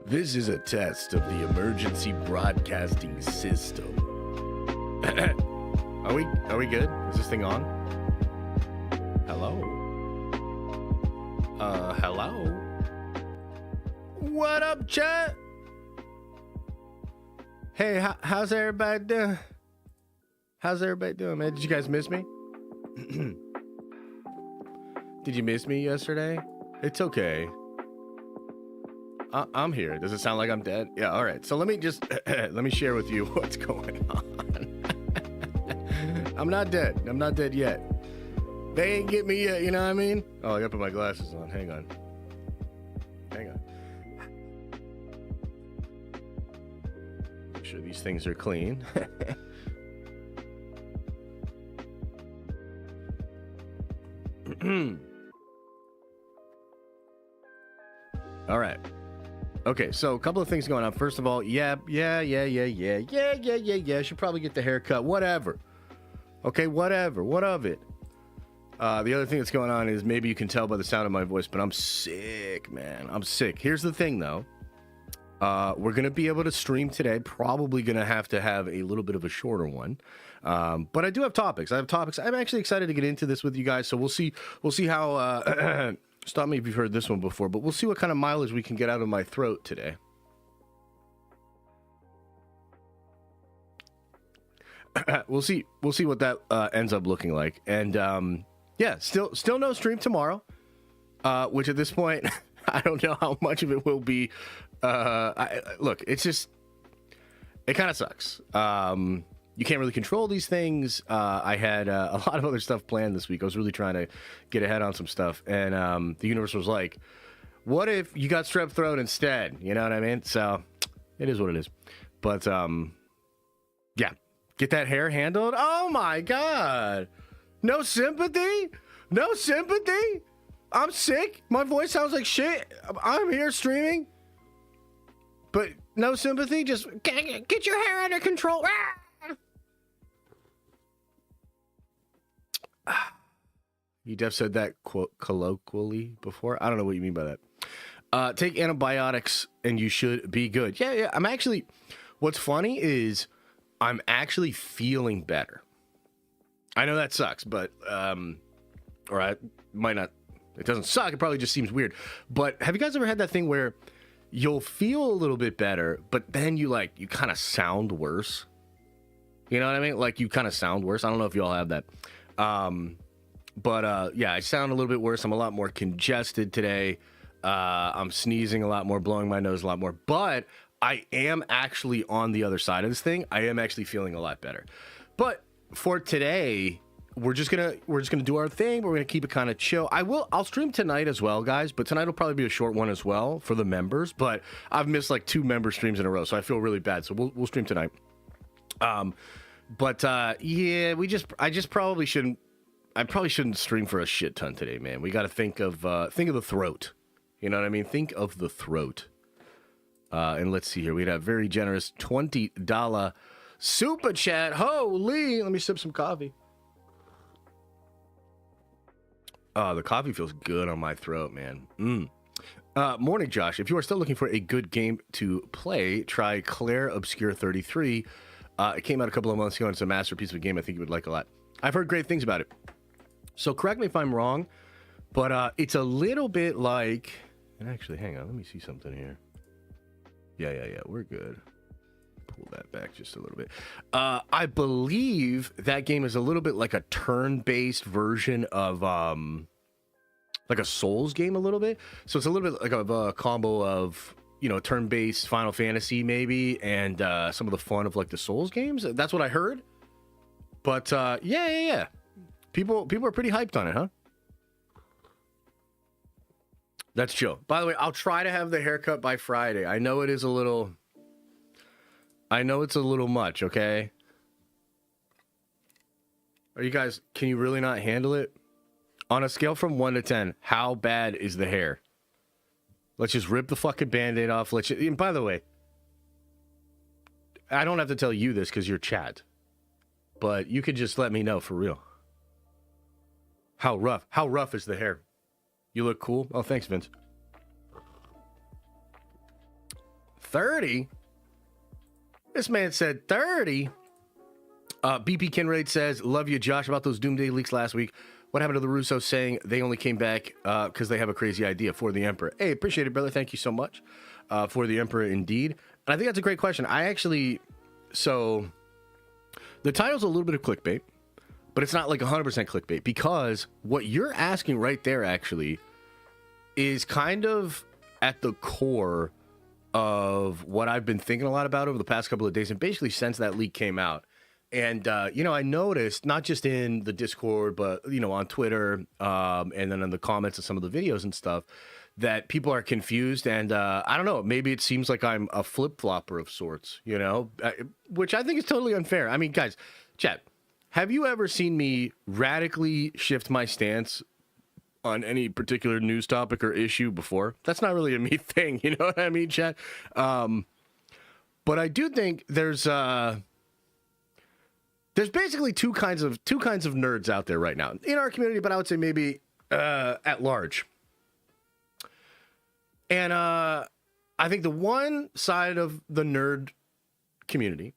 This is a test of the emergency broadcasting system. Are we good? Is this thing on? Hello? Hello? What up, chat? Hey, how's everybody doing? How's everybody doing, man? Did you guys miss me? Did you miss me yesterday? It's okay. I'm here. Does it sound like I'm dead? Yeah, all right. So let me just, let me share with you what's going on. I'm not dead. I'm not dead yet. They ain't get me yet, you know what I mean? Oh, I gotta put my glasses on. Hang on. Hang on. Make sure these things are clean. All right. Okay, so a couple of things going on. First of all, yeah. Should probably get the haircut. Whatever. Okay, whatever. What of it? The other thing that's going on is maybe you can tell by the sound of my voice, but I'm sick, man. I'm sick. Here's the thing, though. We're going to be able to stream today. Probably going to have a little bit of a shorter one. But I do have topics. I have topics. I'm actually excited to get into this with you guys. So we'll see how... Stop me if you've heard this one before, but we'll see what kind of mileage we can get out of my throat today. We'll see what that ends up looking like. And yeah, still no stream tomorrow. Which at this point, I don't know how much of it will be. Look, it's just, it kind of sucks. You can't really control these things. I had a lot of other stuff planned this week. I was really trying to get ahead on some stuff. And the universe was like, what if you got strep throat instead? You know what I mean? So it is what it is. But yeah, get that hair handled. Oh my God. No sympathy? No sympathy? I'm sick. My voice sounds like shit. I'm here streaming. But no sympathy? Just get your hair under control. You def said that quote colloquially before. I don't know what you mean by that. Take antibiotics and you should be good. Yeah. I'm actually, what's funny is I'm actually feeling better. I know that sucks, but, or I might not, it doesn't suck. It probably just seems weird. But have you guys ever had that thing where you'll feel a little bit better, but then you kind of sound worse? You know what I mean? Like you kind of sound worse. I don't know if you all have that. But yeah, I sound a little bit worse. I'm a lot more congested today. I'm sneezing a lot more, blowing my nose a lot more, but I am actually on the other side of this thing. I am actually feeling a lot better. But for today, we're just gonna do our thing. We're gonna keep it kind of chill. I'll stream tonight as well, guys, but tonight will probably be a short one as well for the members, but I've missed like 2 member streams in a row, so I feel really bad. So we'll stream tonight. But yeah, I probably shouldn't stream for a shit ton today, man. We got to think of the throat. You know what I mean? Think of the throat. And let's see here. We had a very generous $20 super chat. Holy, let me sip some coffee. The coffee feels good on my throat, man. Morning, Josh. If you are still looking for a good game to play, try Claire Obscure 33. It came out a couple of months ago, and it's a masterpiece of a game I think you would like a lot. I've heard great things about it. So correct me if I'm wrong, but it's a little bit like... And actually, hang on. Let me see something here. Yeah. We're good. Pull that back just a little bit. I believe that game is a little bit like a turn-based version of... like a Souls game a little bit. So it's a little bit like a combo of... turn-based Final Fantasy maybe, and some of the fun of like the Souls games. That's what I heard. But yeah. People are pretty hyped on it, huh? That's chill. By the way, I'll try to have the haircut by Friday. I know it's a little much, okay? Are you guys, can you really not handle it? On a scale from 1 to 10, how bad is the hair? Let's just rip the fucking Band-Aid off. And by the way, I don't have to tell you this because you're chat, but you could just let me know for real. How rough is the hair? You look cool. Oh, thanks, Vince. 30? This man said 30. BP Kinraid says, love you, Josh, about those Doomsday leaks last week. What happened to the Russos saying they only came back because they have a crazy idea for the Emperor? Hey, appreciate it, brother. Thank you so much for the Emperor, indeed. And I think that's a great question. So the title's a little bit of clickbait, but it's not like 100% clickbait, because what you're asking right there actually is kind of at the core of what I've been thinking a lot about over the past couple of days, and basically since that leak came out. And, I noticed, not just in the Discord, but, on Twitter, and then in the comments of some of the videos and stuff, that people are confused. And I don't know, maybe it seems like I'm a flip-flopper of sorts, which I think is totally unfair. I mean, guys, chat, have you ever seen me radically shift my stance on any particular news topic or issue before? That's not really a me thing, you know what I mean, chat? But I do think there's basically two kinds of nerds out there right now in our community, but I would say maybe at large. And I think the one side of the nerd community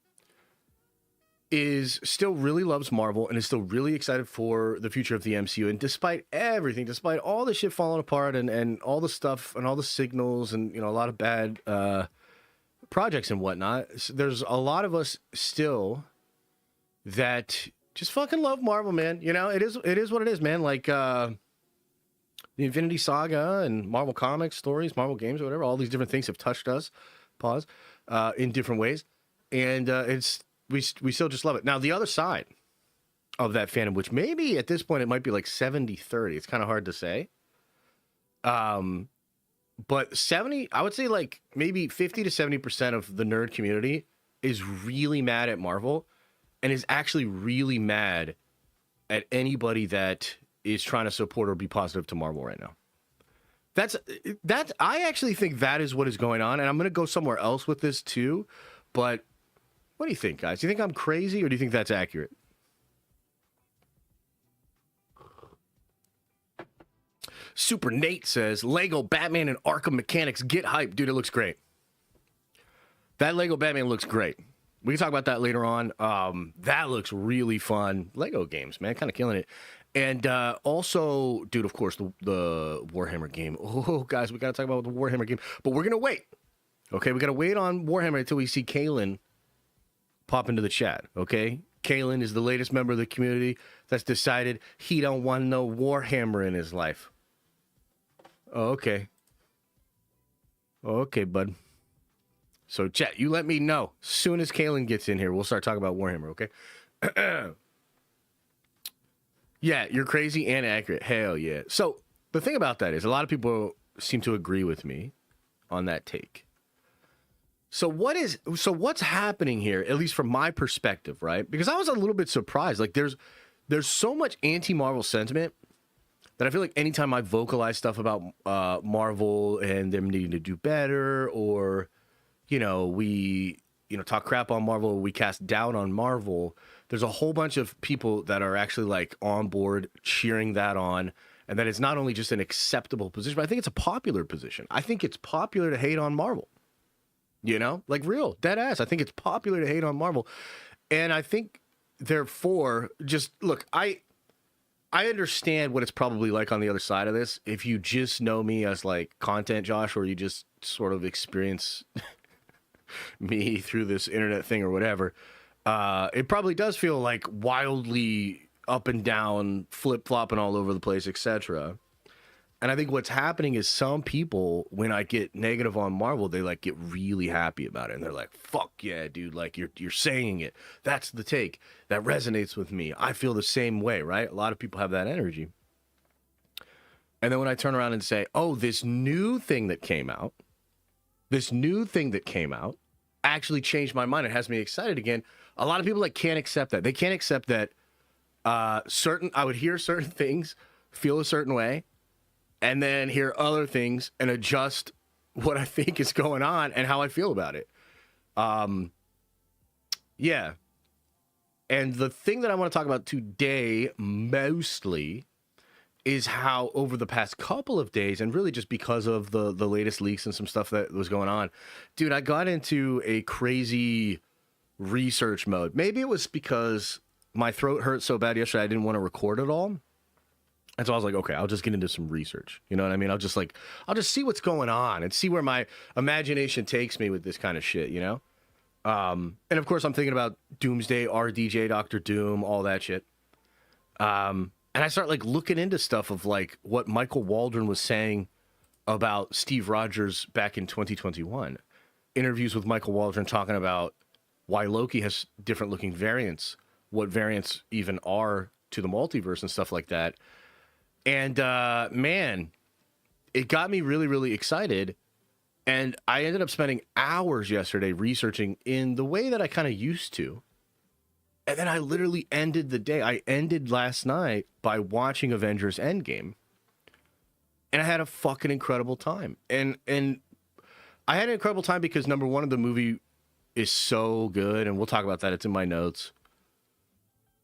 is still really loves Marvel and is still really excited for the future of the MCU. And despite everything, despite all the shit falling apart and all the stuff and all the signals and, a lot of bad projects and whatnot, there's a lot of us still that just fucking love Marvel, man. It is what it is, man. Like the Infinity Saga and Marvel comics, stories, Marvel games, or whatever, all these different things have touched us, in different ways. And we still just love it. Now, the other side of that fandom, which maybe at this point it might be like 70-30. It's kind of hard to say. But 70, I would say like maybe 50 to 70% of the nerd community is really mad at Marvel and is actually really mad at anybody that is trying to support or be positive to Marvel right now. I actually think that is what is going on, and I'm going to go somewhere else with this too, but what do you think, guys? Do you think I'm crazy, or do you think that's accurate? Super Nate says, Lego Batman and Arkham mechanics, get hyped. Dude, it looks great. That Lego Batman looks great. We can talk about that later on. That looks really fun. Lego games, man, kind of killing it. And also, dude, of course, the Warhammer game. Oh, guys, we got to talk about the Warhammer game. But we're going to wait. Okay, we got to wait on Warhammer until we see Kalen pop into the chat, okay? Kalen is the latest member of the community that's decided he don't want no Warhammer in his life. Oh, okay. Okay, bud. So, chat, you let me know. As soon as Kalen gets in here, we'll start talking about Warhammer, okay? Yeah, you're crazy and accurate. Hell yeah. So, the thing about that is a lot of people seem to agree with me on that take. So what's happening here, at least from my perspective, right? Because I was a little bit surprised. Like, there's so much anti-Marvel sentiment that I feel like anytime I vocalize stuff about Marvel and them needing to do better, or, we, talk crap on Marvel, we cast doubt on Marvel, there's a whole bunch of people that are actually, like, on board cheering that on, and that it's not only just an acceptable position, but I think it's a popular position. I think it's popular to hate on Marvel. Like real, dead ass. I think it's popular to hate on Marvel. And I think, therefore, just look, I understand what it's probably like on the other side of this. If you just know me as like content, Josh, or you just sort of experience me through this internet thing or whatever, it probably does feel like wildly up and down, flip-flopping all over the place, etc. And I think what's happening is some people, when I get negative on Marvel, they like get really happy about it. And they're like, fuck yeah, dude, like you're saying it. That's the take. That resonates with me. I feel the same way, right? A lot of people have that energy. And then when I turn around and say, oh, this new thing that came out actually changed my mind. It has me excited again. A lot of people like can't accept that. They can't accept that I would hear certain things, feel a certain way, and then hear other things and adjust what I think is going on and how I feel about it. Yeah. And the thing that I want to talk about today mostly is how over the past couple of days, and really just because of the latest leaks and some stuff that was going on, dude, I got into a crazy research mode. Maybe it was because my throat hurt so bad yesterday I didn't want to record it all. And so I was like, okay, I'll just get into some research. You know what I mean? I'll just see what's going on and see where my imagination takes me with this kind of shit, you know? And of course I'm thinking about Doomsday, RDJ, Doctor Doom, all that shit. And I start like looking into stuff of like what Michael Waldron was saying about Steve Rogers back in 2021. Interviews with Michael Waldron talking about why Loki has different looking variants, what variants even are to the multiverse and stuff like that. And man, it got me really, really excited. And I ended up spending hours yesterday researching in the way that I kind of used to. And then I literally ended the day. I ended last night by watching Avengers Endgame. And I had a fucking incredible time. And I had an incredible time because, number one, the movie is so good. And we'll talk about that. It's in my notes.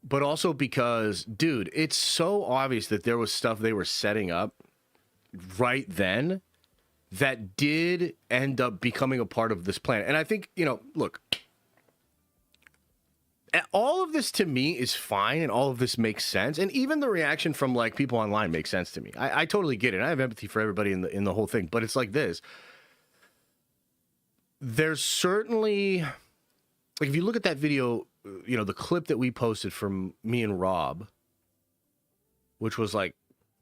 But also because, dude, it's so obvious that there was stuff they were setting up right then that did end up becoming a part of this plan. And I think, you know, look, all of this to me is fine and all of this makes sense. And even the reaction from like people online makes sense to me. I totally get it. I have empathy for everybody in the whole thing, but it's like this. There's certainly, like, if you look at that video, you know, the clip that we posted from me and Rob, which was like,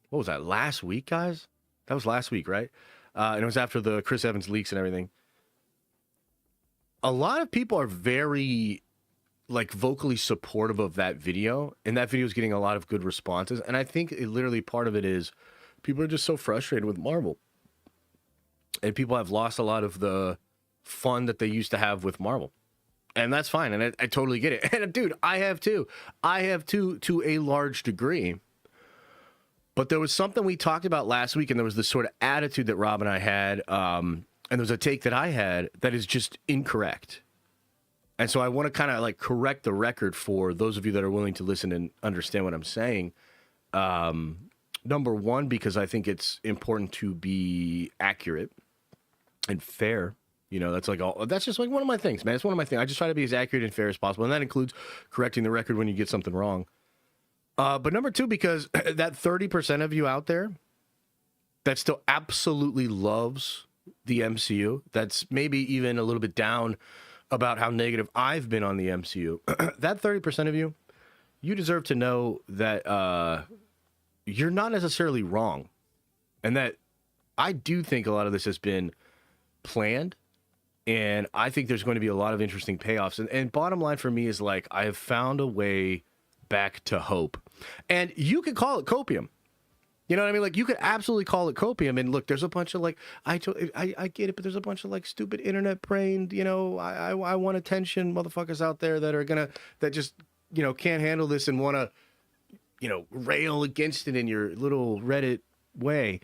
what was that, last week, guys? That was last week, right? And it was after the Chris Evans leaks and everything. A lot of people are very, like, vocally supportive of that video, and that video is getting a lot of good responses. And I think literally part of it is people are just so frustrated with Marvel. And people have lost a lot of the fun that they used to have with Marvel. And that's fine, and I totally get it. And dude, I have too. I have too, to a large degree. But there was something we talked about last week, and there was this sort of attitude that Rob and I had, and there was a take that I had that is just incorrect. And so I want to kind of like correct the record for those of you that are willing to listen and understand what I'm saying. Number one, because I think it's important to be accurate and fair. You know, that's just like one of my things, man. It's one of my things. I just try to be as accurate and fair as possible. And that includes correcting the record when you get something wrong. But number two, because that 30% of you out there that still absolutely loves the MCU, that's maybe even a little bit down about how negative I've been on the MCU, that 30% of you, you deserve to know that you're not necessarily wrong. And that I do think a lot of this has been planned. And I think there's going to be a lot of interesting payoffs. And bottom line for me is like, I have found a way back to hope. And you could call it copium. You know what I mean? Like, you could absolutely call it copium. And look, there's a bunch of like, I get it, but there's a bunch of like stupid internet brained, you know, I want attention motherfuckers out there that are that just, you know, can't handle this and want to, you know, rail against it in your little Reddit way.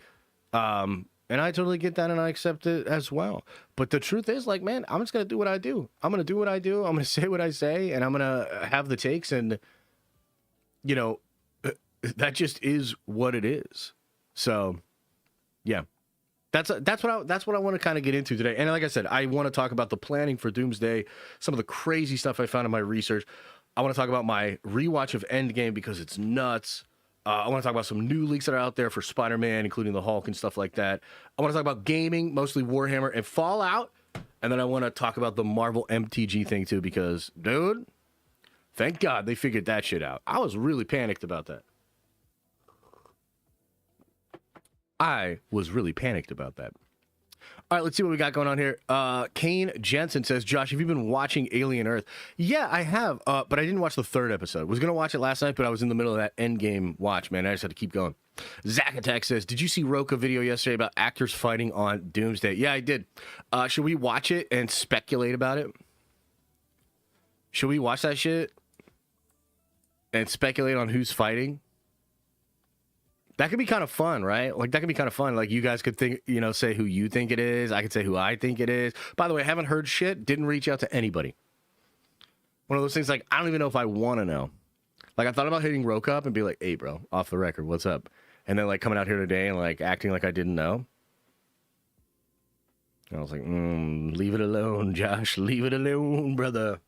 And I totally get that, and I accept it as well. But the truth is, like, man, I'm just going to do what I do. I'm going to do what I do. I'm going to say what I say, and I'm going to have the takes. And, you know, that just is what it is. So, yeah. That's what I want to kind of get into today. And like I said, I want to talk about the planning for Doomsday, some of the crazy stuff I found in my research. I want to talk about my rewatch of Endgame because it's nuts. I want to talk about some new leaks that are out there for Spider-Man, including the Hulk and stuff like that. I want to talk about gaming, mostly Warhammer and Fallout. And then I want to talk about the Marvel MTG thing too, because, dude, thank God they figured that shit out. I was really panicked about that. All right, let's see what we got going on here. Kane Jensen says, Josh, have you been watching Alien Earth? Yeah, I have, but I didn't watch the third episode. Was going to watch it last night, but I was in the middle of that Endgame watch, man. I just had to keep going. Zach Attack says, did you see Roka video yesterday about actors fighting on Doomsday? Yeah, I did. Should we watch it and speculate about it? Should we watch that shit and speculate on who's fighting? That could be kind of fun, right? Like, that could be kind of fun. Like, you guys could think, you know, say who you think it is. I could say who I think it is. By the way, I haven't heard shit. Didn't reach out to anybody. One of those things, like, I don't even know if I want to know. Like, I thought about hitting Roke up and be like, hey, bro, off the record, what's up? and then like coming out here today and like acting like I didn't know. And I was like, leave it alone, Josh. Leave it alone, brother.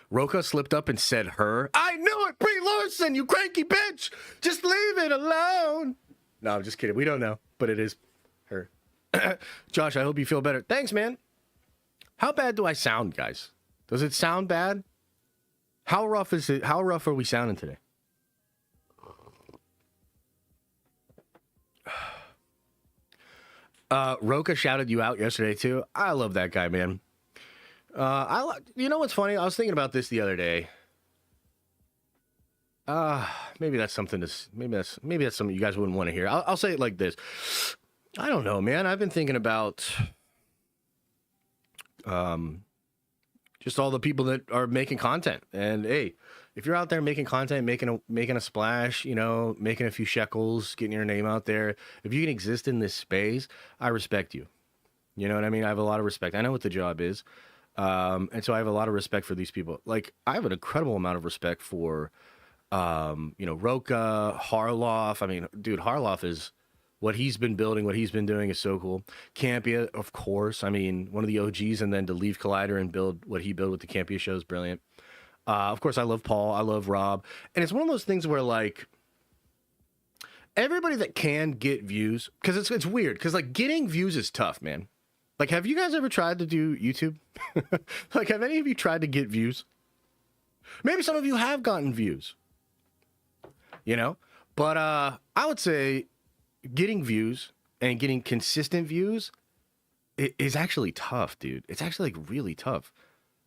Roka slipped up and said her. I knew it, Brie Larson, you cranky bitch. Just leave it alone. No, I'm just kidding. We don't know, but it is her. Josh, I hope you feel better. Thanks, man. How bad do I sound, guys? Does it sound bad? How rough is it? How rough are we sounding today? Roka shouted you out yesterday too. I love that guy, man. You know what's funny? I was thinking about this the other day. Maybe that's something to. Maybe that's something you guys wouldn't want to hear. I'll say it like this. I don't know, man. I've been thinking about just all the people that are making content. And hey, if you're out there making content, making a splash, you know, making a few shekels, getting your name out there, if you can exist in this space, I respect you. You know what I mean? I have a lot of respect. I know what the job is. And so I have a lot of respect for these people. Like, I have an incredible amount of respect for, you know, Roka, Harloff. I mean, dude, Harloff is what he's been building, what he's been doing is so cool. Campia, of course. I mean, one of the OGs, and then to leave Collider and build what he built with the Campia show is brilliant. Of course, I love Paul. I love Rob. And it's one of those things where, like, everybody that can get views, because it's weird, because, like, getting views is tough, man. Like, have you guys ever tried to do YouTube? Like, have any of you tried to get views? Maybe some of you have gotten views, you know? But I would say getting views and getting consistent views is actually tough, dude. It's actually, like, really tough.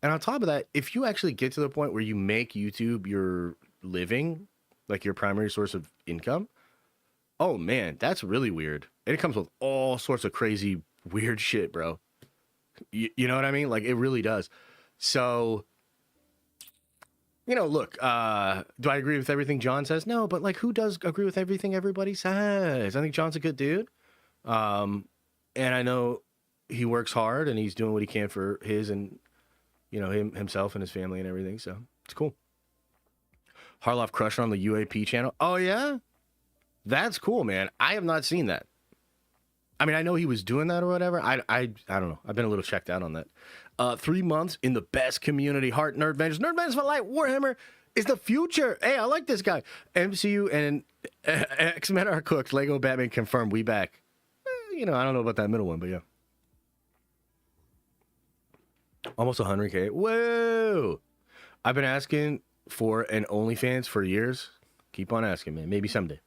And on top of that, if you actually get to the point where you make YouTube your living, like your primary source of income, oh, man, that's really weird. And it comes with all sorts of crazy weird shit, bro. You know what I mean? Like, it really does. So, you know, look, do I agree with everything John says? No, but, like, who does agree with everything everybody says? I think John's a good dude. And I know he works hard and he's doing what he can for his and, you know, himself and his family and everything. So it's cool. Harloff crusher on the UAP channel. Oh, yeah? That's cool, man. I have not seen that. I mean, I know he was doing that or whatever. I don't know. I've been a little checked out on that. 3 months in the best community. Heart Nerd Vengers. Nerd Vengers for Light. Warhammer is the future. Hey, I like this guy. MCU and X-Men are cooked. Lego Batman confirmed. We back. You know, I don't know about that middle one, but yeah. Almost 100K. Whoa. I've been asking for an OnlyFans for years. Keep on asking, man. Maybe someday.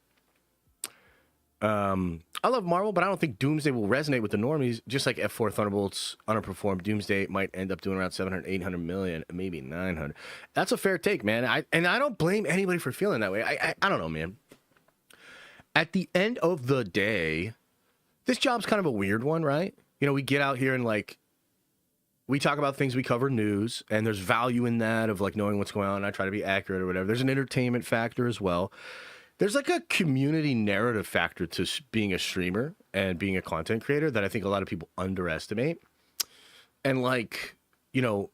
I love Marvel, but I don't think Doomsday will resonate with the normies. Just like F4 Thunderbolts underperformed, Doomsday might end up doing around 700, 800 million, maybe 900. That's a fair take, man. I don't blame anybody for feeling that way. I don't know, man. At the end of the day, this job's kind of a weird one, right? You know, we get out here and, like, we talk about things, we cover news, and there's value in that of, like, knowing what's going on. I try to be accurate or whatever. There's an entertainment factor as well. There's, like, a community narrative factor to being a streamer and being a content creator that I think a lot of people underestimate. And, like, you know,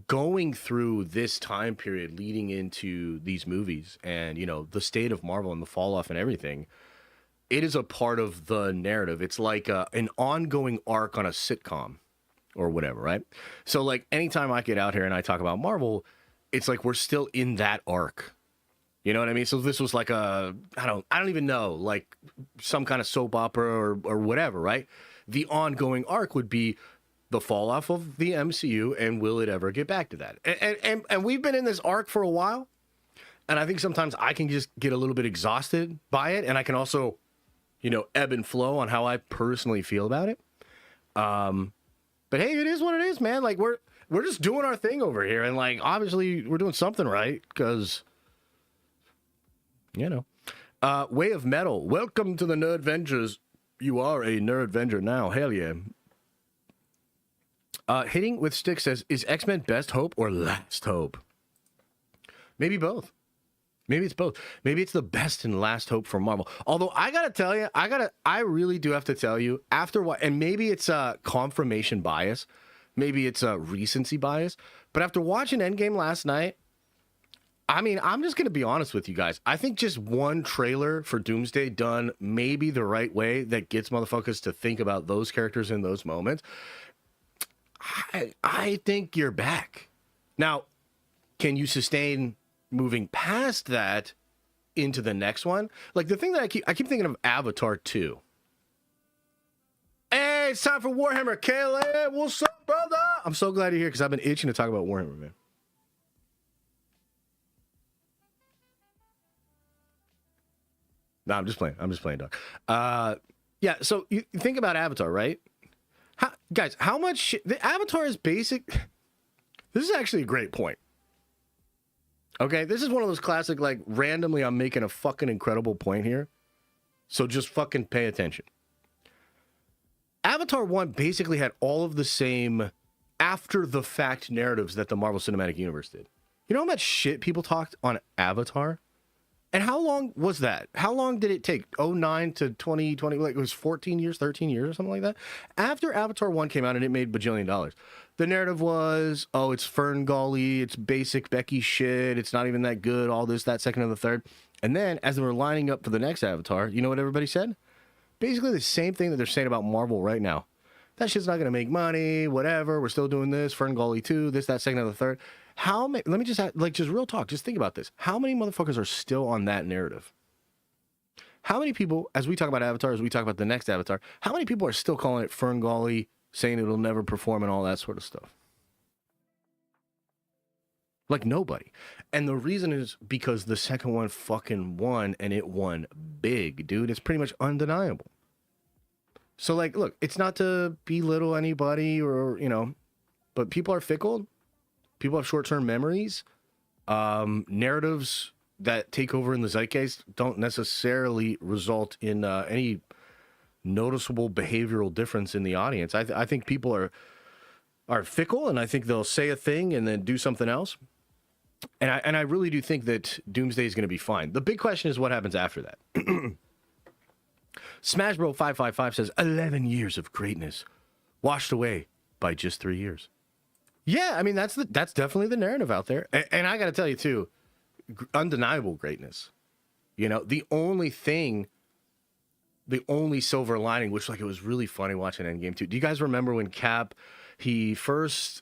going through this time period leading into these movies and, you know, the state of Marvel and the fall off and everything, it is a part of the narrative. It's like an ongoing arc on a sitcom or whatever, right? So, like, anytime I get out here and I talk about Marvel, it's like we're still in that arc. You know what I mean? So this was like I don't even know, like some kind of soap opera or whatever, right? The ongoing arc would be the fall off of the MCU, and will it ever get back to that? And we've been in this arc for a while, and I think sometimes I can just get a little bit exhausted by it, and I can also, you know, ebb and flow on how I personally feel about it. But hey, it is what it is, man. Like we're just doing our thing over here, and like obviously we're doing something right because. You know. Way of Metal. Welcome to the Nerd Vengers. You are a Nerd Venger now. Hell yeah. Hitting with Stick says, is X-Men Best Hope or Last Hope? Maybe both. Maybe it's both. Maybe it's the best and last hope for Marvel. Although I gotta tell you, I really do have to tell you, after what, and maybe it's a confirmation bias, maybe it's a recency bias, but after watching Endgame last night, I mean, I'm just going to be honest with you guys. I think just one trailer for Doomsday done maybe the right way that gets motherfuckers to think about those characters in those moments. I think you're back. Now, can you sustain moving past that into the next one? Like the thing that I keep thinking of Avatar 2. Hey, it's time for Warhammer. Caleb, what's up, brother? I'm so glad you're here because I've been itching to talk about Warhammer, man. No, I'm just playing. Dog. Yeah, so you think about Avatar, right? Guys, how much shit... The Avatar is basic... This is actually a great point. Okay, this is one of those classic, like, randomly I'm making a fucking incredible point here. So just fucking pay attention. Avatar 1 basically had all of the same after-the-fact narratives that the Marvel Cinematic Universe did. You know how much shit people talked on Avatar? And how long was that? How long did it take? 09 to 2020, like it was 14 years, 13 years or something like that? After Avatar 1 came out and it made bajillion dollars, the narrative was, oh, it's Fern Gully, it's basic Becky shit, it's not even that good, all this, that, second, and the third. And then, as they were lining up for the next Avatar, you know what everybody said? Basically the same thing that they're saying about Marvel right now. That shit's not going to make money, whatever, we're still doing this, Fern Gully 2, this, that, second, and the third. How many, let me just, like, just real talk, just think about this. How many motherfuckers are still on that narrative? How many people, as we talk about Avatar, as we talk about the next Avatar, how many people are still calling it Fern Gully, saying it'll never perform and all that sort of stuff? Like, nobody. And the reason is because the second one fucking won, and it won big, dude. It's pretty much undeniable. So, like, look, it's not to belittle anybody or, you know, but people are fickle. People have short-term memories. Narratives that take over in the zeitgeist don't necessarily result in any noticeable behavioral difference in the audience. I think people are fickle, and I think they'll say a thing and then do something else. And I really do think that Doomsday is going to be fine. The big question is what happens after that. Smash Bro 555 says 11 years of greatness washed away by just 3 years. Yeah, I mean, that's definitely the narrative out there. And I got to tell you, too, undeniable greatness. You know, the only silver lining, which, like, it was really funny watching Endgame, too. Do you guys remember when Cap, he first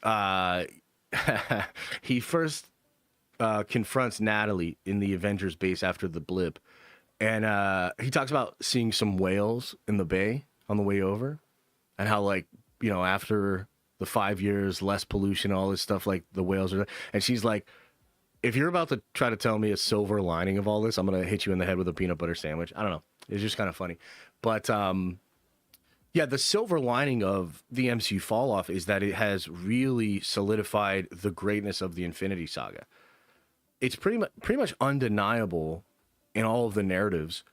confronts Natalie in the Avengers base after the blip, and he talks about seeing some whales in the bay on the way over, and how, like, you know, after the 5 years, less pollution, all this stuff, like the whales are, and she's like, if you're about to try to tell me a silver lining of all this, I'm gonna hit you in the head with a peanut butter sandwich. I don't know, it's just kind of funny, but yeah, the silver lining of the MCU fall off is that it has really solidified the greatness of the Infinity Saga. It's pretty much undeniable in all of the narratives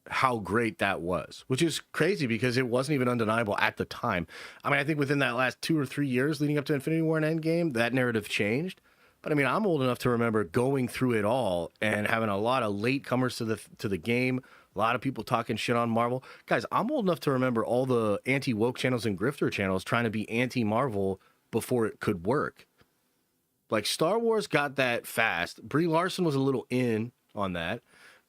how great that was, which is crazy because it wasn't even undeniable at the time. I mean, I think within that last 2 or 3 years leading up to Infinity War and Endgame, that narrative changed. But I mean, I'm old enough to remember going through it all and having a lot of latecomers to the game, a lot of people talking shit on Marvel. Guys, I'm old enough to remember all the anti-woke channels and grifter channels trying to be anti-Marvel before it could work. Like, Star Wars got that fast. Brie Larson was a little in on that.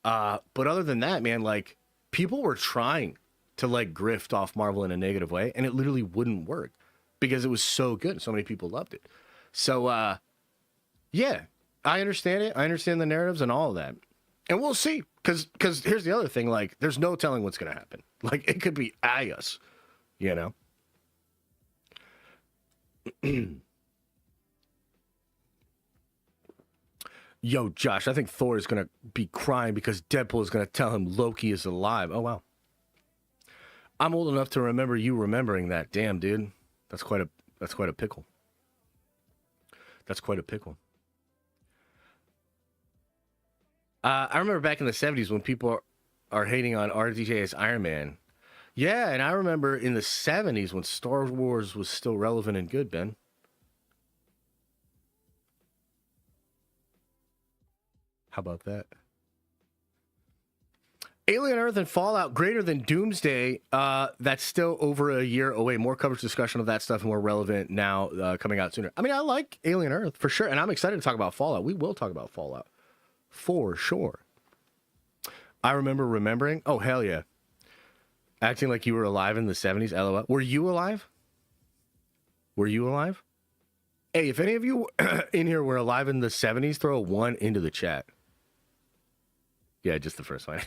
But other than that, man, like, people were trying to, like, grift off Marvel in a negative way, and it literally wouldn't work because it was so good. So many people loved it. So, yeah, I understand it. I understand the narratives and all of that. And we'll see. Because here's the other thing. Like, there's no telling what's going to happen. Like, it could be us, you know? Yo, Josh, I think Thor is going to be crying because Deadpool is going to tell him Loki is alive. Oh, wow. I'm old enough to remember you remembering that. Damn, dude. That's quite a pickle. That's quite a pickle. I remember back in the 70s when people are hating on RDJ as Iron Man. Yeah, and I remember in the 70s when Star Wars was still relevant and good, Ben. How about that? Alien Earth and Fallout greater than Doomsday. That's still over a year away. More coverage discussion of that stuff and more relevant now, coming out sooner. I mean, I like Alien Earth for sure, and I'm excited to talk about Fallout. We will talk about Fallout. For sure. I remember remembering. Oh, hell yeah. Acting like you were alive in the 70s. LOL. Were you alive? Were you alive? Hey, if any of you in here were alive in the 70s, throw a 1 into the chat. Yeah, just the first one.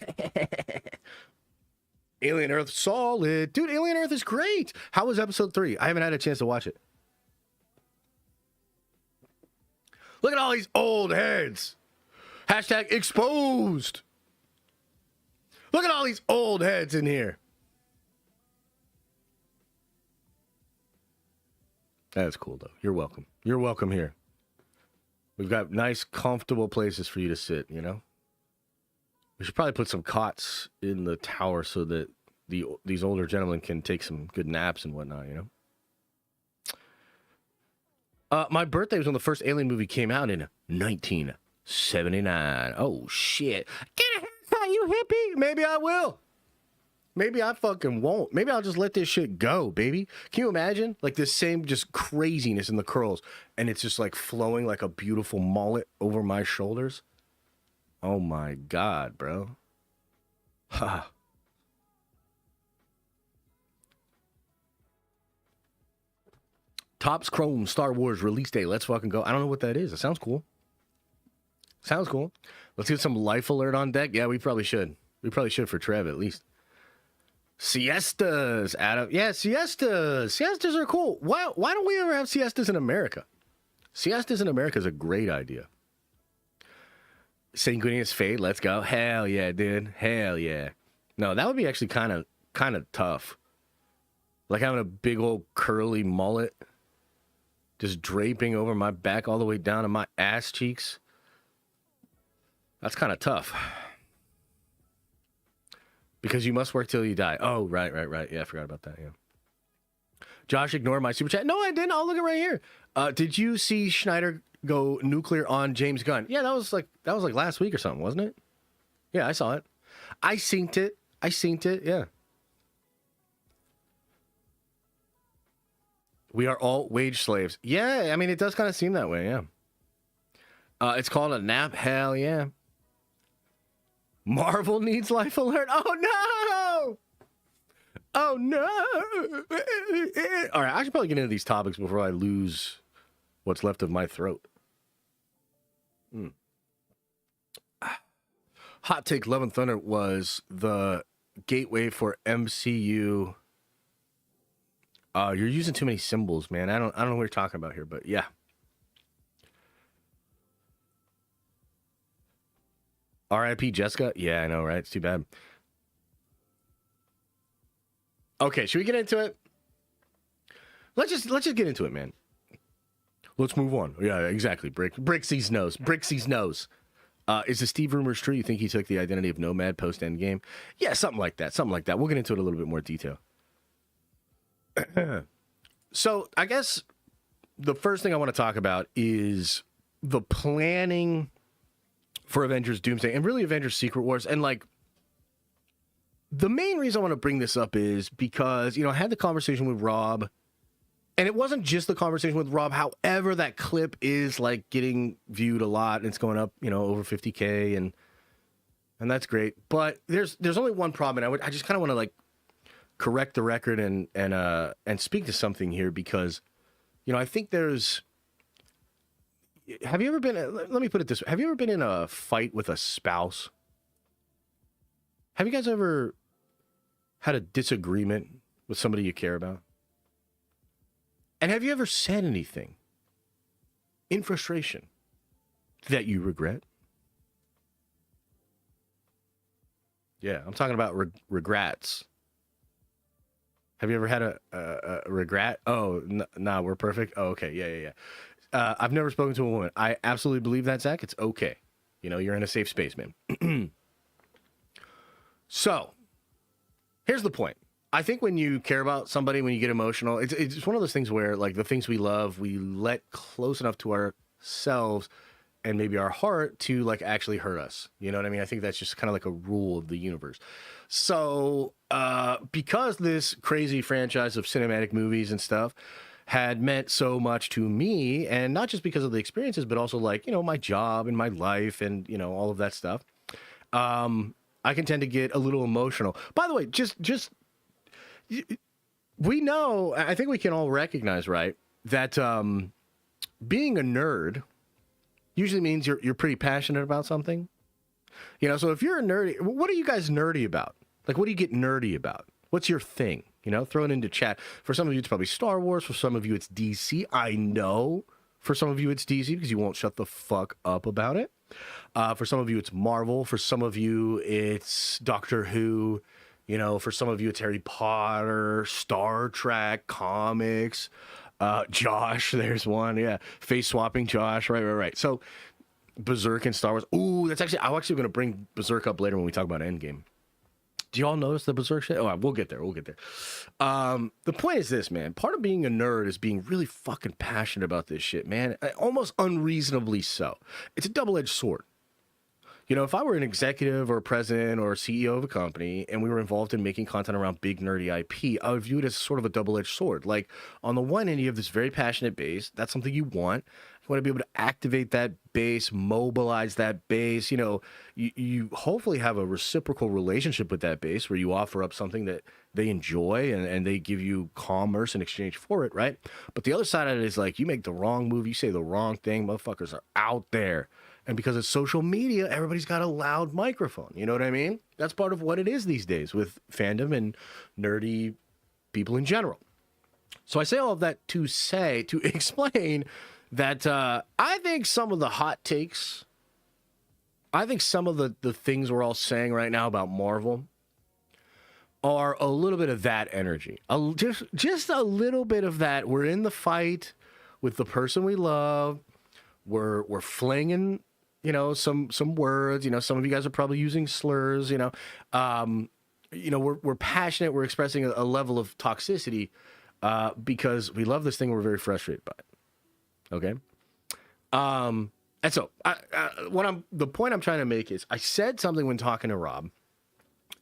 Alien Earth, solid. Dude, Alien Earth is great. How was episode 3? I haven't had a chance to watch it. Look at all these old heads. Hashtag exposed. Look at all these old heads in here. That's cool, though. You're welcome. You're welcome here. We've got nice, comfortable places for you to sit, you know? We should probably put some cots in the tower so that these older gentlemen can take some good naps and whatnot, you know? My birthday was when the first Alien movie came out in 1979. Oh, shit. Get a haircut, you hippie. Maybe I will. Maybe I fucking won't. Maybe I'll just let this shit go, baby. Can you imagine? Like this same just craziness in the curls, and it's just like flowing like a beautiful mullet over my shoulders. Oh my God, bro. Ha. Topps Chrome Star Wars release day. Let's fucking go. I don't know what that is. It sounds cool. Sounds cool. Let's get some life alert on deck. Yeah, we probably should. We probably should for Trev at least. Siestas, Adam. Yeah, siestas. Siestas are cool. Why don't we ever have siestas in America? Siestas in America is a great idea. Sanguineous Fade, let's go. Hell yeah, dude. Hell yeah. No, that would be actually kind of tough. Like having a big old curly mullet just draping over my back all the way down to my ass cheeks. That's kind of tough. Because you must work till you die. Oh, right. Yeah, I forgot about that, yeah. Josh ignored my super chat. No, I didn't. I'll look at right here. Did you see Schneider go nuclear on James Gunn? Yeah, that was like last week or something, wasn't it? Yeah, I saw it. I synced it, yeah. We are all wage slaves. Yeah, I mean, it does kind of seem that way, yeah. It's called a nap. Hell yeah. Marvel needs life alert. Oh, no! Oh, no! All right, I should probably get into these topics before I lose what's left of my throat. Hot take, Love and Thunder was the gateway for MCU. You're using too many symbols, man. I don't know what you're talking about here, but yeah. R.I.P. Jessica? Yeah, I know, right? It's too bad. Okay, should we get into it? Let's just get into it, man. Let's move on. Yeah, exactly. Brixie's knows. Is the Steve rumors true? You think he took the identity of Nomad post Endgame? Yeah, something like that. We'll get into it a little bit more detail. So, I guess the first thing I want to talk about is the planning for Avengers Doomsday and really Avengers Secret Wars. And like, the main reason I want to bring this up is because, you know, I had the conversation with Rob, and it wasn't just the conversation with Rob. However, that clip is like getting viewed a lot and it's going up, you know, over 50K and that's great. But there's only one problem. And I just kind of want to like correct the record and speak to something here because, you know, I think there's, have you ever been, let me put it this way. Have you ever been in a fight with a spouse? Have you guys ever had a disagreement with somebody you care about? And have you ever said anything in frustration that you regret? Yeah, I'm talking about regrets. Have you ever had a regret? Oh, nah, we're perfect. Oh, okay. Yeah. I've never spoken to a woman. I absolutely believe that, Zach. It's okay. You know, you're in a safe space, man. So, here's the point. I think when you care about somebody, when you get emotional, it's one of those things where, like, the things we love, we let close enough to ourselves and maybe our heart to, like, actually hurt us. You know what I mean? I think that's just kind of like a rule of the universe. So, because this crazy franchise of cinematic movies and stuff had meant so much to me, and not just because of the experiences, but also like, you know, my job and my life and, you know, all of that stuff. I can tend to get a little emotional. By the way, we know, I think we can all recognize, right, that being a nerd usually means you're pretty passionate about something. You know, so if you're a nerdy, what are you guys nerdy about? Like, what do you get nerdy about? What's your thing? You know, throw it into chat. For some of you, it's probably Star Wars. For some of you, it's DC. I know for some of you, it's DC because you won't shut the fuck up about it. For some of you, it's Marvel. For some of you, it's Doctor Who. You know, for some of you, it's Harry Potter, Star Trek, comics. Josh, there's one. Yeah. Face swapping Josh. Right. So, Berserk and Star Wars. Ooh, I'm actually going to bring Berserk up later when we talk about Endgame. Do you all notice the Berserk shit? Oh, we'll get there. The point is this, man. Part of being a nerd is being really fucking passionate about this shit, man. Almost unreasonably so. It's a double-edged sword. You know, if I were an executive or a president or a CEO of a company and we were involved in making content around big nerdy IP, I would view it as sort of a double-edged sword. Like, on the one end, you have this very passionate base. That's something you want. You want to be able to activate that base, mobilize that base. You know, you hopefully have a reciprocal relationship with that base where you offer up something that they enjoy and they give you commerce in exchange for it, right? But the other side of it is like, you make the wrong move, you say the wrong thing, motherfuckers are out there. And because it's social media, everybody's got a loud microphone. You know what I mean? That's part of what it is these days with fandom and nerdy people in general. So I say all of that to explain that I think some of the hot takes, I think some of the things we're all saying right now about Marvel are a little bit of that energy. Just a little bit of that. We're in the fight with the person we love. We're flinging, you know, some words. You know, some of you guys are probably using slurs. You know, we're passionate. We're expressing a level of toxicity because we love this thing. We're very frustrated by it. Okay. And so the point I'm trying to make is I said something when talking to Rob,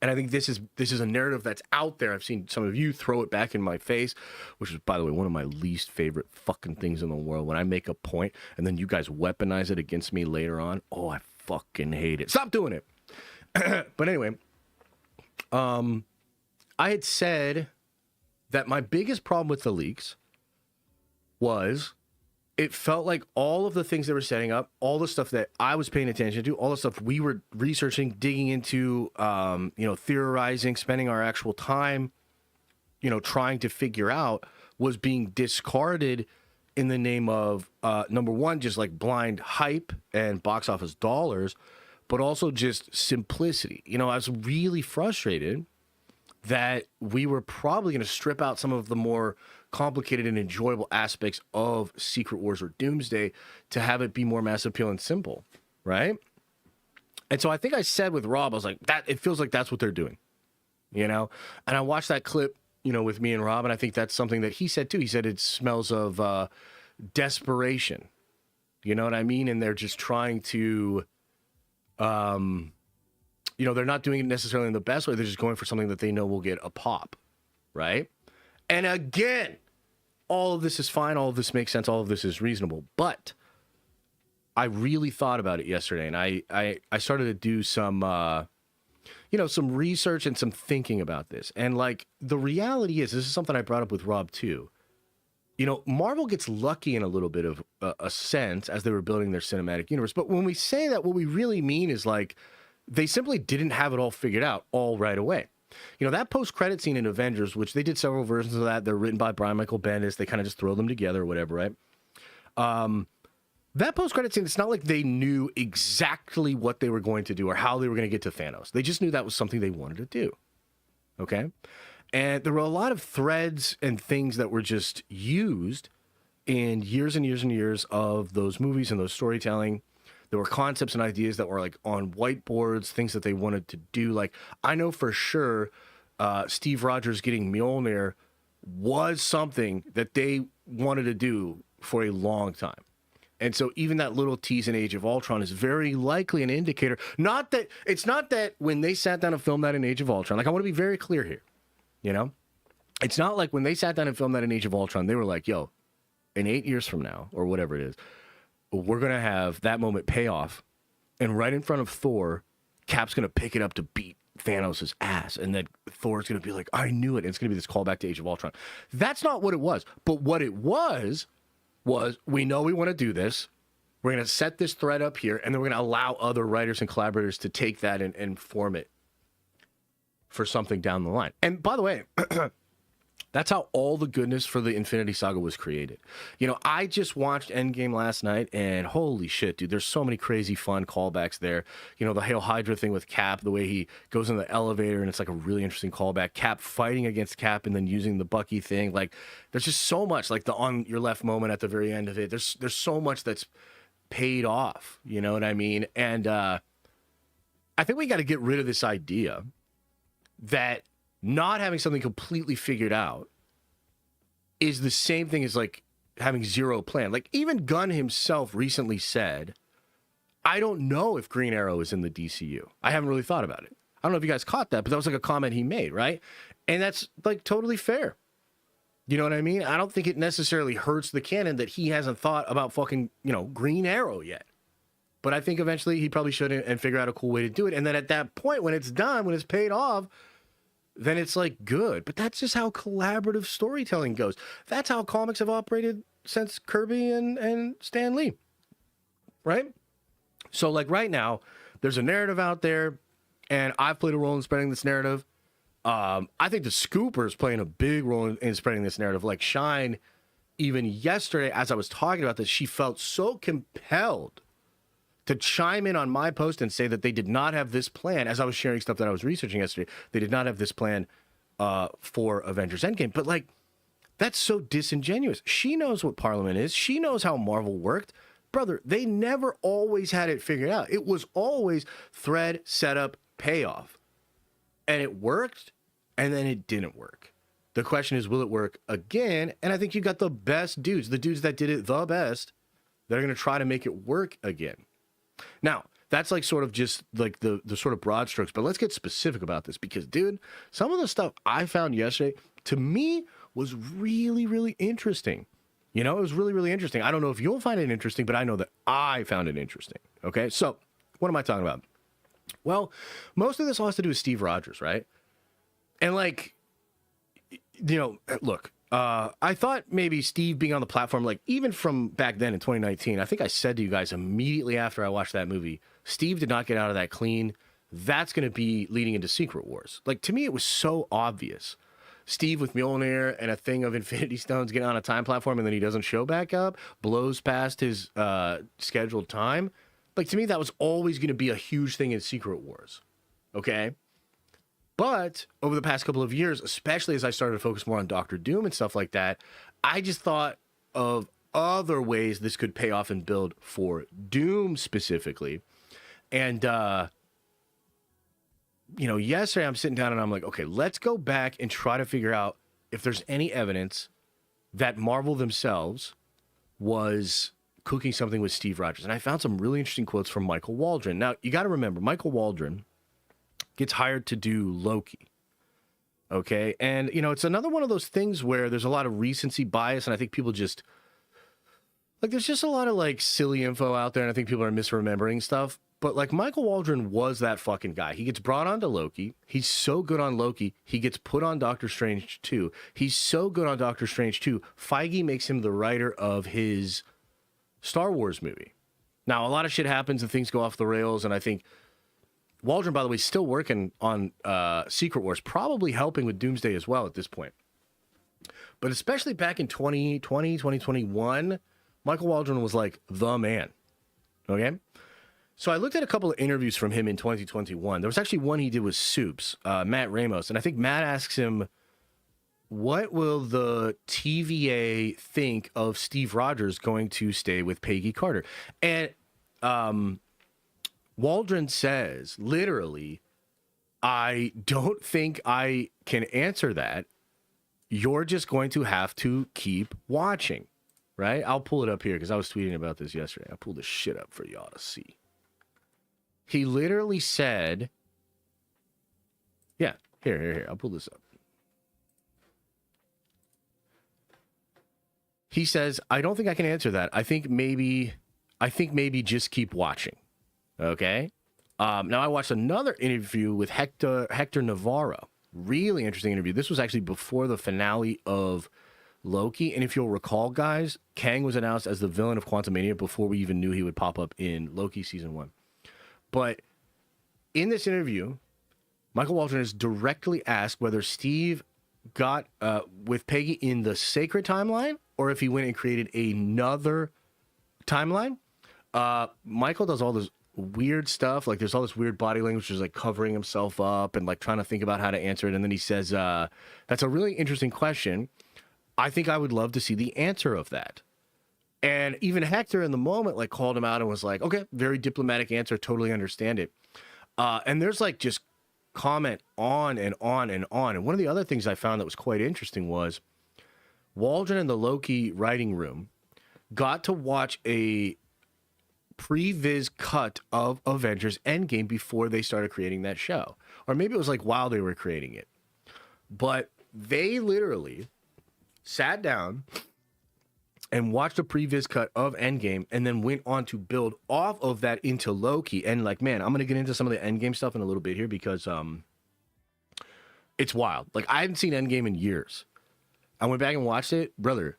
and I think this is a narrative that's out there. I've seen some of you throw it back in my face, which is, by the way, one of my least favorite fucking things in the world. When I make a point and then you guys weaponize it against me later on. Oh, I fucking hate it. Stop doing it. But anyway, I had said that my biggest problem with the leaks was it felt like all of the things they were setting up, all the stuff that I was paying attention to, all the stuff we were researching, digging into, theorizing, spending our actual time, trying to figure out, was being discarded in the name of, number one, just like blind hype and box office dollars, but also just simplicity. I was really frustrated that we were probably going to strip out some of the more complicated and enjoyable aspects of Secret Wars or Doomsday to have it be more mass appeal and simple, right? And so I think I said with Rob, I was like, that it feels like that's what they're doing, And I watched that clip, with me and Rob, and I think that's something that he said too. He said it smells of desperation. You know what I mean? And they're just trying to, they're not doing it necessarily in the best way. They're just going for something that they know will get a pop, right? And again, all of this is fine. All of this makes sense. All of this is reasonable. But I really thought about it yesterday, and I started to do some, some research and some thinking about this. And like the reality is, this is something I brought up with Rob too. Marvel gets lucky in a little bit of a sense as they were building their cinematic universe. But when we say that, what we really mean is like they simply didn't have it all figured out all right away. That post-credit scene in Avengers, which they did several versions of that. They're written by Brian Michael Bendis. They kind of just throw them together or whatever, right? That post-credit scene, it's not like they knew exactly what they were going to do or how they were going to get to Thanos. They just knew that was something they wanted to do, okay? And there were a lot of threads and things that were just used in years and years and years of those movies and those storytelling. There were concepts and ideas that were like on whiteboards, things that they wanted to do. Like, I know for sure Steve Rogers getting Mjolnir was something that they wanted to do for a long time. And so even that little tease in Age of Ultron is very likely an indicator. It's not that when they sat down and filmed that in Age of Ultron, like I want to be very clear here, It's not like when they sat down and filmed that in Age of Ultron, they were like, yo, in 8 years from now, or whatever it is, we're going to have that moment pay off. And right in front of Thor, Cap's going to pick it up to beat Thanos' ass. And then Thor's going to be like, I knew it. And it's going to be this callback to Age of Ultron. That's not what it was. But what it was we know we want to do this. We're going to set this thread up here. And then we're going to allow other writers and collaborators to take that and form it for something down the line. And by the way, that's how all the goodness for the Infinity Saga was created. You know, I just watched Endgame last night, and holy shit, dude, there's so many crazy fun callbacks there. You know, the Hail Hydra thing with Cap, the way he goes in the elevator, and it's like a really interesting callback. Cap fighting against Cap and then using the Bucky thing. Like, there's just so much, like the on your left moment at the very end of it. There's so much that's paid off, you know what I mean? And I think we got to get rid of this idea that not having something completely figured out is the same thing as like having zero plan. Like even Gunn himself recently said, I don't know if Green Arrow is in the DCU. I haven't really thought about it. I don't know if you guys caught that, but that was like a comment he made, right? And that's like totally fair. You know what I mean? I don't think it necessarily hurts the canon that he hasn't thought about fucking, you know, Green Arrow yet. But I think eventually he probably should and figure out a cool way to do it. And then at that point, when it's done, when it's paid off, then it's like good. But that's just how collaborative storytelling goes. That's how comics have operated since Kirby and Stan Lee, right? So like right now, there's a narrative out there, and I've played a role in spreading this narrative. I think the Scooper's playing a big role in spreading this narrative. Like Shine, even yesterday, as I was talking about this, she felt so compelled to chime in on my post and say that they did not have this plan. As I was sharing stuff that I was researching yesterday, they did not have this plan for Avengers Endgame. But like, that's so disingenuous. She knows what Parliament is. She knows how Marvel worked. Brother, they never always had it figured out. It was always thread, setup, payoff. And it worked, and then it didn't work. The question is, will it work again? And I think you got the best dudes, the dudes that did it the best, that are going to try to make it work again. Now, that's like sort of just like the sort of broad strokes, but let's get specific about this because, dude, some of the stuff I found yesterday, to me, was really, really interesting. You know, it was really, really interesting. I don't know if you'll find it interesting, but I know that I found it interesting. Okay, so what am I talking about? Well, most of this all has to do with Steve Rogers, right? And like, you know, look, I thought maybe Steve being on the platform, like even from back then in 2019, I think I said to you guys immediately after I watched that movie, Steve did not get out of that clean. That's going to be leading into Secret Wars. Like to me, it was so obvious. Steve with Mjolnir and a thing of Infinity Stones getting on a time platform and then he doesn't show back up, blows past his scheduled time. Like to me, that was always going to be a huge thing in Secret Wars. Okay? But over the past couple of years, especially as I started to focus more on Doctor Doom and stuff like that, I just thought of other ways this could pay off and build for Doom specifically. And, you know, yesterday I'm sitting down and I'm like, okay, let's go back and try to figure out if there's any evidence that Marvel themselves was cooking something with Steve Rogers. And I found some really interesting quotes from Michael Waldron. Now, you got to remember, Michael Waldron gets hired to do Loki. Okay. And, you know, it's another one of those things where there's a lot of recency bias. And I think people just like, there's just a lot of like silly info out there. And I think people are misremembering stuff. But like Michael Waldron was that fucking guy. He gets brought onto Loki. He's so good on Loki. He gets put on Doctor Strange 2. He's so good on Doctor Strange 2. Feige makes him the writer of his Star Wars movie. Now, a lot of shit happens and things go off the rails. And I think Waldron, by the way, is still working on Secret Wars, probably helping with Doomsday as well at this point. But especially back in 2020, 2021, Michael Waldron was like the man. Okay? So I looked at a couple of interviews from him in 2021. There was actually one he did with Soups, Matt Ramos. And I think Matt asks him, what will the TVA think of Steve Rogers going to stay with Peggy Carter? And Waldron says, literally, I don't think I can answer that. You're just going to have to keep watching, right? I'll pull it up here because I was tweeting about this yesterday. I pulled this shit up for y'all to see. He literally said, yeah, here. I'll pull this up. He says, I don't think I can answer that. I think maybe just keep watching. Okay. Now I watched another interview with Hector Navarro. Really interesting interview. This was actually before the finale of Loki. And if you'll recall, guys, Kang was announced as the villain of Quantumania before we even knew he would pop up in Loki season 1. But in this interview, Michael Waldron is directly asked whether Steve got with Peggy in the sacred timeline or if he went and created another timeline. Michael does all this weird stuff. Like there's all this weird body language, just like covering himself up and like trying to think about how to answer it. And then he says, that's a really interesting question. I think I would love to see the answer of that. And even Hector in the moment like called him out and was like, okay, very diplomatic answer. Totally understand it. And there's like just comment on and on and on. And one of the other things I found that was quite interesting was Waldron and the Loki writing room got to watch a pre-viz cut of Avengers Endgame before they started creating that show. Or maybe it was like while they were creating it. But they literally sat down and watched a pre-viz cut of Endgame and then went on to build off of that into Loki. And like, man, I'm going to get into some of the Endgame stuff in a little bit here because it's wild. Like I haven't seen Endgame in years. I went back and watched it. Brother,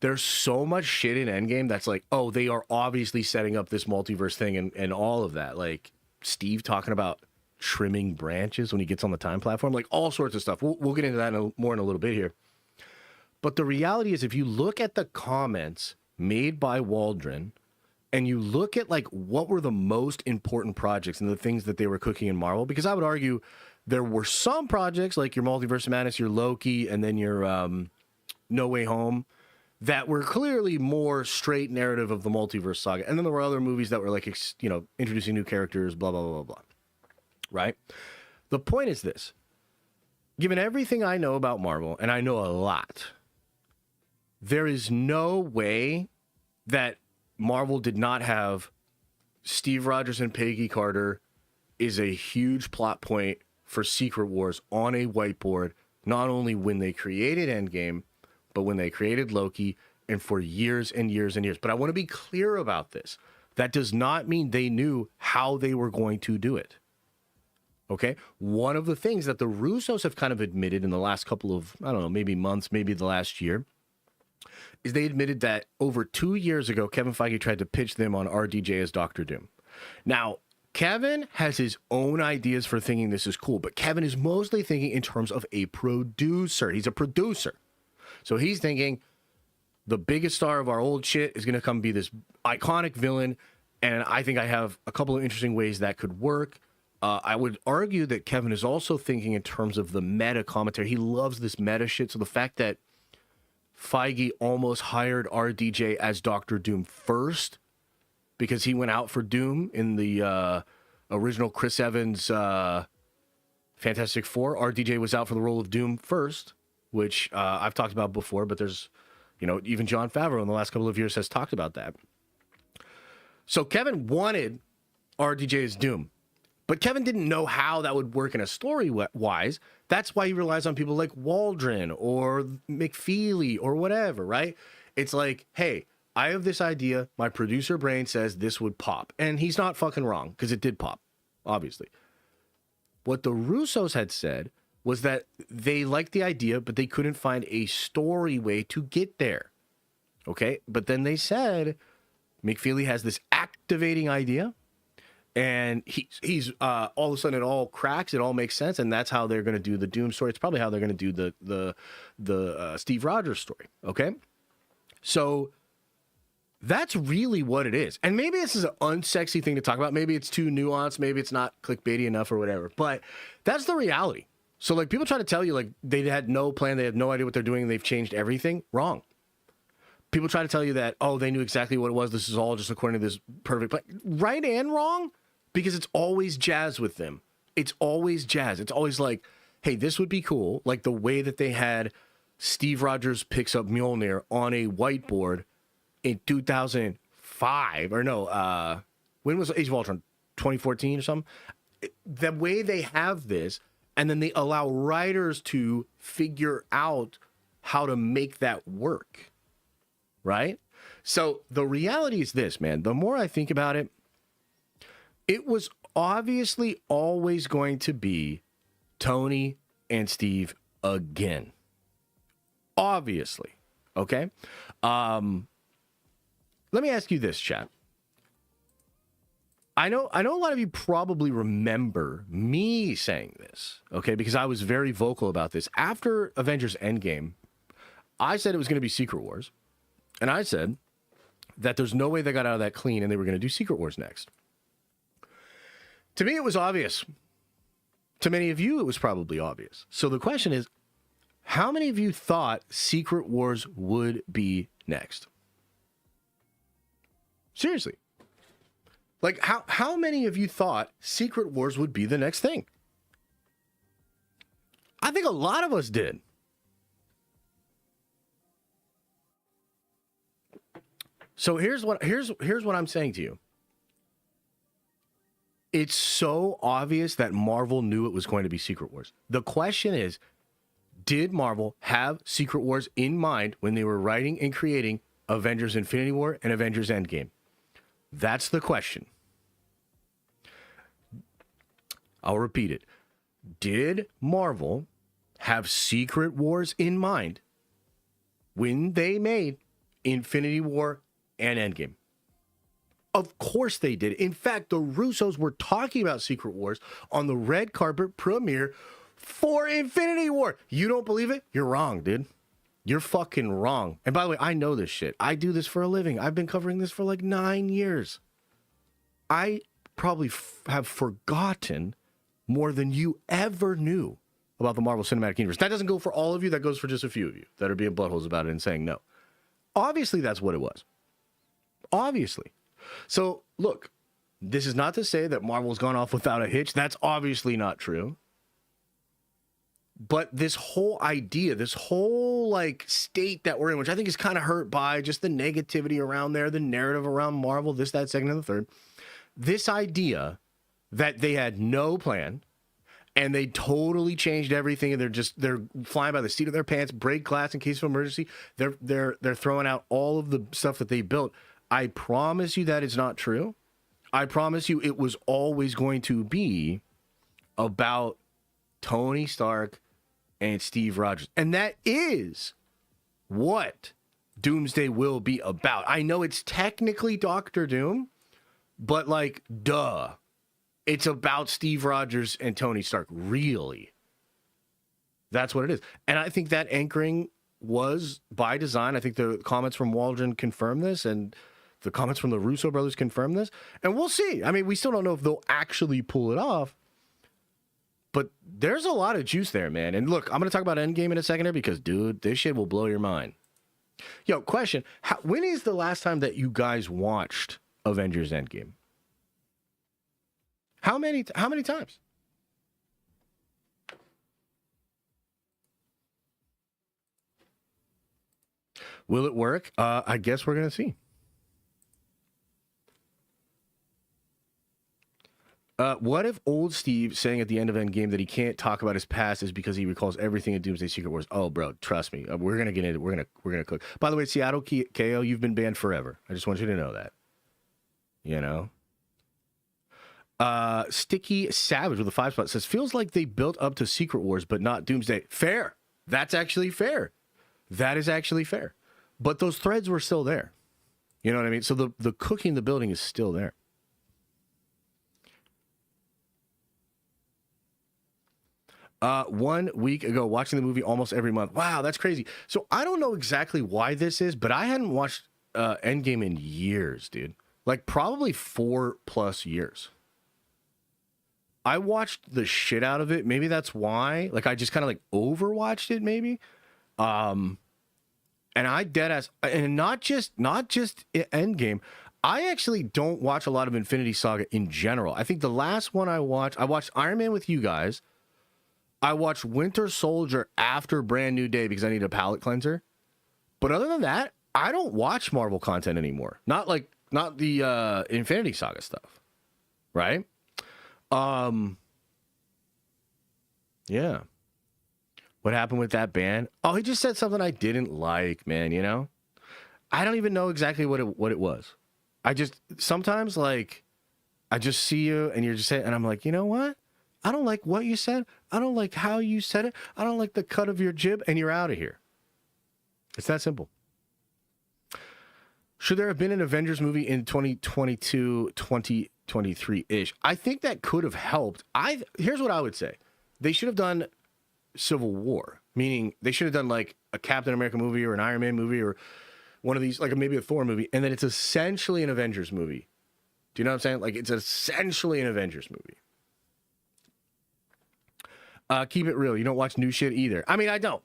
there's so much shit in Endgame that's like, oh, they are obviously setting up this multiverse thing and all of that. Like Steve talking about trimming branches when he gets on the time platform, like all sorts of stuff. We'll get into that more in a little bit here. But the reality is, if you look at the comments made by Waldron and you look at like what were the most important projects and the things that they were cooking in Marvel, because I would argue there were some projects like your Multiverse of Madness, your Loki, and then your No Way Home that were clearly more straight narrative of the Multiverse Saga. And then there were other movies that were like, introducing new characters, blah, blah, blah, blah, blah. Right? The point is this. Given everything I know about Marvel, and I know a lot, there is no way that Marvel did not have Steve Rogers and Peggy Carter is a huge plot point for Secret Wars on a whiteboard, not only when they created Endgame, but when they created Loki, and for years and years and years. But I want to be clear about this. That does not mean they knew how they were going to do it. Okay? One of the things that the Russos have kind of admitted in the last couple of, I don't know, maybe months, maybe the last year, is they admitted that over 2 years ago, Kevin Feige tried to pitch them on RDJ as Doctor Doom. Now, Kevin has his own ideas for thinking this is cool, but Kevin is mostly thinking in terms of a producer. He's a producer. So he's thinking the biggest star of our old shit is going to come be this iconic villain, and I think I have a couple of interesting ways that could work. I would argue that Kevin is also thinking in terms of the meta commentary. He loves this meta shit, so the fact that Feige almost hired RDJ as Doctor Doom first because he went out for Doom in the original Chris Evans Fantastic Four. RDJ was out for the role of Doom first, which I've talked about before, but there's, even Jon Favreau in the last couple of years has talked about that. So Kevin wanted RDJ as Doom, but Kevin didn't know how that would work in a story-wise. That's why he relies on people like Waldron or McFeely or whatever, right? It's like, hey, I have this idea. My producer brain says this would pop. And he's not fucking wrong, because it did pop, obviously. What the Russos had said was that they liked the idea, but they couldn't find a story way to get there. Okay? But then they said McFeely has this activating idea, and he's all of a sudden it all cracks, it all makes sense, and that's how they're going to do the Doom story. It's probably how they're going to do the Steve Rogers story. Okay, so that's really what it is. And maybe this is an unsexy thing to talk about. Maybe it's too nuanced. Maybe it's not clickbaity enough or whatever. But that's the reality. So like people try to tell you like they had no plan, they had no idea what they're doing, and they've changed everything. Wrong. People try to tell you that, oh, they knew exactly what it was. This is all just according to this perfect plan. Right and wrong. Because it's always jazz with them. It's always jazz. It's always like, hey, this would be cool. Like the way that they had Steve Rogers picks up Mjolnir on a whiteboard in 2005. Or no, when was Age of Ultron? 2014 or something? The way they have this, and then they allow writers to figure out how to make that work. right? So the reality is this, man. The more I think about it, it was obviously always going to be Tony and Steve again. Obviously. Okay? Let me ask you this, chat. I know a lot of you probably remember me saying this, okay, because I was very vocal about this. After Avengers Endgame, I said it was going to be Secret Wars, and I said that there's no way they got out of that clean and they were going to do Secret Wars next. To me, it was obvious. To many of you, it was probably obvious. So the question is, how many of you thought Secret Wars would be next? Seriously. Like, how many of you thought Secret Wars would be the next thing? I think a lot of us did. So here's what I'm saying to you. It's so obvious that Marvel knew it was going to be Secret Wars. The question is, did Marvel have Secret Wars in mind when they were writing and creating Avengers Infinity War and Avengers Endgame? That's the question. I'll repeat it. Did Marvel have Secret Wars in mind when they made Infinity War and Endgame? Of course they did. In fact, the Russos were talking about Secret Wars on the red carpet premiere for Infinity War. You don't believe it? You're wrong, dude. You're fucking wrong. And by the way, I know this shit. I do this for a living. I've been covering this for like 9 years. I probably have forgotten more than you ever knew about the Marvel Cinematic Universe. That doesn't go for all of you. That goes for just a few of you that are being buttholes about it and saying no. Obviously, that's what it was. Obviously. So, look, this is not to say that Marvel's gone off without a hitch. That's obviously not true. But this whole idea, this whole like state that we're in, which I think is kind of hurt by just the negativity around there, the narrative around Marvel, this, that, second, and the third. This idea that they had no plan and they totally changed everything and they're flying by the seat of their pants, break glass in case of emergency. They're throwing out all of the stuff that they built. I promise you that is not true. I promise you it was always going to be about Tony Stark and Steve Rogers. And that is what Doomsday will be about. I know it's technically Doctor Doom, but like, duh. It's about Steve Rogers and Tony Stark, really. That's what it is. And I think that anchoring was by design. I think the comments from Waldron confirm this, and the comments from the Russo brothers confirm this. And we'll see. I mean, we still don't know if they'll actually pull it off. But there's a lot of juice there, man. And look, I'm going to talk about Endgame in a second here because, dude, this shit will blow your mind. Yo, question. When is the last time that you guys watched Avengers Endgame? How many times? Will it work? I guess we're going to see. What if old Steve saying at the end of Endgame that he can't talk about his past is because he recalls everything in Doomsday Secret Wars? Oh, bro, trust me. We're going to get into it. We're going to cook. By the way, Seattle KO, you've been banned forever. I just want you to know that. You know? Sticky Savage with a 5 spot says, feels like they built up to Secret Wars, but not Doomsday. Fair. That's actually fair. That is actually fair. But those threads were still there. You know what I mean? So the cooking the building is still there. One week ago, watching the movie almost every month. Wow, that's crazy. So I don't know exactly why this is, but I hadn't watched Endgame in years, dude. Like probably 4+ years. I watched the shit out of it. Maybe that's why. Like I just kind of like overwatched it, maybe. And I deadass, and not just Endgame. I actually don't watch a lot of Infinity Saga in general. I think the last one I watched Iron Man with you guys. I watched Winter Soldier after Brand New Day because I need a palate cleanser. But other than that, I don't watch Marvel content anymore. Not the Infinity Saga stuff. Right? Yeah. What happened with that ban? Oh, he just said something I didn't like, man, you know? I don't even know exactly what it was. I just sometimes like I just see you and you're just saying, and I'm like, you know what? I don't like what you said. I don't like how you said it. I don't like the cut of your jib, and you're out of here. It's that simple. Should there have been an Avengers movie in 2022, 2023-ish? I think that could have helped. Here's what I would say. They should have done Civil War, meaning they should have done like a Captain America movie or an Iron Man movie or one of these, like maybe a Thor movie, and then it's essentially an Avengers movie. Do you know what I'm saying? Like it's essentially an Avengers movie. Keep it real. You don't watch new shit either. I mean, I don't.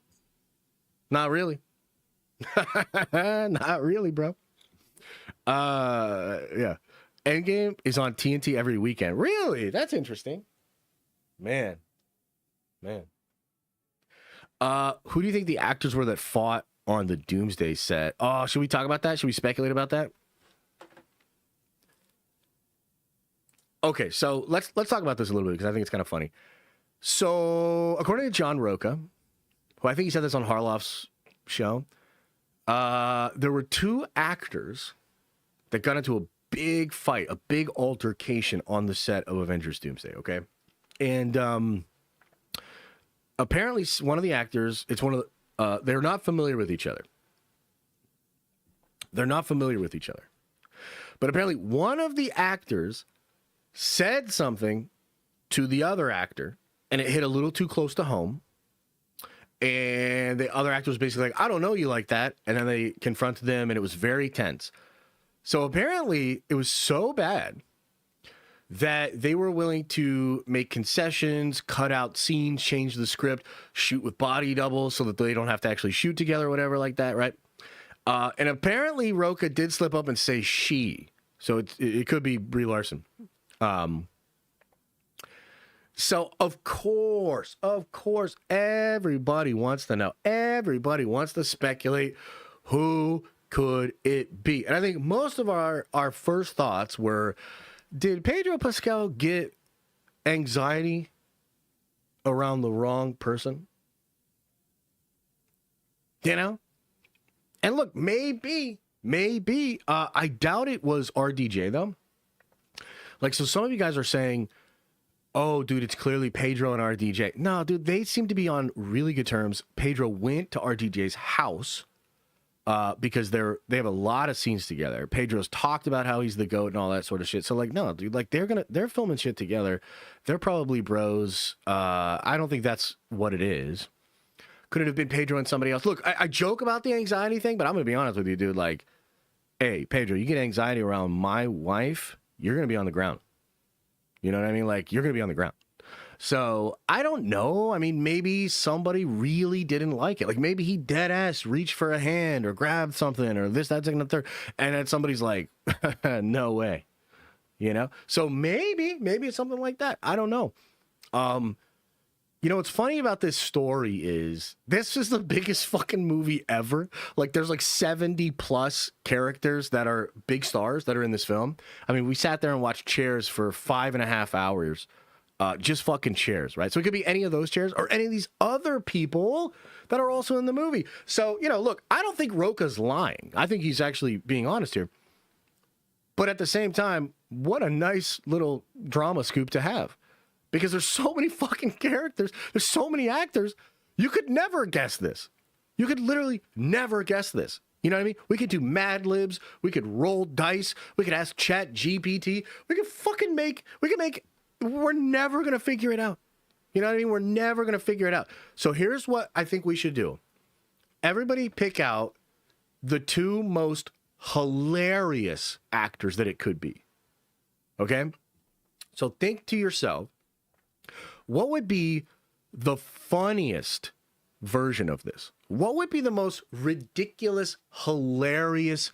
Not really. Not really, bro. Yeah. Endgame is on TNT every weekend. Really? That's interesting. Man. Who do you think the actors were that fought on the Doomsday set? Oh, should we talk about that? Should we speculate about that? Okay, so let's talk about this a little bit because I think it's kind of funny. So, according to John Roca, who I think he said this on Harloff's show, there were two actors that got into a big fight, a big altercation on the set of Avengers Doomsday, okay? And apparently one of the actors, it's one of the, they're not familiar with each other. They're not familiar with each other. But apparently one of the actors said something to the other actor, and it hit a little too close to home. And the other actor was basically like, I don't know you like that. And then they confronted them, and it was very tense. So apparently it was so bad that they were willing to make concessions, cut out scenes, change the script, shoot with body doubles so that they don't have to actually shoot together or whatever like that, right? And apparently Roca did slip up and say she. So it could be Brie Larson. So, of course, everybody wants to know. Everybody wants to speculate who could it be. And I think most of our first thoughts were, did Pedro Pascal get anxiety around the wrong person? You know? And look, maybe, I doubt it was RDJ, though. Like, so some of you guys are saying, oh, dude, it's clearly Pedro and RDJ. No, dude, they seem to be on really good terms. Pedro went to RDJ's house because they have a lot of scenes together. Pedro's talked about how he's the GOAT and all that sort of shit. So, like, no, dude, like, they're filming shit together. They're probably bros. I don't think that's what it is. Could it have been Pedro and somebody else? Look, I joke about the anxiety thing, but I'm going to be honest with you, dude. Like, hey, Pedro, you get anxiety around my wife, you're going to be on the ground. You know what I mean? Like, you're going to be on the ground. So, I don't know. I mean, maybe somebody really didn't like it. Like, maybe he dead ass reached for a hand or grabbed something or this, that, second, and third. And then somebody's like, no way. You know? So, maybe it's something like that. I don't know. You know, what's funny about this story is this is the biggest fucking movie ever. Like, there's like 70 plus characters that are big stars that are in this film. I mean, we sat there and watched Chairs for 5.5 hours. Just fucking Chairs, right? So it could be any of those chairs or any of these other people that are also in the movie. So, you know, look, I don't think Roca's lying. I think he's actually being honest here. But at the same time, what a nice little drama scoop to have. Because there's so many fucking characters. There's so many actors. You could never guess this. You could literally never guess this. You know what I mean? We could do Mad Libs. We could roll dice. We could ask Chat GPT. We could we're never going to figure it out. You know what I mean? We're never going to figure it out. So here's what I think we should do. Everybody pick out the two most hilarious actors that it could be. Okay? So think to yourself, what would be the funniest version of this? What would be the most ridiculous, hilarious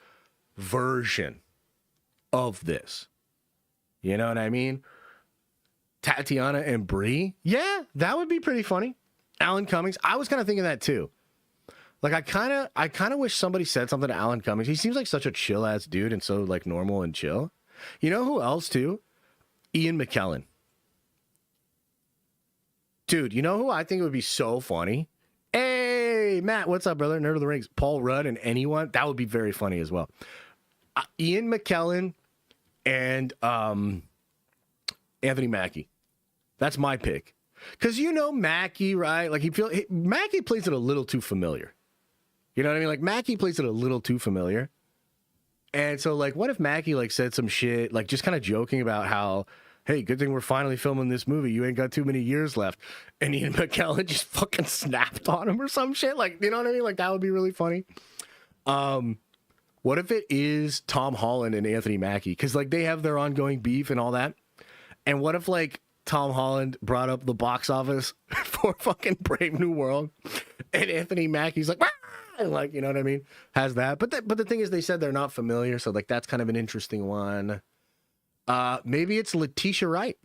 version of this? You know what I mean? Tatiana and Brie? Yeah, that would be pretty funny. Alan Cummings? I was kind of thinking that too. Like, I kind of wish somebody said something to Alan Cummings. He seems like such a chill-ass dude and so, like, normal and chill. You know who else, too? Ian McKellen. Dude, you know who I think would be so funny? Hey, Hey, Matt, what's up, brother? Nerd of the Rings. Paul Rudd and anyone. That would be very funny as well. Ian McKellen and Anthony Mackie. That's my pick. Because you know Mackie, right? Like Mackie plays it a little too familiar. You know what I mean? Like Mackie plays it a little too familiar. And so like what if Mackie like said some shit, like just kind of joking about how, hey, good thing we're finally filming this movie. You ain't got too many years left. And Ian McKellen just fucking snapped on him or some shit. Like, you know what I mean? Like that would be really funny. What if it is Tom Holland and Anthony Mackie? Because like they have their ongoing beef and all that. And what if like Tom Holland brought up the box office for fucking Brave New World, and Anthony Mackie's like, and like, you know what I mean? Has that. But the thing is, they said they're not familiar, so like that's kind of an interesting one. Maybe it's Letitia Wright.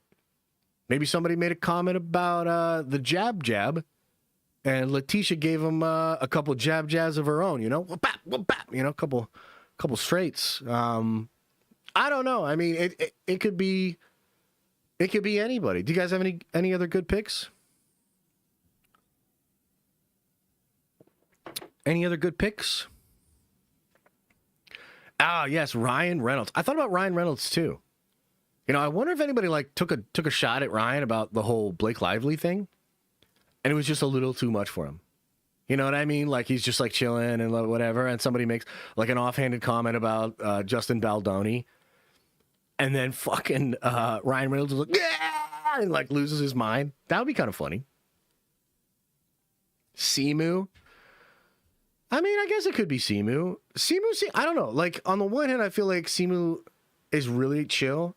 Maybe somebody made a comment about the jab, and Letitia gave him a couple jabs of her own. You know, whoop-bap, whoop-bap, you know, a couple straights. I don't know. I mean, it could be. It could be anybody. Do you guys have any other good picks? Any other good picks? Ah, yes, Ryan Reynolds. I thought about Ryan Reynolds too. You know, I wonder if anybody like took a shot at Ryan about the whole Blake Lively thing, and it was just a little too much for him. You know what I mean? Like he's just like chilling and whatever, and somebody makes like an offhanded comment about Justin Baldoni. And then fucking Ryan Reynolds was like, yeah, and like loses his mind. That would be kind of funny. Simu. I mean, I guess it could be Simu. I don't know. Like on the one hand, I feel like Simu is really chill.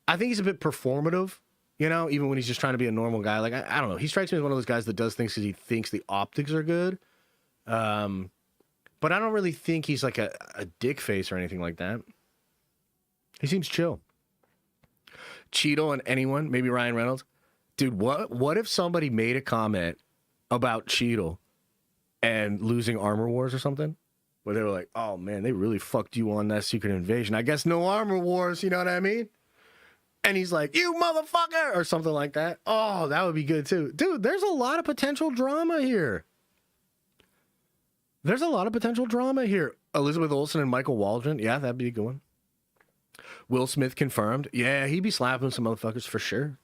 I think he's a bit performative, you know, even when he's just trying to be a normal guy. Like I don't know. He strikes me as one of those guys that does things because he thinks the optics are good. But I don't really think he's like a dick face or anything like that. He seems chill. Cheeto and anyone, maybe Ryan Reynolds. Dude, what if somebody made a comment about Cheeto and losing Armor Wars or something? Where they were like, oh man, they really fucked you on that Secret Invasion. I guess no Armor Wars, you know what I mean? And he's like, you motherfucker, or something like that. Oh, that would be good too. Dude, there's a lot of potential drama here. Elizabeth Olsen and Michael Waldron. Yeah, that'd be a good one. Will Smith confirmed. Yeah, he'd be slapping some motherfuckers for sure.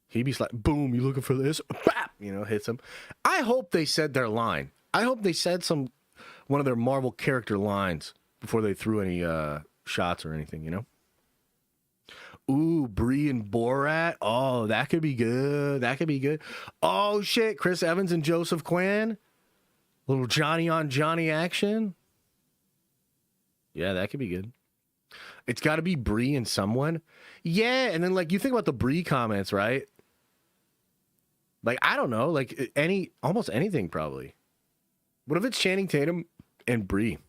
He'd be like, boom, you looking for this? Bap! You know, hits him. I hope they said their line. I hope they said one of their Marvel character lines before they threw any shots or anything, you know? Ooh, Brie and Borat. Oh, that could be good. Oh, shit. Chris Evans and Joseph Quinn. Little Johnny on Johnny action. Yeah, that could be good. It's got to be Brie and someone. Yeah, and then like you think about the Brie comments, right? Like I don't know, like almost anything probably. What if it's Channing Tatum and Brie?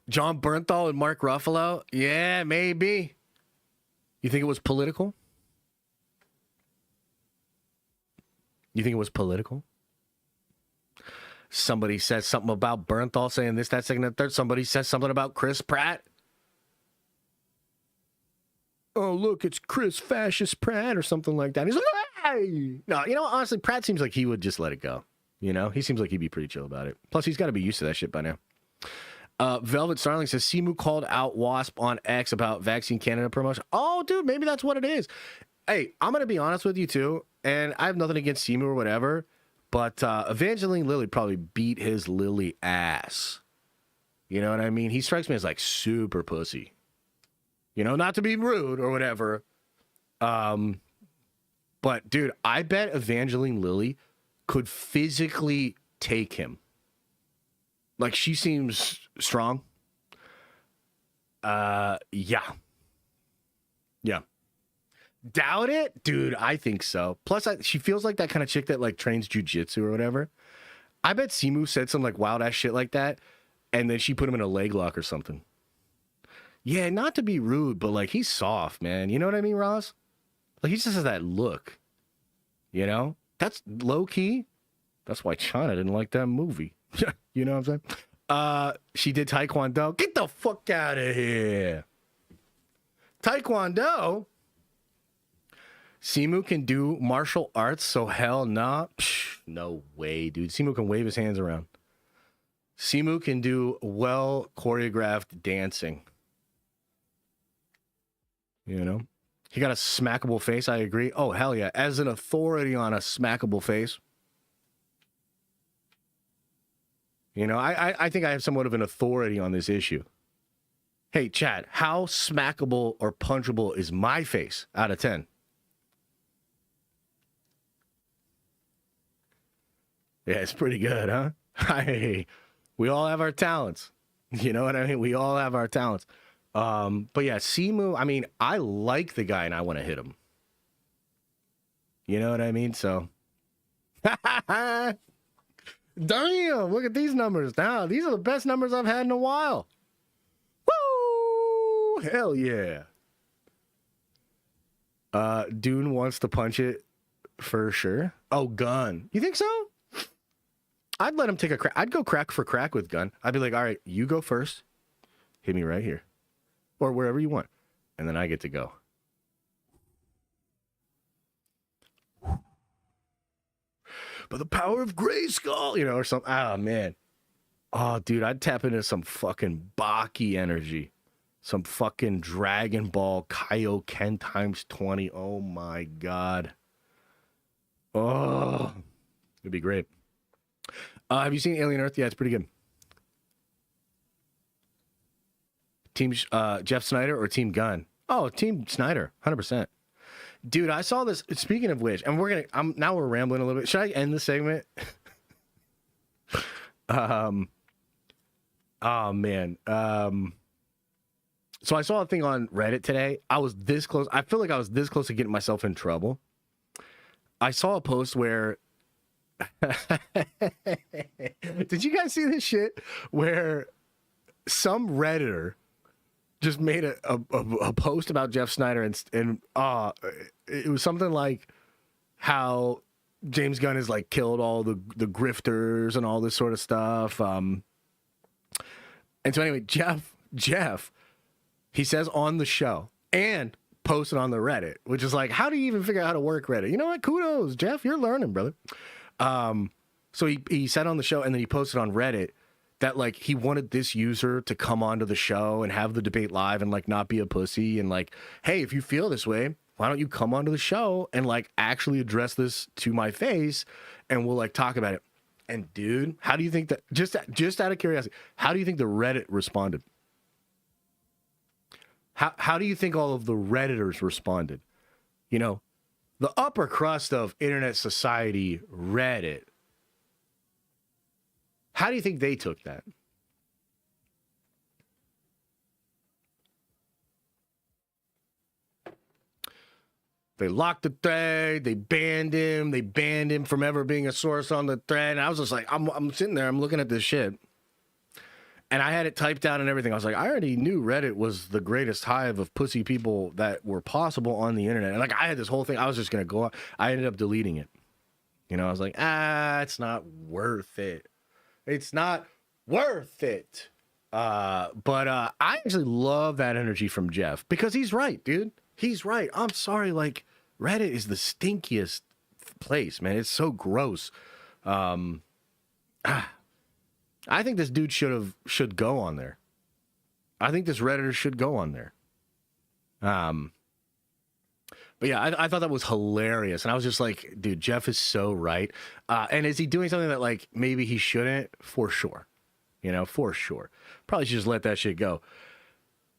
John Bernthal and Mark Ruffalo? Yeah, maybe. You think it was political? Somebody says something about Bernthal saying this, that, second, and third. Somebody says something about Chris Pratt. Oh, look, it's Chris Fascist Pratt or something like that. He's like, hey! No, you know, honestly, Pratt seems like he would just let it go. You know, he seems like he'd be pretty chill about it. Plus, he's got to be used to that shit by now. Velvet Starling says, Simu called out Wasp on X about Vaccine Canada promotion. Oh, dude, maybe that's what it is. Hey, I'm going to be honest with you, too, and I have nothing against Simu or whatever, but Evangeline Lilly probably beat his Lily ass. You know what I mean? He strikes me as, like, super pussy. You know, not to be rude or whatever. But, dude, I bet Evangeline Lilly could physically take him. Like, she seems strong. Yeah. Doubt it? Dude, I think so. Plus, she feels like that kind of chick that, like, trains jujitsu or whatever. I bet Simu said some, like, wild-ass shit like that, and then she put him in a leg lock or something. Yeah, not to be rude, but, like, he's soft, man. You know what I mean, Ross? Like, he just has that look. You know? That's low-key. That's why China didn't like that movie. You know what I'm saying? She did Taekwondo. Get the fuck out of here. Taekwondo? Simu can do martial arts, so hell nah. Psh, no way, dude. Simu can wave his hands around. Simu can do well choreographed dancing. You know? He got a smackable face, I agree. Oh, hell yeah. As an authority on a smackable face. You know, I think I have somewhat of an authority on this issue. Hey, Chad, how smackable or punchable is my face out of 10? Yeah, it's pretty good, huh? Hey, we all have our talents. You know what I mean? We all have our talents. But yeah, Simu, I mean, I like the guy and I want to hit him. You know what I mean? So, damn, look at these numbers. Now, these are the best numbers I've had in a while. Woo! Hell yeah. Dune wants to punch it for sure. Oh, Gun. You think so? I'd let him take a crack. I'd go crack for crack with Gun. I'd be like, all right, you go first. Hit me right here. Or wherever you want. And then I get to go. But the power of Grayskull, you know, or something. Oh, man. Oh, dude, I'd tap into some fucking Baki energy. Some fucking Dragon Ball Kaioken times 20. Oh, my God. Oh, it'd be great. Have you seen Alien Earth? Yeah, it's pretty good. Team Jeff Snyder or Team Gunn? Oh, Team Snyder, 100%. Dude, I saw this. Speaking of which, and now we're rambling a little bit. Should I end the segment? Oh man. So I saw a thing on Reddit today. I was this close. I feel like I was this close to getting myself in trouble. I saw a post where did you guys see this shit where some Redditor just made a post about Jeff Snyder and it was something like how James Gunn has like killed all the grifters and all this sort of stuff. And so anyway, Jeff, he says on the show and posted on the Reddit, which is like, how do you even figure out how to work Reddit? You know what? Kudos, Jeff. You're learning, brother. So he said on the show and then he posted on Reddit that like he wanted this user to come onto the show and have the debate live and like not be a pussy and like, hey, if you feel this way, why don't you come onto the show and like actually address this to my face and we'll like talk about it. And dude, how do you think that just out of curiosity, how do you think the Reddit responded? How do you think all of the Redditors responded? You know, the upper crust of internet society, Reddit. How do you think they took that? They locked the thread. They banned him from ever being a source on the thread. And I was just like, I'm sitting there. I'm looking at this shit. And I had it typed out and everything. I was like, I already knew Reddit was the greatest hive of pussy people that were possible on the internet. And like, I had this whole thing. I was just going to go out. I ended up deleting it. You know, I was like, it's not worth it. It's not worth it. But I actually love that energy from Jeff because he's right, dude. He's right. I'm sorry. Like, Reddit is the stinkiest place, man. It's so gross. I think this dude should go on there. I think this Redditor should go on there. But yeah, I thought that was hilarious. And I was just like, dude, Jeff is so right. And is he doing something that like maybe he shouldn't? For sure. You know, for sure. Probably should just let that shit go.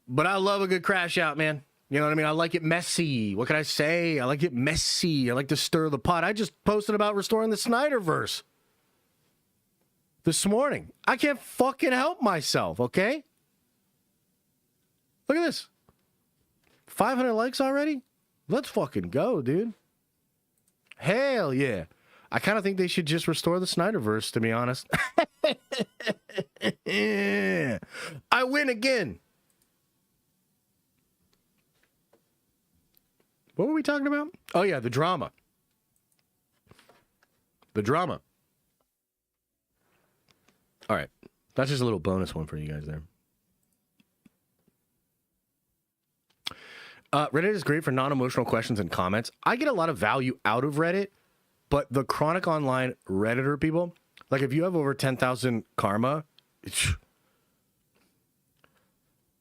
But I love a good crash out, man. You know what I mean? I like it messy. What can I say? I like it messy. I like to stir the pot. I just posted about restoring the Snyderverse this morning. I can't fucking help myself, okay? Look at this. 500 likes already? Let's fucking go, dude. Hell yeah. I kind of think they should just restore the Snyderverse, to be honest. I win again. What were we talking about? Oh, yeah, the drama. The drama. All right. That's just a little bonus one for you guys there. Reddit is great for non-emotional questions and comments. I get a lot of value out of Reddit, but the chronic online Redditor people, like if you have over 10,000 karma,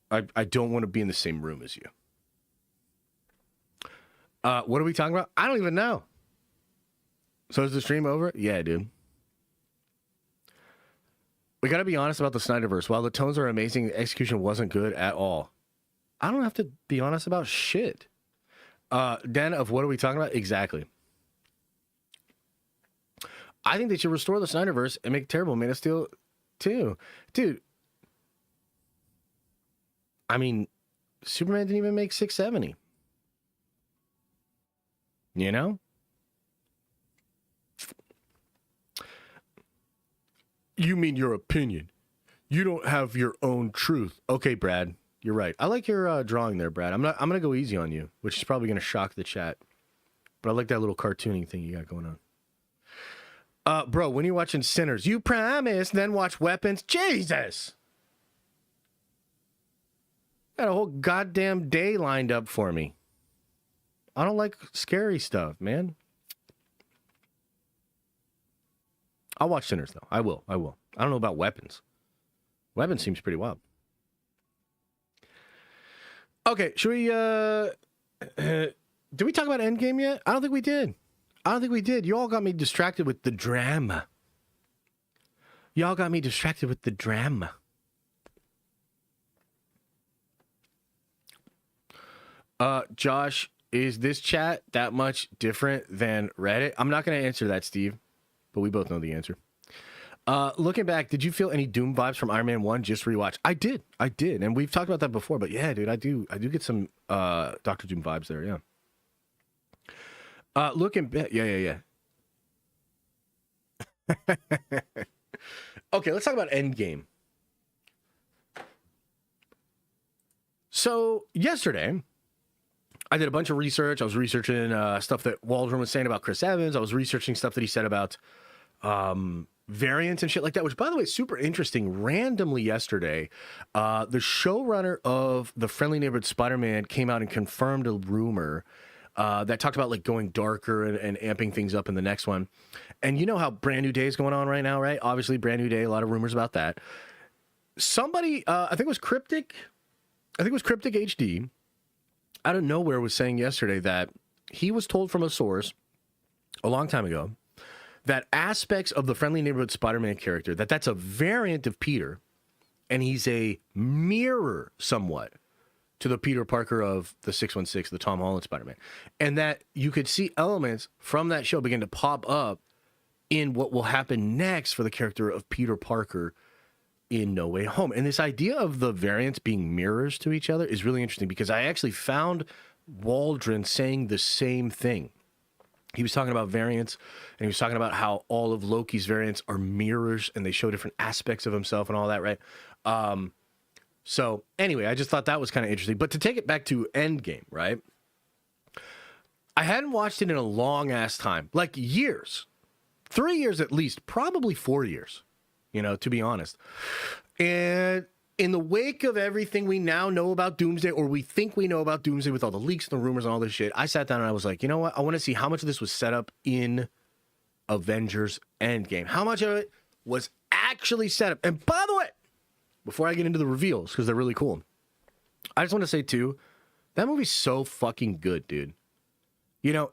I don't want to be in the same room as you. What are we talking about? I don't even know. So is the stream over? Yeah, dude. We got to be honest about the Snyderverse. While the tones are amazing, the execution wasn't good at all. I don't have to be honest about shit. Den of what are we talking about? Exactly. I think they should restore the Snyderverse and make terrible Man of Steel 2. Dude. I mean, Superman didn't even make 670. You know? You mean your opinion. You don't have your own truth. Okay, Brad. You're right. I like your drawing there, Brad. I'm gonna go easy on you, which is probably gonna shock the chat. But I like that little cartooning thing you got going on. Bro, when you're watching Sinners, you promise, then watch Weapons. Jesus! Got a whole goddamn day lined up for me. I don't like scary stuff, man. I'll watch Sinners, though. I will. I don't know about Weapons. Weapons seems pretty wild. Okay, should we, did we talk about Endgame yet? I don't think we did. You all got me distracted with the drama. Josh, is this chat that much different than Reddit? I'm not going to answer that, Steve, but we both know the answer. Looking back, did you feel any Doom vibes from Iron Man 1 just rewatch? I did. And we've talked about that before, but yeah, dude, I do get some Dr. Doom vibes there, yeah. Looking back, yeah. Okay, let's talk about Endgame. So, yesterday, I did a bunch of research. I was researching stuff that Waldron was saying about Chris Evans. I was researching stuff that he said about variants and shit like that, which, by the way, is super interesting. Randomly yesterday, the showrunner of the Friendly Neighborhood Spider-Man came out and confirmed a rumor that talked about like going darker and amping things up in the next one. And you know how Brand New Day is going on right now, right? Obviously, Brand New Day, a lot of rumors about that. Somebody, I think it was Cryptic HD, out of nowhere was saying yesterday that he was told from a source a long time ago that aspects of the Friendly Neighborhood Spider-Man character, that's a variant of Peter, and he's a mirror somewhat to the Peter Parker of the 616, the Tom Holland Spider-Man, and that you could see elements from that show begin to pop up in what will happen next for the character of Peter Parker in No Way Home. And this idea of the variants being mirrors to each other is really interesting because I actually found Waldron saying the same thing. He was talking about variants, and he was talking about how all of Loki's variants are mirrors, and they show different aspects of himself and all that, right? So anyway, I just thought that was kind of interesting. But to take it back to Endgame, right? I hadn't watched it in a long-ass time, like years. 3 years at least, probably 4 years, to be honest. And in the wake of everything we now know about Doomsday, or we think we know about Doomsday with all the leaks and the rumors and all this shit, I sat down and I was like, you know what? I want to see how much of this was set up in Avengers Endgame. How much of it was actually set up? And by the way, before I get into the reveals, because they're really cool, I just want to say, too, that movie's so fucking good, dude.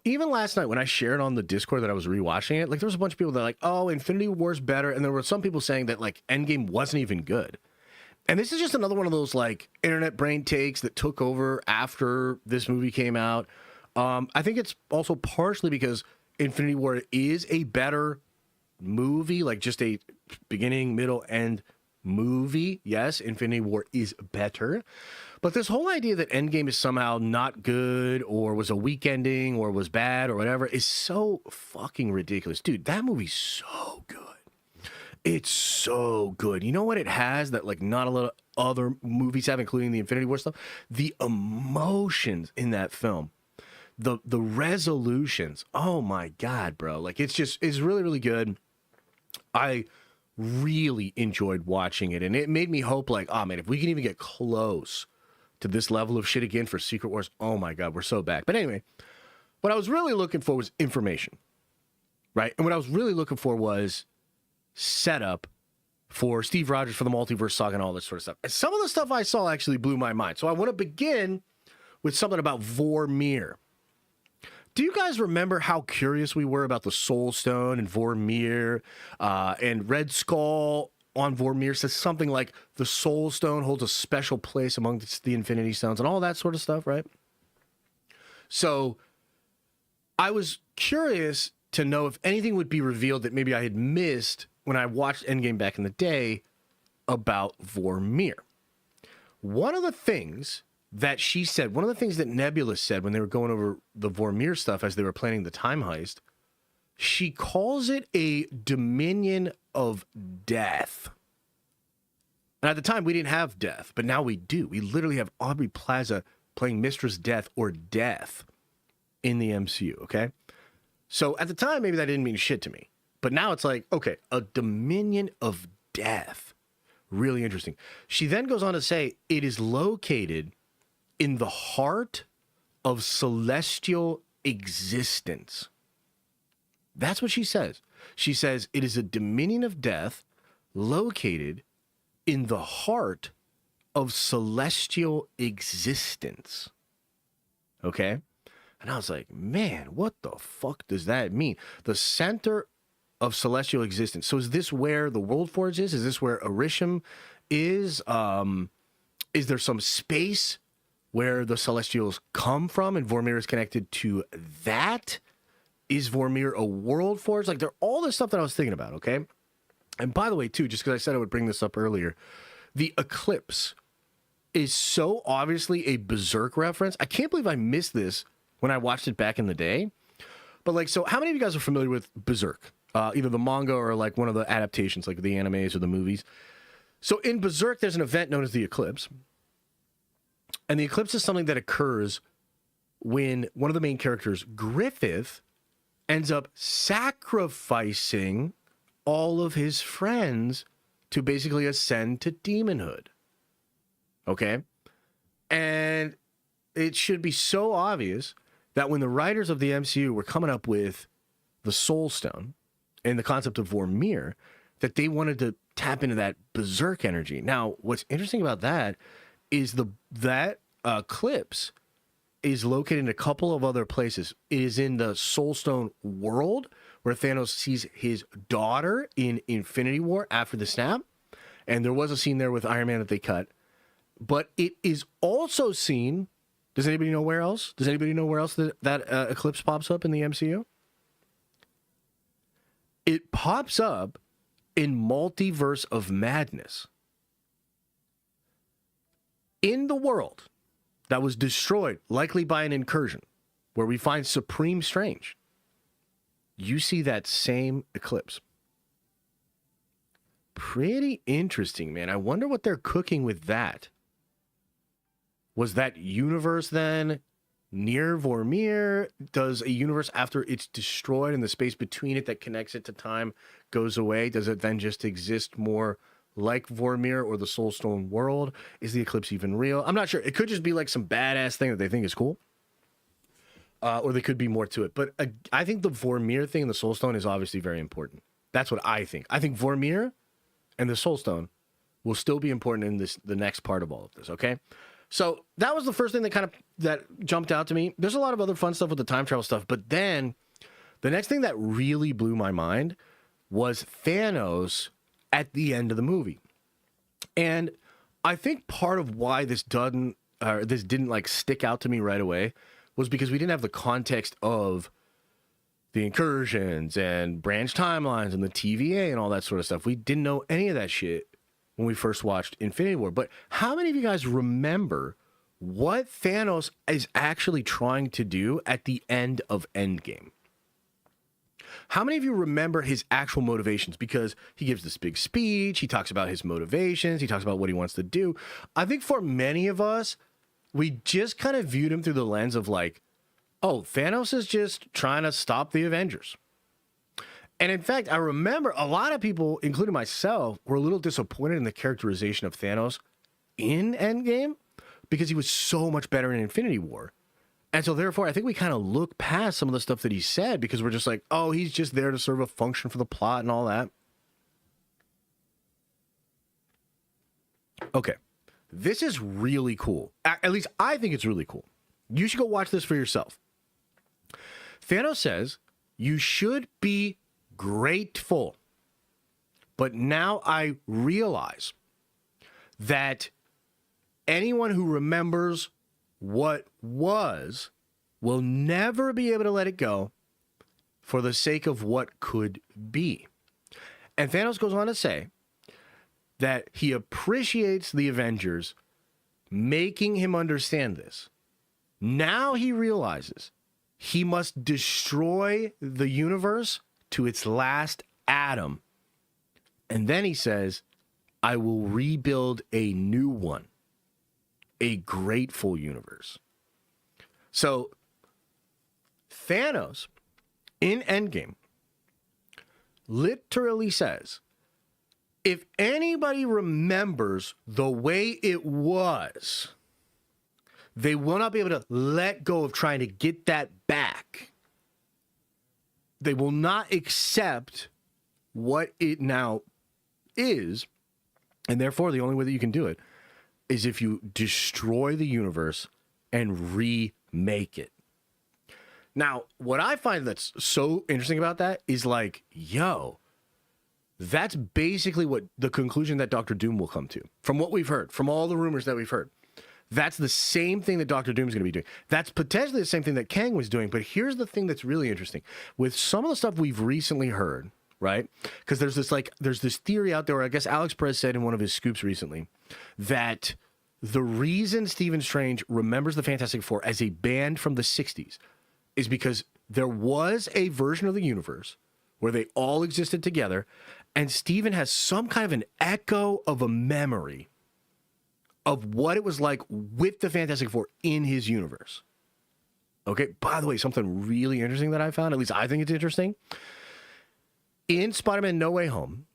Even last night when I shared on the Discord that I was rewatching it, like, there was a bunch of people that were like, oh, Infinity War's better. And there were some people saying that, like, Endgame wasn't even good. And this is just another one of those, like, internet brain takes that took over after this movie came out. I think it's also partially because Infinity War is a better movie, like just a beginning, middle, end movie. Yes, Infinity War is better. But this whole idea that Endgame is somehow not good or was a weak ending or was bad or whatever is so fucking ridiculous. Dude, that movie's so good. It's so good. You know what it has that, like, not a lot of other movies have, including the Infinity War stuff? The emotions in that film. The resolutions. Oh, my God, bro. Like, it's really, really good. I really enjoyed watching it, and it made me hope, like, oh, man, if we can even get close to this level of shit again for Secret Wars. Oh my God, we're so back. But anyway, what I was really looking for was information, right? And what I was really looking for was setup for Steve Rogers for the Multiverse Saga and all this sort of stuff. And some of the stuff I saw actually blew my mind. So I want to begin with something about Vormir. Do you guys remember how curious we were about the Soul Stone and Vormir? And Red Skull on Vormir says something like the Soul Stone holds a special place amongst the Infinity Stones and all that sort of stuff, right? So I was curious to know if anything would be revealed that maybe I had missed when I watched Endgame back in the day about Vormir. One of the things that she said, one of the things that Nebula said when they were going over the Vormir stuff as they were planning the time heist, she calls it a dominion of death. And at the time, we didn't have death, but now we do. We literally have Aubrey Plaza playing Mistress Death or Death in the MCU, okay? So at the time, maybe that didn't mean shit to me. But now it's like, okay, a dominion of death. Really interesting. She then goes on to say it is located in the heart of celestial existence. That's what she says. She says it is a dominion of death located in the heart of celestial existence. Okay? And I was like, man, what the fuck does that mean? The center of celestial existence. So is this where the World Forge is? Is this where Arisham is? Is there some space where the Celestials come from and Vormir is connected to that? Is Vormir a World Forge? Like, they're all this stuff that I was thinking about, okay? And by the way, too, just because I said I would bring this up earlier, the eclipse is so obviously a Berserk reference. I can't believe I missed this when I watched it back in the day. But, like, so how many of you guys are familiar with Berserk? Either the manga or, like, one of the adaptations, like the animes or the movies. So in Berserk, there's an event known as the eclipse. And the eclipse is something that occurs when one of the main characters, Griffith, ends up sacrificing all of his friends to basically ascend to demonhood. Okay? And it should be so obvious that when the writers of the MCU were coming up with the Soul Stone and the concept of Vormir, that they wanted to tap into that Berserk energy. Now, what's interesting about that is that eclipse is located in a couple of other places. It is in the Soul Stone world, where Thanos sees his daughter in Infinity War after the snap. And there was a scene there with Iron Man that they cut. But it is also seen... Does anybody know where else? Does anybody know where else that eclipse pops up in the MCU? It pops up in Multiverse of Madness. In the world that was destroyed, likely by an incursion, where we find Supreme Strange, you see that same eclipse. Pretty interesting, man. I wonder what they're cooking with that. Was that universe then near Vormir? Does a universe, after it's destroyed and the space between it that connects it to time goes away, does it then just exist more like Vormir or the Soulstone world? Is the eclipse even real? I'm not sure. It could just be like some badass thing that they think is cool. Or there could be more to it. But I think the Vormir thing and the Soulstone is obviously very important. That's what I think. I think Vormir and the Soulstone will still be important in the next part of all of this, okay? So that was the first thing that jumped out to me. There's a lot of other fun stuff with the time travel stuff, but then the next thing that really blew my mind was Thanos at the end of the movie. And I think part of why this didn't like stick out to me right away was because we didn't have the context of the incursions and branch timelines and the TVA and all that sort of stuff. We didn't know any of that shit when we first watched Infinity War. But how many of you guys remember what Thanos is actually trying to do at the end of Endgame? How many of you remember his actual motivations? Because he gives this big speech, he talks about his motivations, he talks about what he wants to do. I think for many of us, we just kind of viewed him through the lens of like, oh, Thanos is just trying to stop the Avengers. And in fact, I remember a lot of people, including myself, were a little disappointed in the characterization of Thanos in Endgame. because he was so much better in Infinity War. And so therefore, I think we kind of look past some of the stuff that he said because we're just like, oh, he's just there to serve a function for the plot and all that. Okay. This is really cool. At least I think it's really cool. You should go watch this for yourself. Thanos says, you should be grateful. But now I realize that anyone who remembers what was will never be able to let it go for the sake of what could be. And Thanos goes on to say that he appreciates the Avengers making him understand this. Now he realizes he must destroy the universe to its last atom. And then he says, I will rebuild a new one. A grateful universe. So Thanos in Endgame literally says, if anybody remembers the way it was, they will not be able to let go of trying to get that back. They will not accept what it now is, and therefore the only way that you can do it is if you destroy the universe and remake it. Now, what I find that's so interesting about that is like, yo, that's basically what the conclusion that Doctor Doom will come to. From what we've heard, from all the rumors that we've heard. That's the same thing that Doctor Doom is going to be doing. That's potentially the same thing that Kang was doing, but here's the thing that's really interesting. With some of the stuff we've recently heard, right? Because there's this theory out there, or I guess Alex Perez said in one of his scoops recently, that the reason Stephen Strange remembers the Fantastic Four as a band from the 60s is because there was a version of the universe where they all existed together, and Stephen has some kind of an echo of a memory of what it was like with the Fantastic Four in his universe. Okay, by the way, something really interesting that I found, at least I think it's interesting. In Spider-Man No Way Home,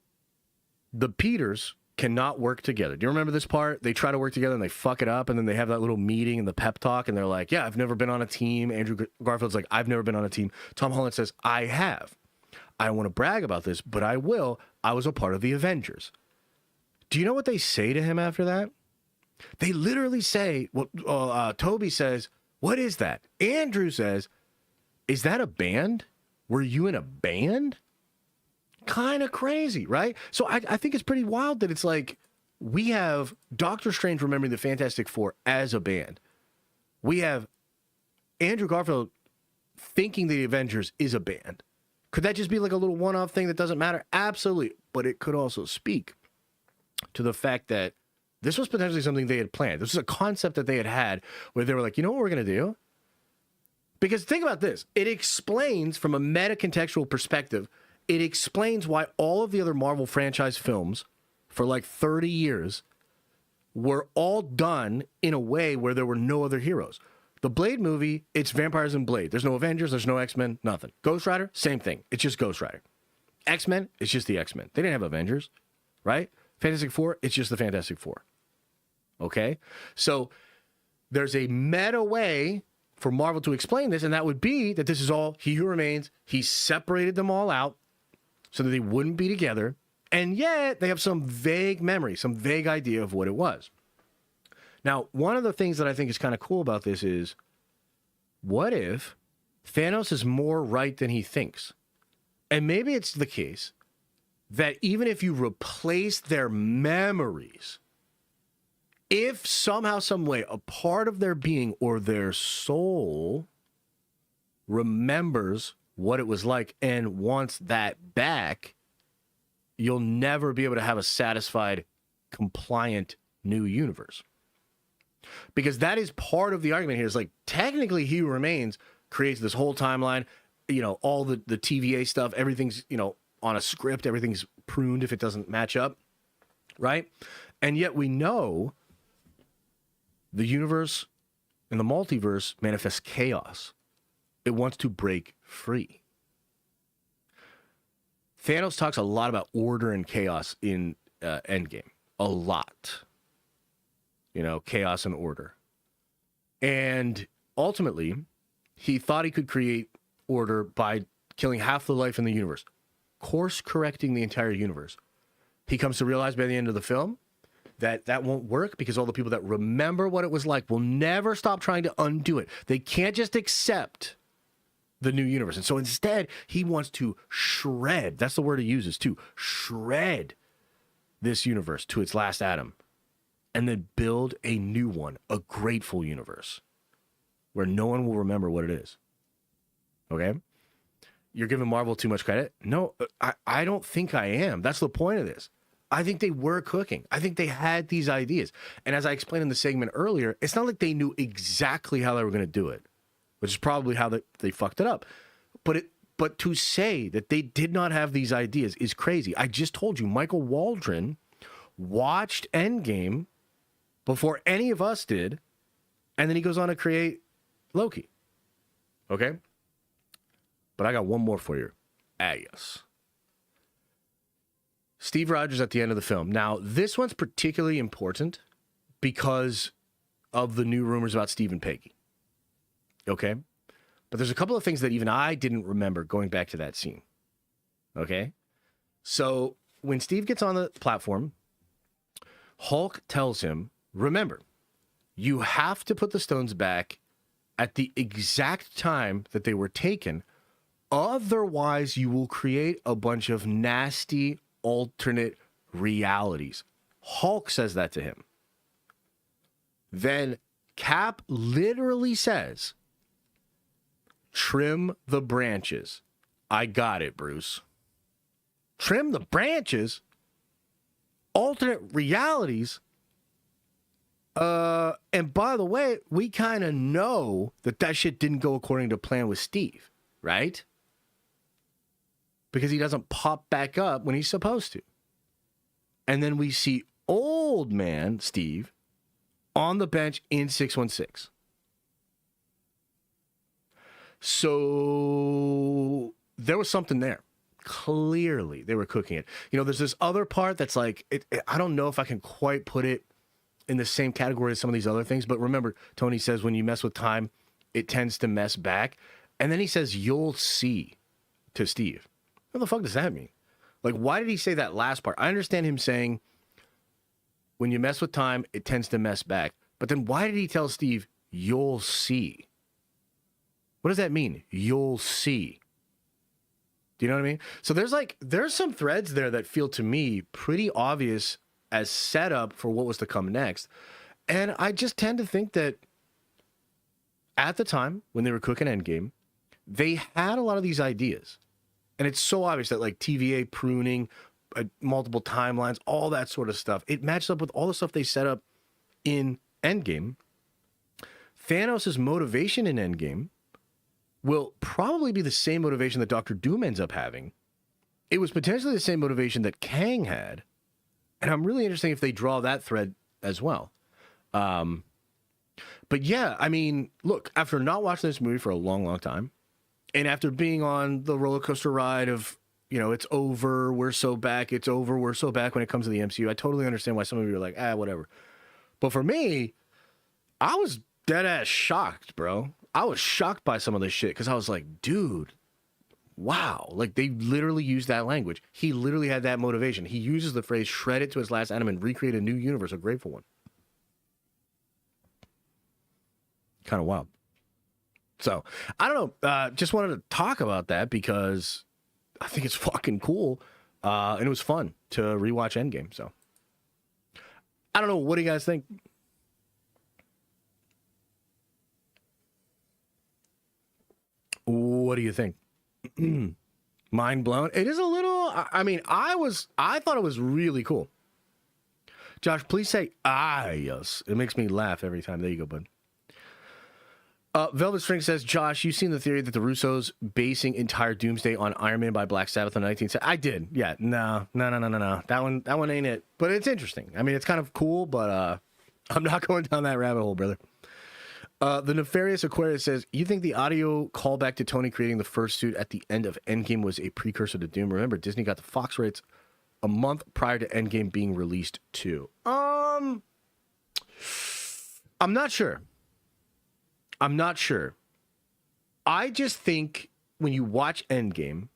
the Peters cannot work together. Do you remember this part? They try to work together and they fuck it up, and then they have that little meeting and the pep talk, and they're like, yeah, I've never been on a team. Andrew Garfield's like, I've never been on a team. Tom Holland says, I have. I don't want to brag about this, but I will. I was a part of the Avengers. Do you know what they say to him after that? They literally say, Toby says, what is that? Andrew says, is that a band? Were you in a band? Kind of crazy, right? So I think it's pretty wild that it's like we have Doctor Strange remembering the Fantastic Four as a band. We have Andrew Garfield thinking the Avengers is a band. Could that just be like a little one-off thing that doesn't matter? Absolutely. But it could also speak to the fact that this was potentially something they had planned. This was a concept that they had where they were like, you know what we're going to do? Because think about this. It explains from a meta-contextual perspective, it explains why all of the other Marvel franchise films for like 30 years were all done in a way where there were no other heroes. The Blade movie, it's vampires and Blade. There's no Avengers, there's no X-Men, nothing. Ghost Rider, same thing. It's just Ghost Rider. X-Men, it's just the X-Men. They didn't have Avengers, right? Fantastic Four, it's just the Fantastic Four. Okay? So there's a meta way for Marvel to explain this, and that would be that this is all He Who Remains. He separated them all out so that they wouldn't be together, and yet they have some vague memory, some vague idea of what it was. Now, one of the things that I think is kind of cool about this is, what if Thanos is more right than he thinks? And maybe it's the case that even if you replace their memories, if somehow, some way, a part of their being or their soul remembers what it was like and wants that back, you'll never be able to have a satisfied, compliant new universe. Because that is part of the argument here. Is like, technically, He Who Remains creates this whole timeline, you know, all the TVA stuff, everything's, you know, on a script, everything's pruned if it doesn't match up, right? And yet we know the universe and the multiverse manifests chaos. It wants to break free. Thanos talks a lot about order and chaos in Endgame. A lot. You know, chaos and order. And ultimately, he thought he could create order by killing half the life in the universe, course correcting the entire universe. He comes to realize by the end of the film that that won't work because all the people that remember what it was like will never stop trying to undo it. They can't just accept the new universe. And so instead, he wants to shred, that's the word he uses too, shred this universe to its last atom and then build a new one, a grateful universe where no one will remember what it is. Okay? You're giving Marvel too much credit? No, I don't think I am. That's the point of this. I think they were cooking. I think they had these ideas. And as I explained in the segment earlier, it's not like they knew exactly how they were going to do it, which is probably how they fucked it up. But to say that they did not have these ideas is crazy. I just told you, Michael Waldron watched Endgame before any of us did, and then he goes on to create Loki. Okay? But I got one more for you. Yes. Steve Rogers at the end of the film. Now, this one's particularly important because of the new rumors about Stephen Feige. Okay? But there's a couple of things that even I didn't remember going back to that scene. Okay? So, when Steve gets on the platform, Hulk tells him, remember, you have to put the stones back at the exact time that they were taken. Otherwise, you will create a bunch of nasty alternate realities. Hulk says that to him. Then Cap literally says, trim the branches. I got it, Bruce. Trim the branches? Alternate realities? And by the way, we kind of know that shit didn't go according to plan with Steve, right? Because he doesn't pop back up when he's supposed to. And then we see old man Steve on the bench in 616. So there was something there. Clearly, they were cooking it. You know, there's this other part that's like, I don't know if I can quite put it in the same category as some of these other things. But remember, Tony says when you mess with time, it tends to mess back. And then he says, you'll see to Steve. What the fuck does that mean? Like, why did he say that last part? I understand him saying, when you mess with time, it tends to mess back. But then why did he tell Steve, you'll see? What does that mean? You'll see. Do you know what I mean? So there's some threads there that feel to me pretty obvious as setup for what was to come next. And I just tend to think that at the time when they were cooking Endgame, they had a lot of these ideas. And it's so obvious that like TVA pruning, multiple timelines, all that sort of stuff, it matches up with all the stuff they set up in Endgame. Thanos' motivation in Endgame will probably be the same motivation that Doctor Doom ends up having. It was potentially the same motivation that Kang had. And I'm really interested if they draw that thread as well. But yeah, I mean, look, after not watching this movie for a long, long time, and after being on the roller coaster ride of, you know, it's over, we're so back, it's over, we're so back when it comes to the MCU, I totally understand why some of you are like, whatever. But for me, I was dead ass shocked, bro. I was shocked by some of this shit because I was like, dude, wow. Like, they literally used that language. He literally had that motivation. He uses the phrase, shred it to his last atom and recreate a new universe, a grateful one. Kind of wild. So, I don't know. Just wanted to talk about that because I think it's fucking cool. And it was fun to rewatch Endgame. So, I don't know. What do you guys think? What do you think? Mind blown? It is a little, I mean, I thought it was really cool. Josh, please say, yes. It makes me laugh every time. There you go, bud. Velvet String says, Josh, you seen the theory that the Russos basing entire Doomsday on Iron Man by Black Sabbath in the 19th? I did. Yeah. No. That one ain't it. But it's interesting. I mean, it's kind of cool, but I'm not going down that rabbit hole, brother. The Nefarious Aquarius says, you think the audio callback to Tony creating the first suit at the end of Endgame was a precursor to Doom? Remember, Disney got the Fox rights a month prior to Endgame being released too. I'm not sure. I'm not sure. I just think when you watch Endgame,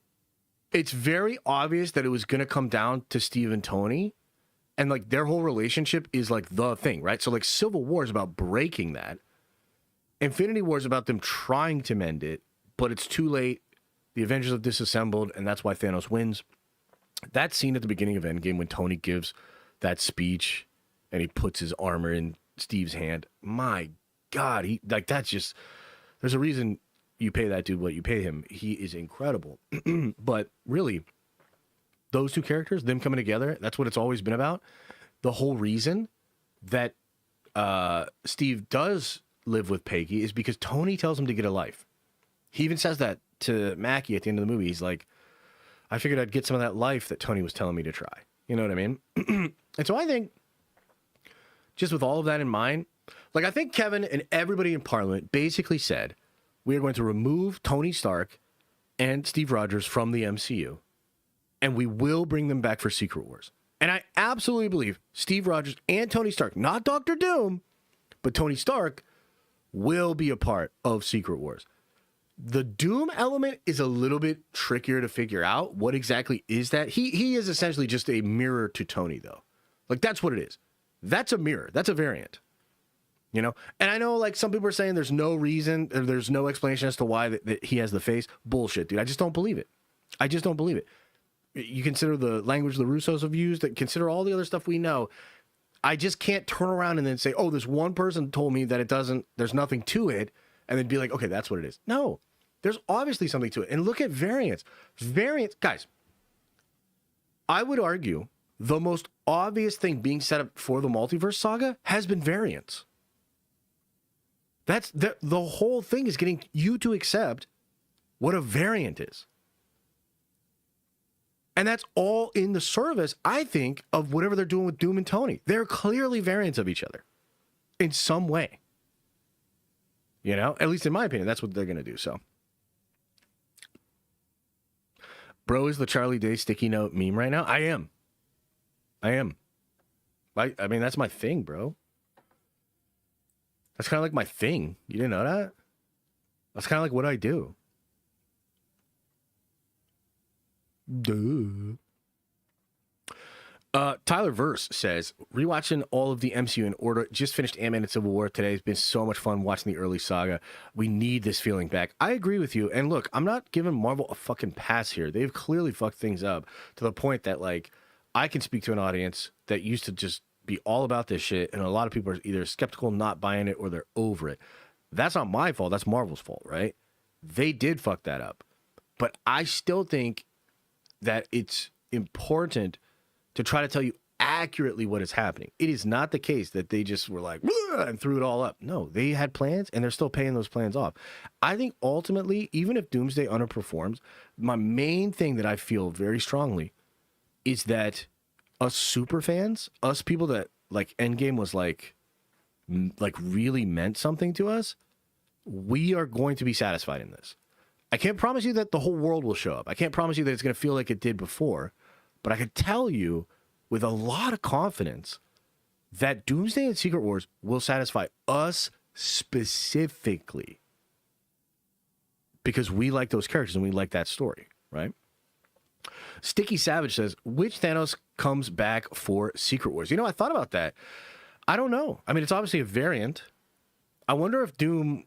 it's very obvious that it was going to come down to Steve and Tony, and like their whole relationship is like the thing, right? So like Civil War is about breaking that. Infinity War is about them trying to mend it, but it's too late. The Avengers have disassembled, and that's why Thanos wins. That scene at the beginning of Endgame when Tony gives that speech and he puts his armor in Steve's hand. My God, that's just, there's a reason you pay that dude what you pay him. He is incredible. But really, those two characters, them coming together, that's what it's always been about. The whole reason that Steve does live with Peggy is because Tony tells him to get a life. He even says that to Mackie at the end of the movie. He's like, I figured I'd get some of that life that Tony was telling me to try. You know what I mean? And so I think, just with all of that in mind, like I think Kevin and everybody in Parliament basically said, we are going to remove Tony Stark and Steve Rogers from the MCU, and we will bring them back for Secret Wars. And I absolutely believe Steve Rogers and Tony Stark, not Doctor Doom, but Tony Stark, will be a part of Secret Wars. The Doom element is a little bit trickier to figure out. What exactly is that? He is essentially just a mirror to Tony, though. Like, that's what it is. That's a mirror. That's a variant. You know? And I know, like, some people are saying there's no reason, or there's no explanation as to why that he has the face. Bullshit, dude. I just don't believe it. I just don't believe it. You consider the language the Russos have used, consider all the other stuff we know. I just can't turn around and then say, oh, this one person told me that it doesn't, there's nothing to it, and then be like, okay, that's what it is. No, there's obviously something to it. And look at variants. Variants, guys, I would argue the most obvious thing being set up for the Multiverse Saga has been variants. That's the whole thing is getting you to accept what a variant is. And that's all in the service, I think, of whatever they're doing with Doom and Tony. They're clearly variants of each other in some way. You know, at least in my opinion, that's what they're going to do. So, bro, is the Charlie Day sticky note meme right now? I am. I mean, that's my thing, bro. That's kind of like my thing. You didn't know that? That's kind of like what I do. Duh. Tyler Verse says, rewatching all of the MCU in order, just finished Ant-Man and Civil War today. It's been so much fun watching the early saga. We need this feeling back. I agree with you. And look, I'm not giving Marvel a fucking pass here. They've clearly fucked things up to the point that, like, I can speak to an audience that used to just be all about this shit, and a lot of people are either skeptical, not buying it, or they're over it. That's not my fault. That's Marvel's fault, right? They did fuck that up. But I still think that it's important to try to tell you accurately what is happening. It is not the case that they just were like, and threw it all up. No, they had plans, and they're still paying those plans off. I think ultimately, even if Doomsday underperforms, my main thing that I feel very strongly is that us super fans, us people that like Endgame was like really meant something to us, we are going to be satisfied in this. I can't promise you that the whole world will show up. I can't promise you that it's going to feel like it did before, but I can tell you with a lot of confidence that Doomsday and Secret Wars will satisfy us specifically because we like those characters and we like that story, right? Sticky Savage says, which Thanos comes back for Secret Wars? You know, I thought about that. I don't know. I mean, it's obviously a variant. I wonder if Doom...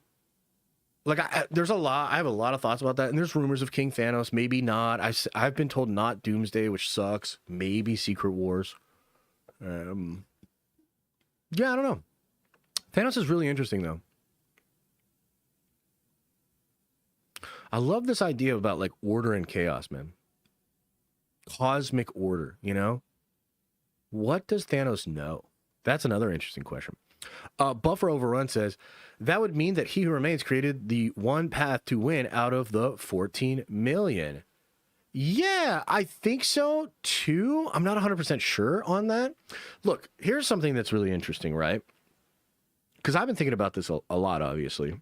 Like, there's a lot. I have a lot of thoughts about that. And there's rumors of King Thanos. Maybe not. I've been told not Doomsday, which sucks. Maybe Secret Wars. Yeah, I don't know. Thanos is really interesting, though. I love this idea about, like, order and chaos, man. Cosmic order, you know? What does Thanos know? That's another interesting question. Buffer Overrun says, that would mean that He Who Remains created the one path to win out of the 14 million. Yeah, I think so, too. I'm not 100% sure on that. Look, here's something that's really interesting, right? Because I've been thinking about this a lot, obviously.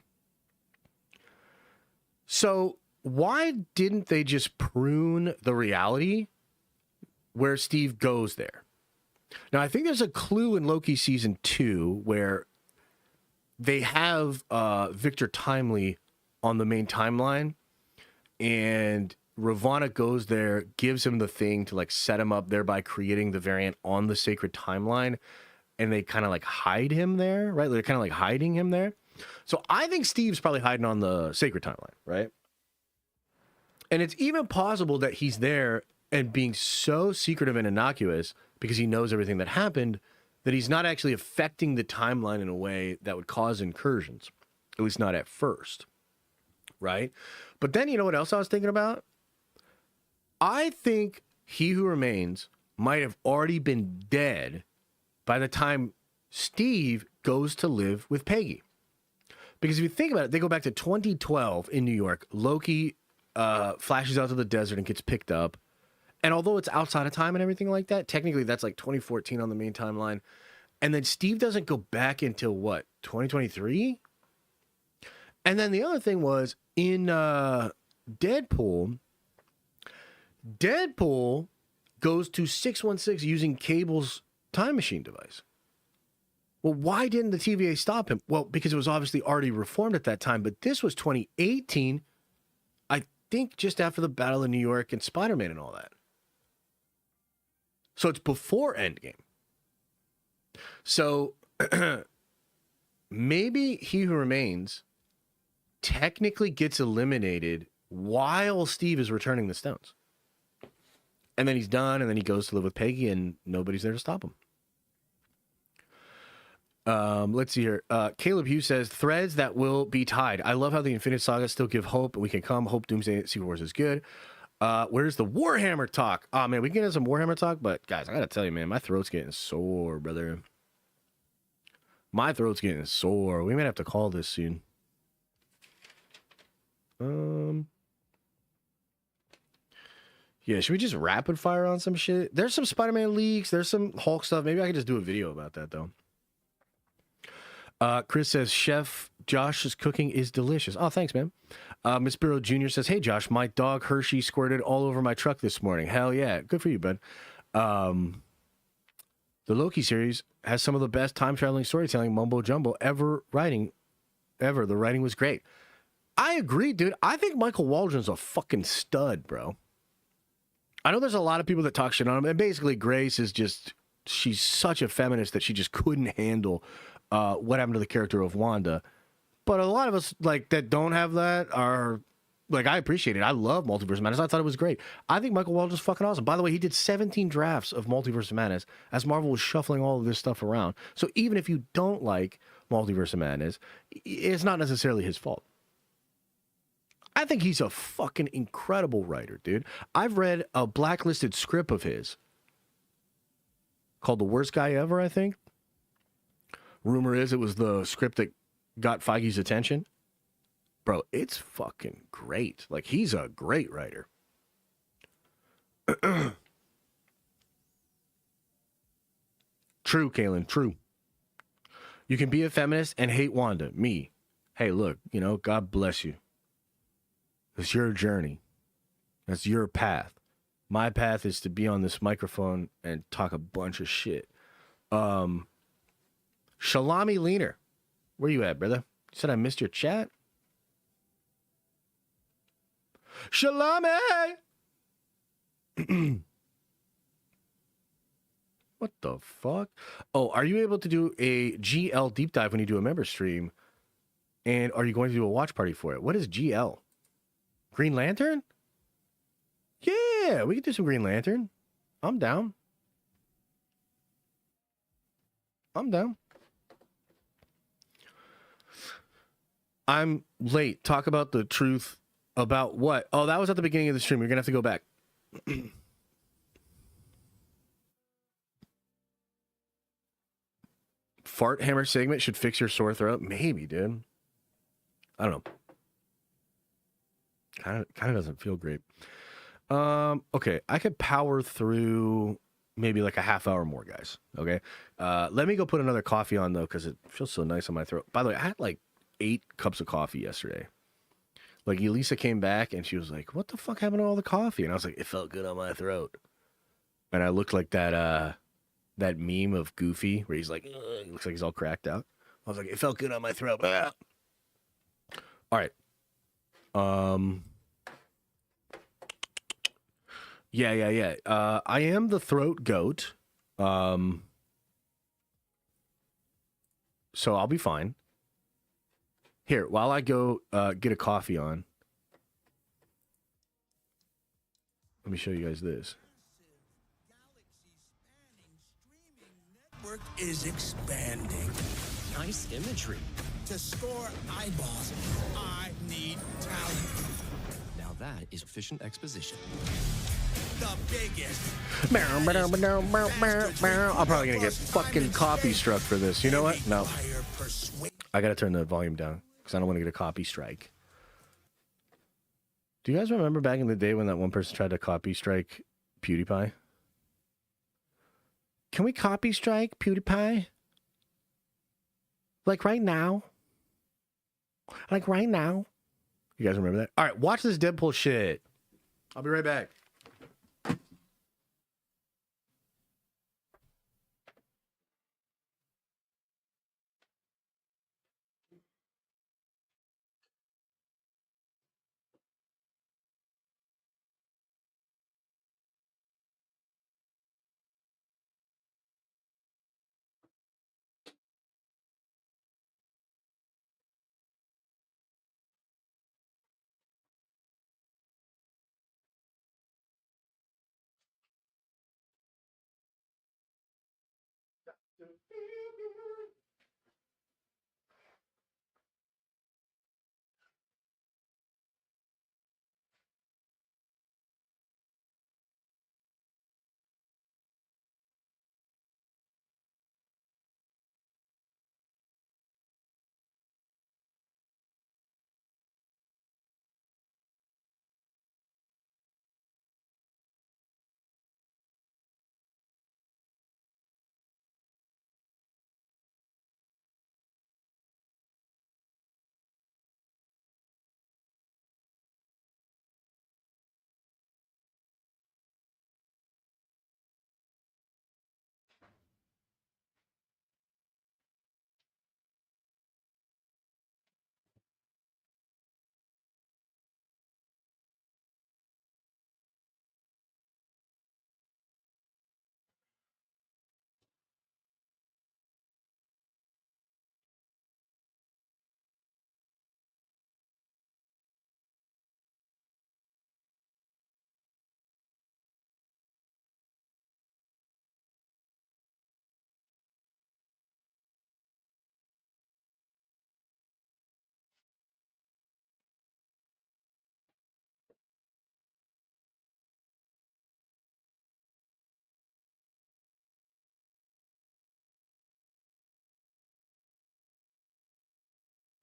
So why didn't they just prune the reality where Steve goes there? Now, I think there's a clue in Loki season 2 where they have Victor Timely on the main timeline, and Ravonna goes there, gives him the thing to like set him up, thereby creating the variant on the sacred timeline, and they kind of like hide him there, right? They're kind of like hiding him there. So I think Steve's probably hiding on the sacred timeline, right? And it's even possible that he's there and being so secretive and innocuous because he knows everything that happened that he's not actually affecting the timeline in a way that would cause incursions, at least not at first, right? But then you know what else I was thinking about? I think He Who Remains might have already been dead by the time Steve goes to live with Peggy. Because if you think about it, they go back to 2012 in New York. Loki flashes out to the desert and gets picked up. And although it's outside of time and everything like that, technically that's like 2014 on the main timeline. And then Steve doesn't go back until what, 2023? And then the other thing was in Deadpool goes to 616 using Cable's time machine device. Well, why didn't the TVA stop him? Well, because it was obviously already reformed at that time, but this was 2018, I think just after the Battle of New York and Spider-Man and all that. So it's before Endgame. So maybe He Who Remains technically gets eliminated while Steve is returning the stones. And then he's done, and then he goes to live with Peggy, and nobody's there to stop him. Let's see here. Caleb Hughes says, threads that will be tied. I love how the Infinite Saga still give hope, and we can come. Hope Doomsday Secret Wars is good. Where's the Warhammer talk? Oh, man, we can get some Warhammer talk, but guys, I gotta tell you, man, my throat's getting sore, brother. My throat's getting sore. We might have to call this soon. Yeah, should we just rapid fire on some shit? There's some Spider-Man leaks. There's some Hulk stuff. Maybe I could just do a video about that, though. Chris says, Chef Josh's cooking is delicious. Oh, thanks, man. Miss Burrow Jr. says, hey, Josh, my dog Hershey squirted all over my truck this morning. Hell yeah. Good for you, bud. The Loki series has some of the best time-traveling storytelling mumbo-jumbo ever. The writing was great. I agree, dude. I think Michael Waldron's a fucking stud, bro. I know there's a lot of people that talk shit on him, and basically Grace is just, she's such a feminist that she just couldn't handle what happened to the character of Wanda. But a lot of us like that don't have that are like, I appreciate it. I love Multiverse Madness. I thought it was great. I think Michael Waldron's fucking awesome. By the way, he did 17 drafts of Multiverse Madness as Marvel was shuffling all of this stuff around. So even if you don't like Multiverse Madness, it's not necessarily his fault. I think he's a fucking incredible writer, dude. I've read a blacklisted script of his called The Worst Guy Ever, I think. Rumor is it was the script that got Feige's attention. Bro, it's fucking great. Like, he's a great writer. True, Kaylin, true. You can be a feminist and hate Wanda. Me. Hey, look, you know, God bless you. It's your journey. That's your path. My path is to be on this microphone and talk a bunch of shit. Shalami Leaner. Where you at, brother? You said I missed your chat? Shalami! What the fuck? Oh, are you able to do a GL deep dive when you do a member stream? And are you going to do a watch party for it? What is GL? Green Lantern? Yeah, we could do some Green Lantern. I'm down. I'm late. Talk about the truth about what? Oh, that was at the beginning of the stream. You're going to have to go back. Fart hammer segment should fix your sore throat? Maybe, dude. I don't know. Kind of doesn't feel great. Okay, I could power through maybe like a half hour more, guys. Okay, let me go put another coffee on though, because it feels so nice on my throat. By the way, I had like 8 cups of coffee yesterday. Like Elisa came back and she was like, "What the fuck happened to all the coffee?" And I was like, "It felt good on my throat." And I looked like that meme of Goofy where he's like, he looks like he's all cracked out. I was like, it felt good on my throat. All right. Yeah. I am the throat goat. So I'll be fine. Here, while I go get a coffee on, let me show you guys this. Network is expanding. Nice imagery. To score eyeballs, I need talent. Now that is efficient exposition. The biggest. I'm probably gonna get fucking copy struck for this. You know what? No. I gotta turn the volume down because I don't want to get a copy strike. Do you guys remember back in the day when that one person tried to copy strike PewDiePie? Can we copy strike PewDiePie? Like right now? Like right now? You guys remember that? All right, watch this Deadpool shit. I'll be right back.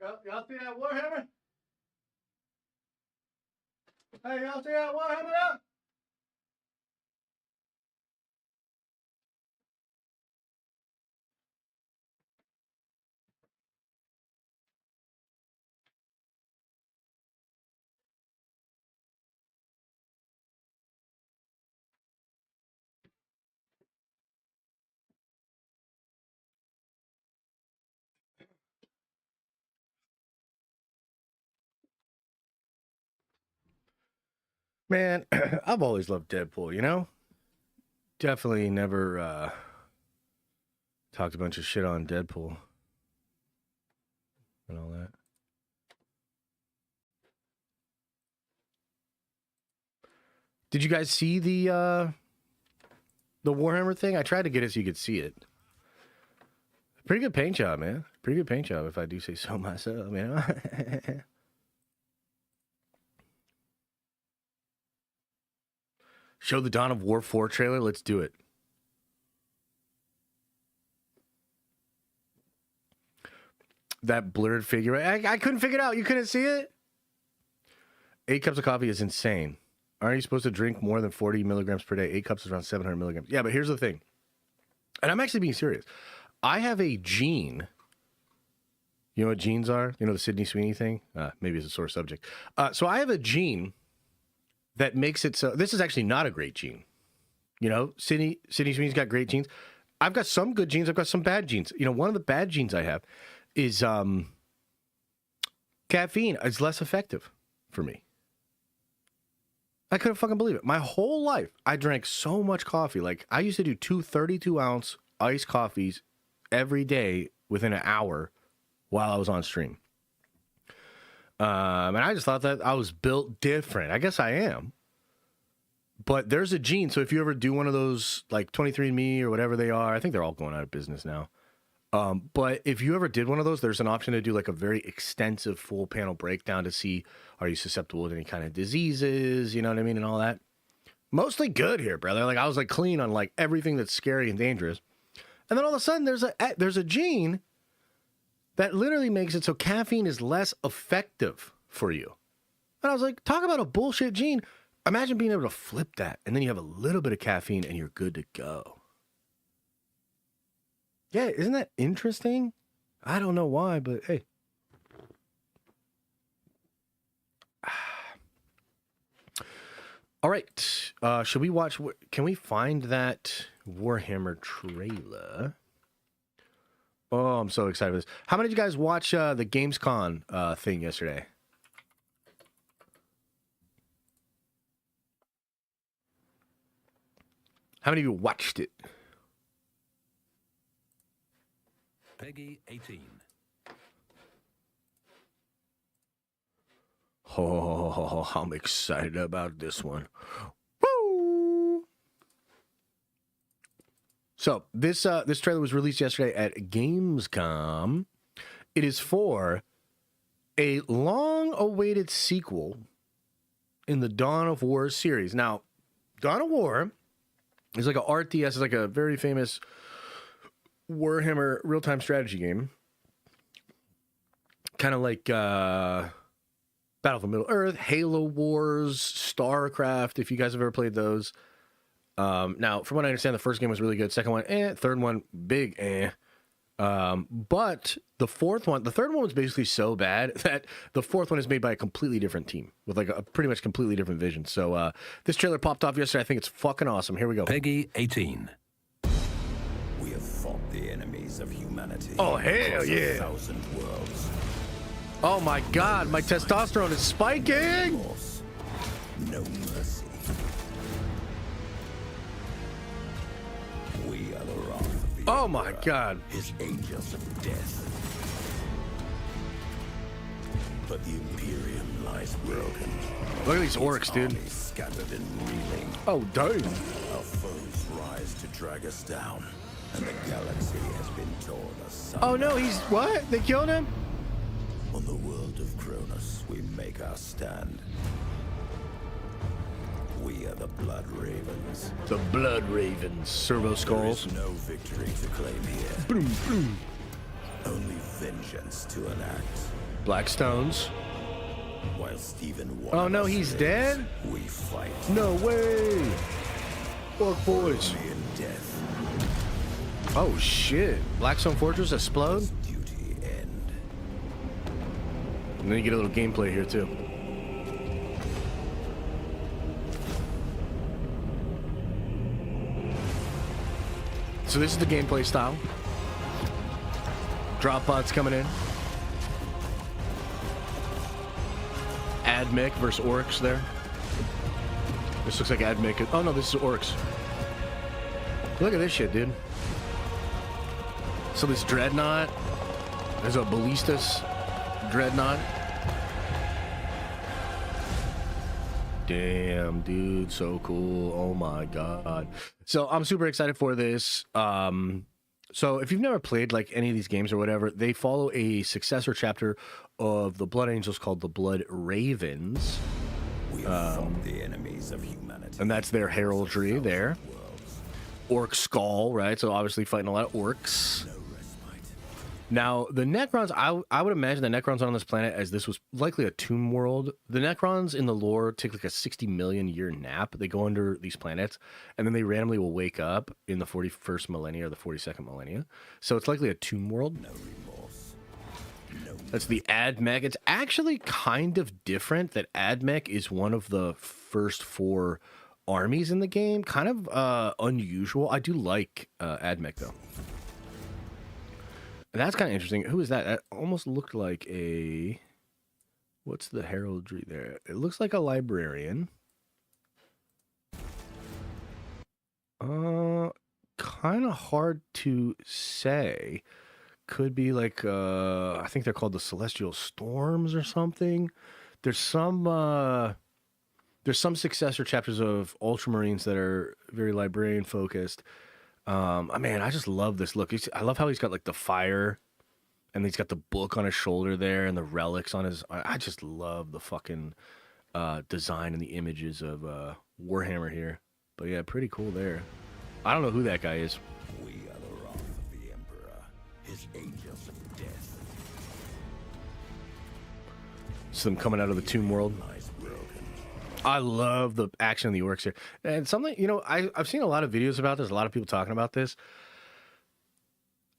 Y'all see that Warhammer? Hey, y'all see that Warhammer? Man, I've always loved Deadpool, you know? Definitely never talked a bunch of shit on Deadpool and all that. Did you guys see the Warhammer thing? I tried to get it so you could see it. Pretty good paint job, man. Pretty good paint job, if I do say so myself, you know? Show the Dawn of War 4 trailer. Let's do it. That blurred figure. I couldn't figure it out. You couldn't see it? 8 cups of coffee is insane. Aren't you supposed to drink more than 40 milligrams per day? 8 cups is around 700 milligrams. Yeah, but here's the thing. And I'm actually being serious. I have a gene. You know what genes are? You know the Sydney Sweeney thing? Maybe it's a sore subject. So I have a gene that makes it so. This is actually not a great gene. You know, Sydney Sweeney's got great genes. I've got some good genes. I've got some bad genes. You know, one of the bad genes I have is caffeine is less effective for me. I couldn't fucking believe it. My whole life, I drank so much coffee. Like, I used to do 32-ounce iced coffees every day within an hour while I was on stream. And I just thought that I was built different. I guess I am. But there's a gene. So if you ever do one of those, like 23andMe or whatever they are, I think they're all going out of business now. But if you ever did one of those, there's an option to do like a very extensive full panel breakdown to see, are you susceptible to any kind of diseases, you know what I mean, and all that. Mostly good here, brother. Like, I was like clean on like everything that's scary and dangerous. And then all of a sudden there's a gene that literally makes it so caffeine is less effective for you. And I was like, talk about a bullshit gene. Imagine being able to flip that, and then you have a little bit of caffeine and you're good to go. Yeah, isn't that interesting? I don't know why, but hey. All right. Should we watch? Can we find that Warhammer trailer? Oh, I'm so excited for this. How many of you guys watch the Gamescom thing yesterday? How many of you watched it? Peggy 18. Oh, I'm excited about this one. Woo! So this trailer was released yesterday at Gamescom. It is for a long-awaited sequel in the Dawn of War series. Now, Dawn of War is like a RTS. It's like a very famous Warhammer real-time strategy game. Kind of like Battle for Middle-earth, Halo Wars, StarCraft, if you guys have ever played those. Now, from what I understand, the first game was really good. Second one, Third one, big But the third one was basically so bad that the fourth one is made by a completely different team with like a pretty much completely different vision. So this trailer popped off yesterday. I think it's fucking awesome. Here we go. Peggy 18. We have fought the enemies of humanity. Oh, hell across yeah. 1,000 worlds. Oh my God, my testosterone is spiking. Force, no mercy. We are the wrath of the Oh my Emperor, God. his angels of death. But the Imperium lies broken. Look at these orcs, dude. Armies scattered and reeling. Oh, damn. Our foes rise to drag us down, and the galaxy has been torn asunder. Oh no, he's what? They killed him? On the world of Cronus, we make our stand. We are the Blood Ravens. The Blood Ravens, Servo Skulls. There is no victory to claim here. Boom, boom. Only vengeance to enact. Black Stones. While Stephen Oh no, he's dead? We fight. No way. Orc boys. Only in death Oh shit. Blackstone Fortress explode? duty end. And then you get a little gameplay here too. So this is the gameplay style. Drop pods coming in. Admech versus orcs there. This looks like Admech. Oh no, this is orcs. Look at this shit, dude. So this dreadnought. There's a ballistas dreadnought. Damn, dude, so cool. Oh my God. So I'm super excited for this. So if you've never played like any of these games or whatever, they follow a successor chapter of the Blood Angels called the Blood Ravens. We have fought the enemies of humanity. And that's their heraldry there. Orc skull, right? So obviously fighting a lot of orcs. No respite. Now, the Necrons, I would imagine the Necrons on this planet, as this was likely a tomb world. The Necrons in the lore take like a 60 million year nap. They go under these planets, and then they randomly will wake up in the 41st millennia or the 42nd millennia. So it's likely a tomb world. No remorse. No. That's the Admech. It's actually kind of different that Admech is one of the first 4 armies in the game. Kind of unusual. I do like Admech, though. That's kind of interesting. Who is that? That almost looked like a... What's the heraldry there? It looks like a librarian. Kind of hard to say. Could be like, I think they're called the Celestial Storms or something. There's some successor chapters of Ultramarines that are very librarian focused. Man, I just love this look. I love how he's got like the fire, and he's got the book on his shoulder there, and the relics on his. I just love the fucking design and the images of Warhammer here. But yeah, pretty cool there. I don't know who that guy is. We are the wrath of the Emperor, his angels of death. Some coming out of the tomb world. Nice broken. I love the action of the orcs here. And something, you know, I've seen a lot of videos about this, a lot of people talking about this.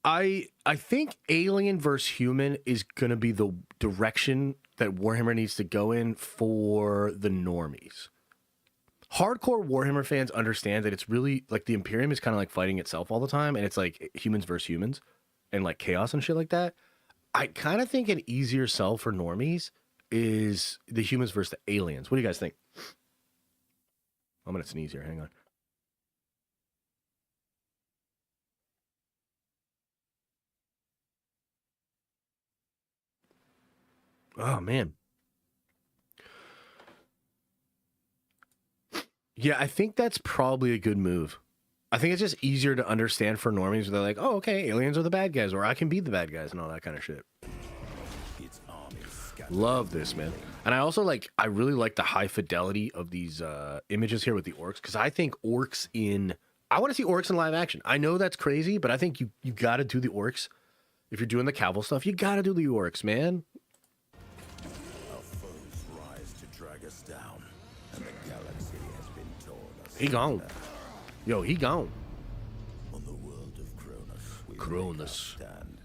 I think alien versus human is going to be the direction that Warhammer needs to go in for the normies. Hardcore Warhammer fans understand that it's really like the Imperium is kind of like fighting itself all the time, and it's like humans versus humans and like chaos and shit like that. I kind of think an easier sell for normies is the humans versus the aliens. What do you guys think? I'm going to sneeze here. Hang on. Oh, man. Yeah, I think that's probably a good move. I think it's just easier to understand for normies. They're like, oh, okay, aliens are the bad guys, or I can be the bad guys and all that kind of shit. Its armies scattered. Love this, man. And I really like the high fidelity of these images here with the orcs, because I think I want to see orcs in live action. I know that's crazy, but I think you got to do the orcs. If you're doing the Cavill stuff, you got to do the orcs, man. Our foes rise to drag us down, and the galaxy has been torn asunder. He gone. Yo, he gone. On the world of Cronus, we Cronus. make our stand.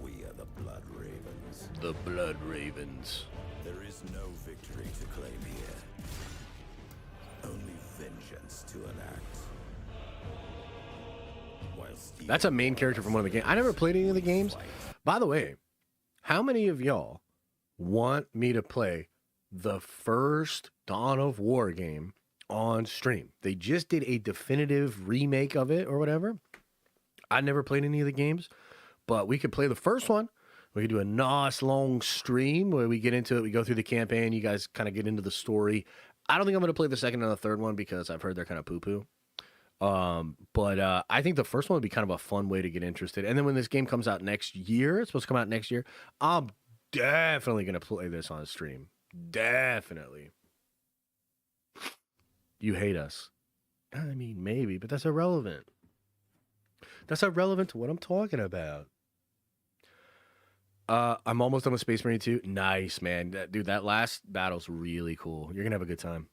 We are the Blood Ravens. The Blood Ravens. There is no victory to claim here. Only vengeance to enact. While That's a main character from one of the games. I never played any of the games. By the way, how many of y'all want me to play the first Dawn of War game on stream? They just did a definitive remake of it or whatever. I never played any of the games, but we could play the first one. We could do a nice long stream where we get into it. We go through the campaign. You guys kind of get into the story. I don't think I'm going to play the second and the third one because I've heard they're kind of poo-poo. But I think the first one would be kind of a fun way to get interested. And then when this game comes out next year, it's supposed to come out next year, I'm definitely going to play this on stream. Definitely. You hate us. I mean, maybe, but that's irrelevant. That's irrelevant to what I'm talking about. I'm almost done with Space Marine 2. Nice, man. Dude, that last battle's really cool. You're going to have a good time.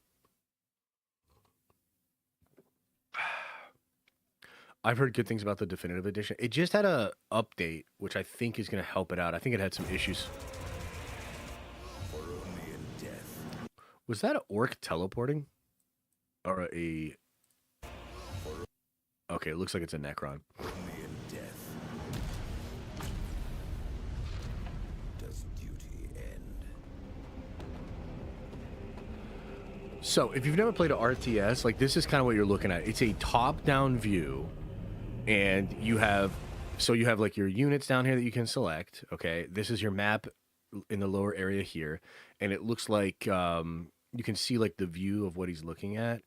I've heard good things about the definitive edition. It just had a update, which I think is going to help it out. I think it had some issues. For only in death. Was that an orc teleporting? Or a... Okay, it looks like it's a Necron. Only in death. Does duty end? So, if you've never played an RTS, like this is kind of what you're looking at. It's a top-down view, and you have like your units down here that you can select. Okay, this is your map in the lower area here, and it looks like you can see like the view of what he's looking at.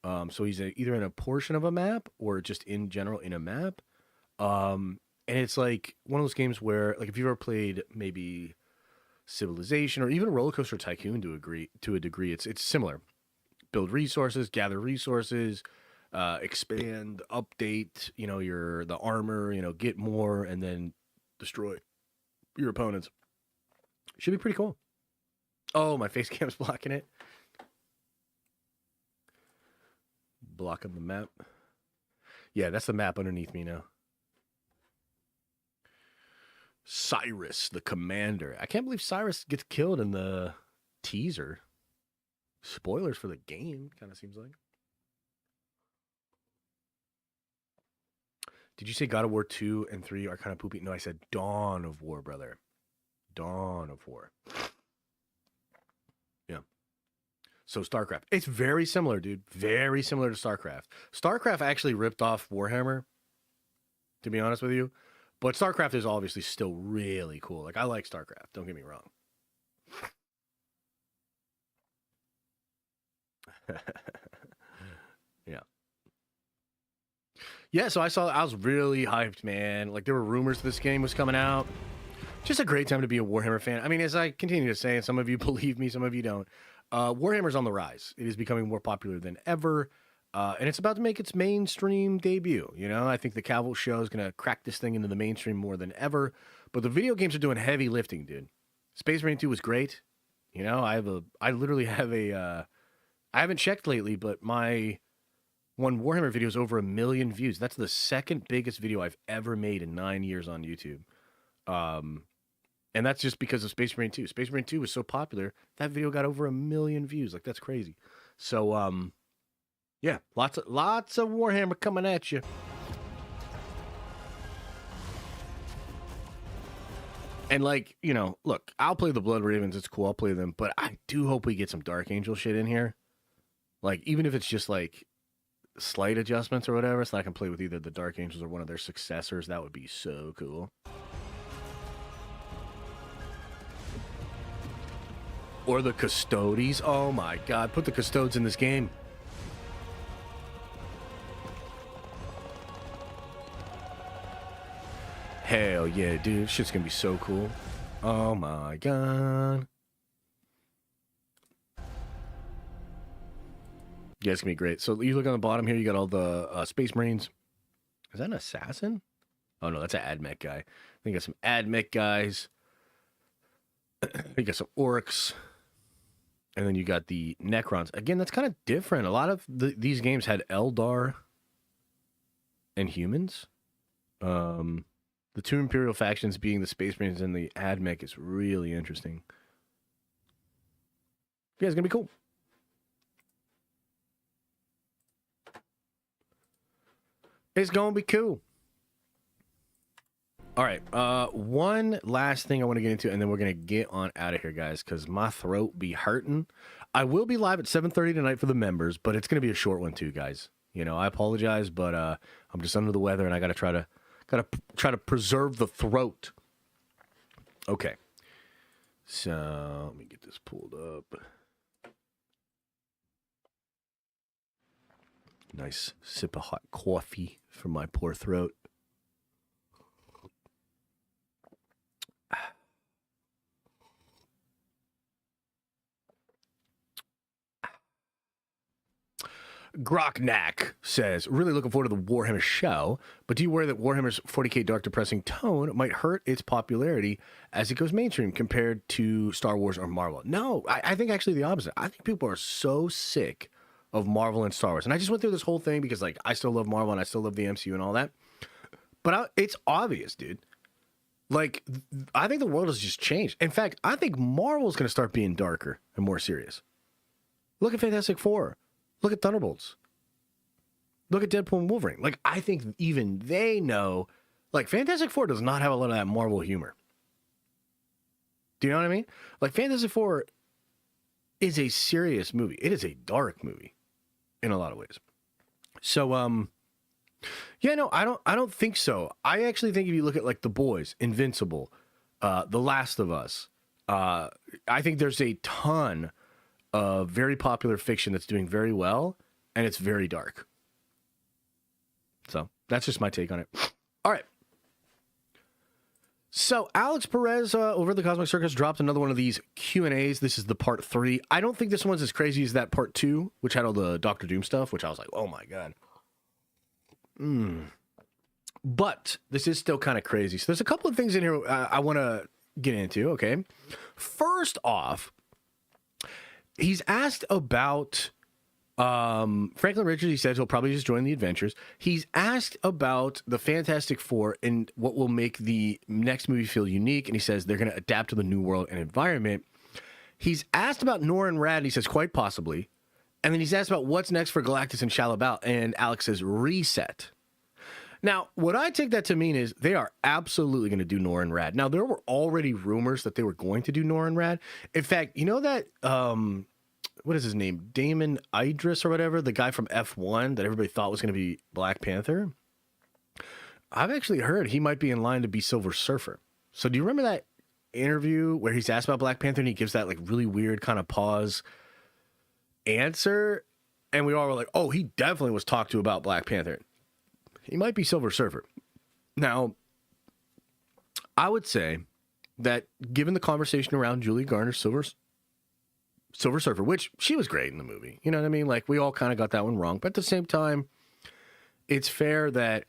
So he's either in a portion of a map or just in general in a map. And it's like one of those games where, like, if you've ever played maybe Civilization or even Roller Coaster Tycoon to a degree, it's similar. Build resources, gather resources, expand, update, the armor, get more, and then destroy your opponents. Should be pretty cool. Oh, my face cam's blocking it. Blocking the map. Yeah, that's the map underneath me now. Cyrus, the commander. I can't believe Cyrus gets killed in the teaser. Spoilers for the game, kind of seems like. Did you say God of War 2 and 3 are kind of poopy? No, I said Dawn of War, brother. Dawn of War. Yeah. So StarCraft. It's very similar, dude. Very similar to StarCraft. StarCraft actually ripped off Warhammer, to be honest with you. But StarCraft is obviously still really cool. Like, I like StarCraft. Don't get me wrong. Yeah. Yeah, so I was really hyped, man. Like, there were rumors this game was coming out. Just a great time to be a Warhammer fan. I mean, as I continue to say, and some of you believe me, some of you don't, Warhammer's on the rise. It is becoming more popular than ever, and it's about to make its mainstream debut. You know, I think the Cavill show is going to crack this thing into the mainstream more than ever, but the video games are doing heavy lifting, dude. Space Marine 2 was great. You know, I literally have I haven't checked lately, but my one Warhammer video is over 1 million views. That's the second biggest video I've ever made in 9 years on YouTube. And that's just because of Space Marine 2. Space Marine 2 was so popular, that video got over 1 million views. Like, that's crazy. So, yeah, lots of Warhammer coming at you. And, like, you know, look, I'll play the Blood Ravens. It's cool. I'll play them. But I do hope we get some Dark Angel shit in here. Like, even if it's just, like, slight adjustments or whatever, so I can play with either the Dark Angels or one of their successors. That would be so cool. Or the Custodes. Oh my god, put the Custodes in this game. Hell yeah, dude. Shit's gonna be so cool. Oh my god. Yeah, it's gonna be great. So you look on the bottom here, you got all the Space Marines. Is that an assassin? Oh no, that's an AdMech guy. I think you got some AdMech guys. You got some orcs. And then you got the Necrons. Again, that's kind of different. A lot of these games had Eldar and humans. The two Imperial factions being the Space Marines and the AdMech is really interesting. Yeah, it's going to be cool. It's going to be cool. All right, one last thing I want to get into, and then we're going to get on out of here, guys, because my throat be hurting. I will be live at 7:30 tonight for the members, but it's going to be a short one too, guys. You know, I apologize, but I'm just under the weather, and I got to try to preserve the throat. Okay, so let me get this pulled up. Nice sip of hot coffee for my poor throat. Grocknack says, really looking forward to the Warhammer show, but do you worry that Warhammer's 40K dark depressing tone might hurt its popularity as it goes mainstream compared to Star Wars or Marvel? No, I think actually the opposite. I think people are so sick of Marvel and Star Wars. And I just went through this whole thing because, like, I still love Marvel and I still love the MCU and all that. But it's obvious, dude. Like, I think the world has just changed. In fact, I think Marvel's going to start being darker and more serious. Look at Fantastic Four. Look at Thunderbolts. Look at Deadpool and Wolverine. Like, I think even they know, like, Fantastic Four does not have a lot of that Marvel humor. Do you know what I mean? Like, Fantastic Four is a serious movie. It is a dark movie in a lot of ways. So, yeah, no, I don't think so. I actually think if you look at, like, The Boys, Invincible, The Last of Us, I think there's a ton of very popular fiction that's doing very well, and it's very dark. So that's just my take on it. All right. So Alex Perez over the Cosmic Circus dropped another one of these Q&As. This is the part 3. I don't think this one's as crazy as that part 2, which had all the Doctor Doom stuff, which I was like, oh my God. But this is still kind of crazy. So there's a couple of things in here I want to get into, okay? First off, he's asked about Franklin Richards. He says he'll probably just join the Adventures. He's asked about the Fantastic Four and what will make the next movie feel unique. And he says they're going to adapt to the new world and environment. He's asked about Nora and Rad, and he says quite possibly. And then he's asked about what's next for Galactus and Shalabout, and Alex says reset. Now, what I take that to mean is they are absolutely going to do Nor and Rad. Now, there were already rumors that they were going to do Nor and Rad. In fact, you know that, what is his name? Damon Idris or whatever, the guy from F1 that everybody thought was going to be Black Panther? I've actually heard he might be in line to be Silver Surfer. So do you remember that interview where he's asked about Black Panther and he gives that like really weird kind of pause answer? And we all were like, oh, he definitely was talked to about Black Panther. He might be Silver Surfer. Now, I would say that given the conversation around Julie Garner's Silver Surfer, which she was great in the movie. You know what I mean? Like, we all kind of got that one wrong. But at the same time, it's fair that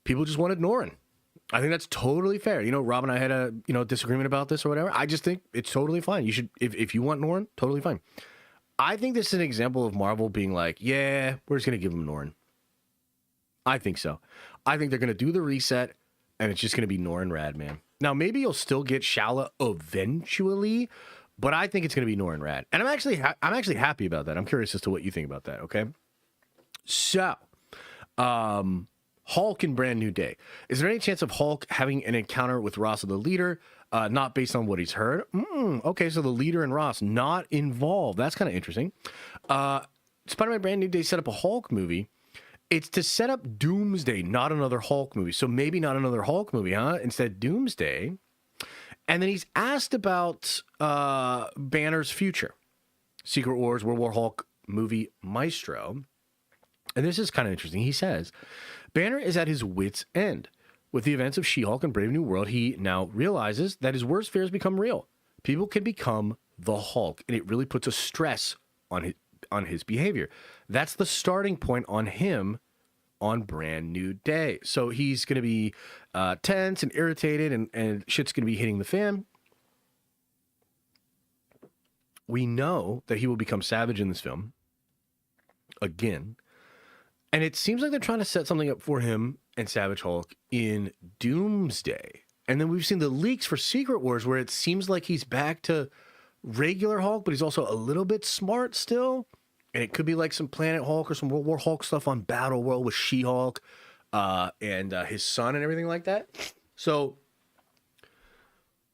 people just wanted Norrin. I think that's totally fair. You know, Rob and I had a disagreement about this or whatever. I just think it's totally fine. You should, if you want Norrin, totally fine. I think this is an example of Marvel being like, yeah, we're just going to give him Norrin. I think so. I think they're going to do the reset, and it's just going to be Norrin Rad, man. Now, maybe you'll still get Shala eventually, but I think it's going to be Norrin Rad. And I'm actually happy about that. I'm curious as to what you think about that, okay? So, Hulk in Brand New Day. Is there any chance of Hulk having an encounter with Ross the Leader, not based on what he's heard? Okay, so the Leader and Ross not involved. That's kind of interesting. Spider-Man Brand New Day set up a Hulk movie. It's to set up Doomsday, not another Hulk movie. So maybe not another Hulk movie, huh? Instead, Doomsday. And then he's asked about Banner's future. Secret Wars, World War Hulk movie maestro. And this is kind of interesting. He says, Banner is at his wit's end. With the events of She-Hulk and Brave New World, he now realizes that his worst fears become real. People can become the Hulk, and it really puts a stress on his behavior. That's the starting point on him on Brand New Day. So he's going to be tense and irritated, and shit's going to be hitting the fan. We know that he will become Savage in this film again. And it seems like they're trying to set something up for him and Savage Hulk in Doomsday. And then we've seen the leaks for Secret Wars where it seems like he's back to regular Hulk, but he's also a little bit smart still. And it could be like some Planet Hulk or some World War Hulk stuff on Battleworld with She-Hulk and his son and everything like that. So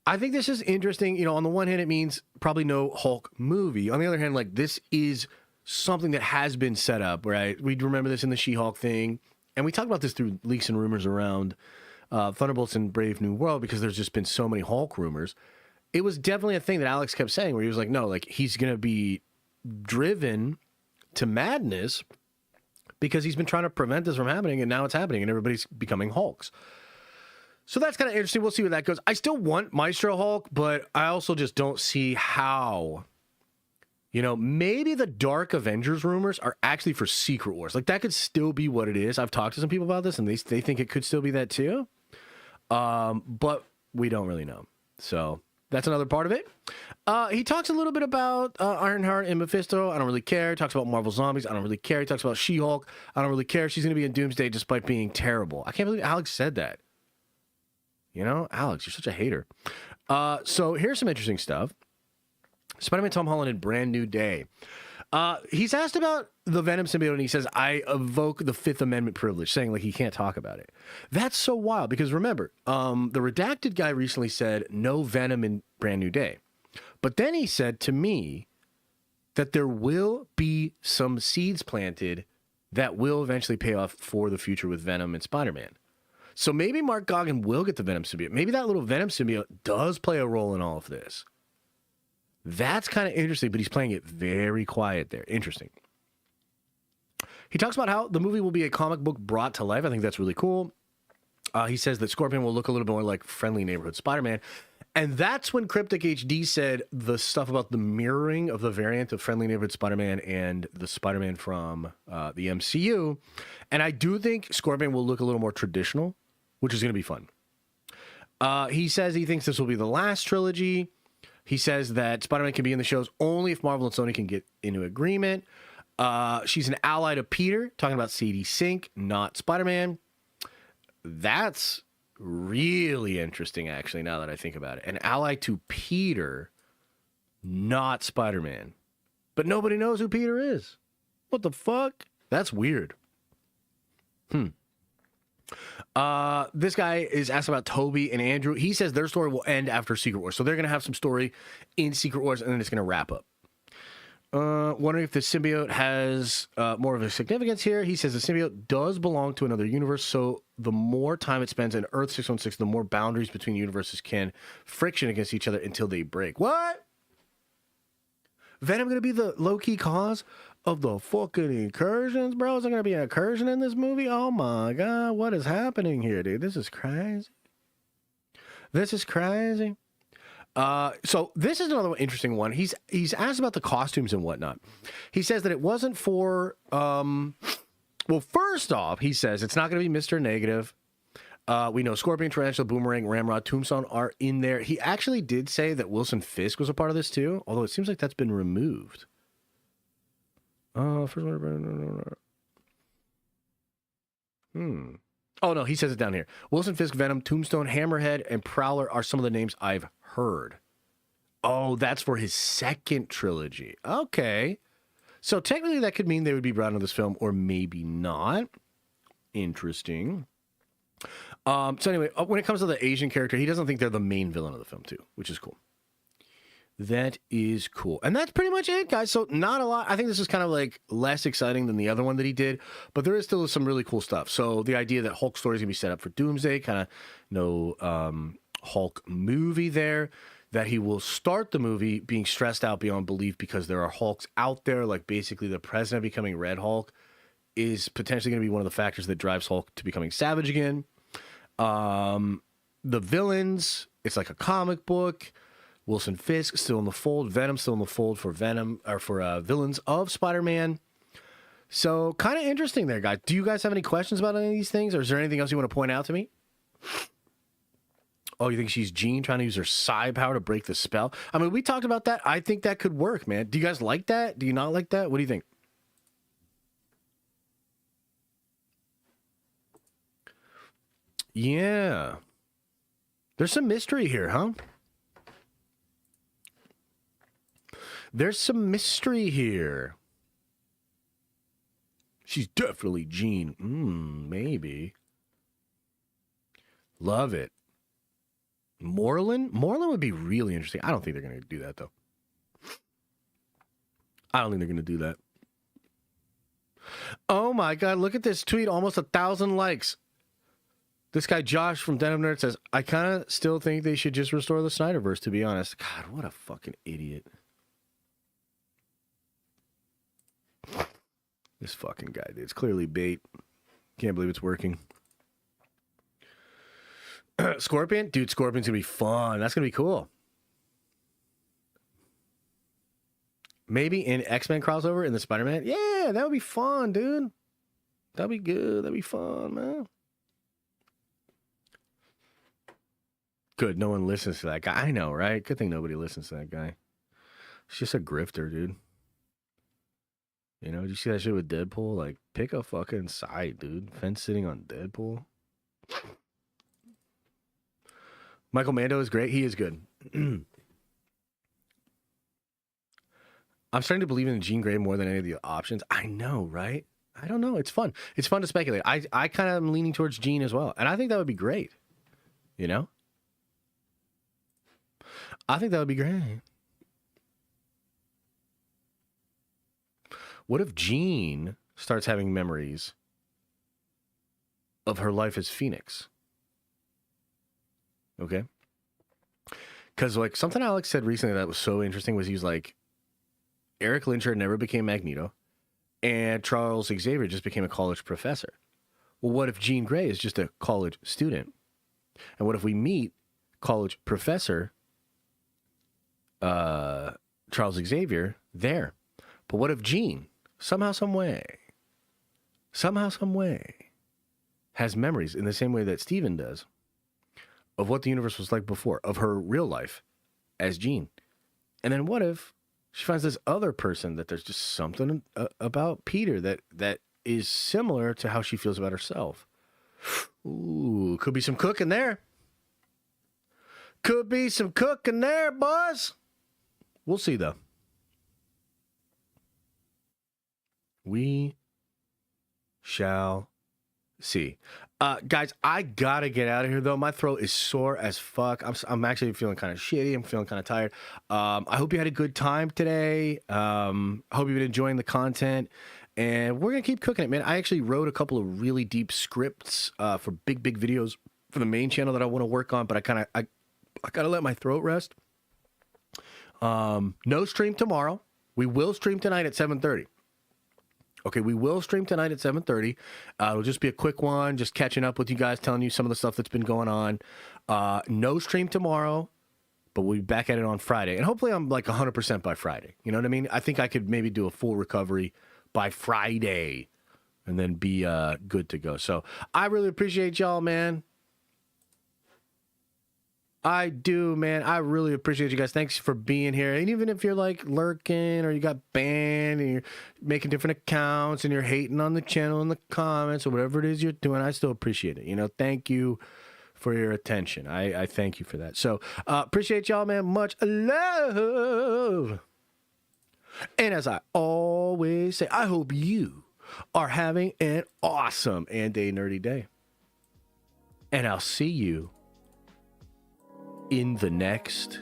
I think this is interesting. You know, on the one hand, it means probably no Hulk movie. On the other hand, like, this is something that has been set up, right? We remember this in the She-Hulk thing. And we talked about this through leaks and rumors around Thunderbolts and Brave New World because there's just been so many Hulk rumors. It was definitely a thing that Alex kept saying where he was like, no, like, he's going to be driven to madness because he's been trying to prevent this from happening, and now it's happening, and everybody's becoming Hulks. So that's kind of interesting. We'll see where that goes. I still want Maestro Hulk, but I also just don't see how. You know, maybe the Dark Avengers rumors are actually for Secret Wars. Like, that could still be what it is. I've talked to some people about this, and they think it could still be that too. But we don't really know. So that's another part of it. He talks a little bit about Ironheart and Mephisto. I don't really care. He talks about Marvel Zombies. I don't really care. He talks about She-Hulk. I don't really care. She's going to be in Doomsday despite being terrible. I can't believe Alex said that. You know, Alex, you're such a hater. So here's some interesting stuff. Spider-Man Tom Holland in Brand New Day. He's asked about the Venom symbiote, and he says, I evoke the Fifth Amendment privilege, saying, like, he can't talk about it. That's so wild, because remember, the redacted guy recently said, no Venom in Brand New Day. But then he said to me that there will be some seeds planted that will eventually pay off for the future with Venom and Spider-Man. So maybe Mark Goggin will get the Venom symbiote. Maybe that little Venom symbiote does play a role in all of this. That's kind of interesting, but he's playing it very quiet there. Interesting. He talks about how the movie will be a comic book brought to life. I think that's really cool. He says that Scorpion will look a little bit more like Friendly Neighborhood Spider-Man. And that's when Cryptic HD said the stuff about the mirroring of the variant of Friendly Neighborhood Spider-Man and the Spider-Man from the MCU. And I do think Scorpion will look a little more traditional, which is going to be fun. He says he thinks this will be the last trilogy. He says that Spider-Man can be in the shows only if Marvel and Sony can get into agreement. She's an ally to Peter, talking about CD Sync, not Spider-Man. That's really interesting, actually, now that I think about it. An ally to Peter, not Spider-Man. But nobody knows who Peter is. What the fuck? That's weird. This guy is asked about Toby and Andrew. He says their story will end after Secret Wars. So they're going to have some story in Secret Wars, and then it's going to wrap up. Wondering if the symbiote has more of a significance here. He says the symbiote does belong to another universe, so the more time it spends in Earth 616, the more boundaries between universes can friction against each other until they break. What? Venom going to be the low-key cause of the fucking incursions, bro? Is there going to be an incursion in this movie? Oh my God, what is happening here, dude? This is crazy. This is crazy. So this is another interesting one. He's asked about the costumes and whatnot. He says that it wasn't for, well, first off, he says it's not going to be Mr. Negative. We know Scorpion, Tarantula, Boomerang, Ramrod, Tombstone are in there. He actually did say that Wilson Fisk was a part of this too, although it seems like that's been removed. First one. Oh no, he says it down here. Wilson Fisk, Venom, Tombstone, Hammerhead, and Prowler are some of the names I've heard. Oh, that's for his second trilogy. Okay. So technically that could mean they would be brought into this film, or maybe not. Interesting. So anyway, when it comes to the Asian character, he doesn't think they're the main villain of the film too, which is cool. That is cool. And that's pretty much it, guys. So not a lot. I think this is kind of like less exciting than the other one that he did, but there is still some really cool stuff. So the idea that Hulk story is going to be set up for Doomsday, kind of no Hulk movie there, that he will start the movie being stressed out beyond belief because there are Hulks out there, like basically the president becoming Red Hulk is potentially going to be one of the factors that drives Hulk to becoming savage again. The villains, it's like a comic book. Wilson Fisk still in the fold. Venom still in the fold for Venom, or for villains of Spider-Man. So kind of interesting there, guys. Do you guys have any questions about any of these things, or is there anything else you want to point out to me? Oh, you think she's Jean trying to use her psi power to break the spell? I mean, we talked about that. I think that could work, man. Do you guys like that? Do you not like that? What do you think? Yeah. There's some mystery here, huh? There's some mystery here. She's definitely Jean. Maybe. Love it. Moreland? Moreland would be really interesting. I don't think they're going to do that, though. I don't think they're going to do that. Oh, my God. Look at this tweet. Almost 1,000 likes. This guy, Josh from Denim Nerd, says, I kind of still think they should just restore the Snyderverse, to be honest. God, what a fucking idiot. This fucking guy, dude. It's clearly bait. Can't believe it's working. Scorpion? Dude, Scorpion's going to be fun. That's going to be cool. Maybe an X-Men crossover in the Spider-Man? Yeah, that would be fun, dude. That'd be good. That'd be fun, man. Good. No one listens to that guy. I know, right? Good thing nobody listens to that guy. He's just a grifter, dude. You know, did you see that shit with Deadpool? Like, pick a fucking side, dude. Fence sitting on Deadpool. Michael Mando is great. He is good. I'm starting to believe in Jean Grey more than any of the options. I know, right? I don't know. It's fun. It's fun to speculate. I kind of am leaning towards Jean as well. And I think that would be great. You know? I think that would be great. What if Jean starts having memories of her life as Phoenix? Okay. Because like something Alex said recently that was so interesting was he was like, Eric Lyncher never became Magneto, and Charles Xavier just became a college professor. Well, what if Jean Grey is just a college student? And what if we meet college professor Charles Xavier there? But what if Jean somehow, some way, has memories in the same way that Steven does of what the universe was like before, of her real life as Jean? And then what if she finds this other person that there's just something about Peter that is similar to how she feels about herself? Ooh, could be some cooking there. Could be some cooking there, boys. We'll see, though. We shall see. Guys, I gotta get out of here though. My throat is sore as fuck. I'm actually feeling kind of shitty. I'm feeling kind of tired. I hope you had a good time today. I hope you've been enjoying the content, and we're gonna keep cooking it, man. I actually wrote a couple of really deep scripts for big videos for the main channel that I want to work on, but I gotta let my throat rest. No stream tomorrow. We will stream tonight at 7:30. Okay, we will stream tonight at 7:30. It'll just be a quick one, just catching up with you guys, telling you some of the stuff that's been going on. No stream tomorrow, but we'll be back at it on Friday. And hopefully I'm like 100% by Friday. You know what I mean? I think I could maybe do a full recovery by Friday and then be good to go. So I really appreciate y'all, man. I do, man. I really appreciate you guys. Thanks for being here. And even if you're like lurking or you got banned and you're making different accounts and you're hating on the channel in the comments or whatever it is you're doing, I still appreciate it. You know, thank you for your attention. I thank you for that. So appreciate y'all, man. Much love. And as I always say, I hope you are having an awesome and a nerdy day. And I'll see you in the next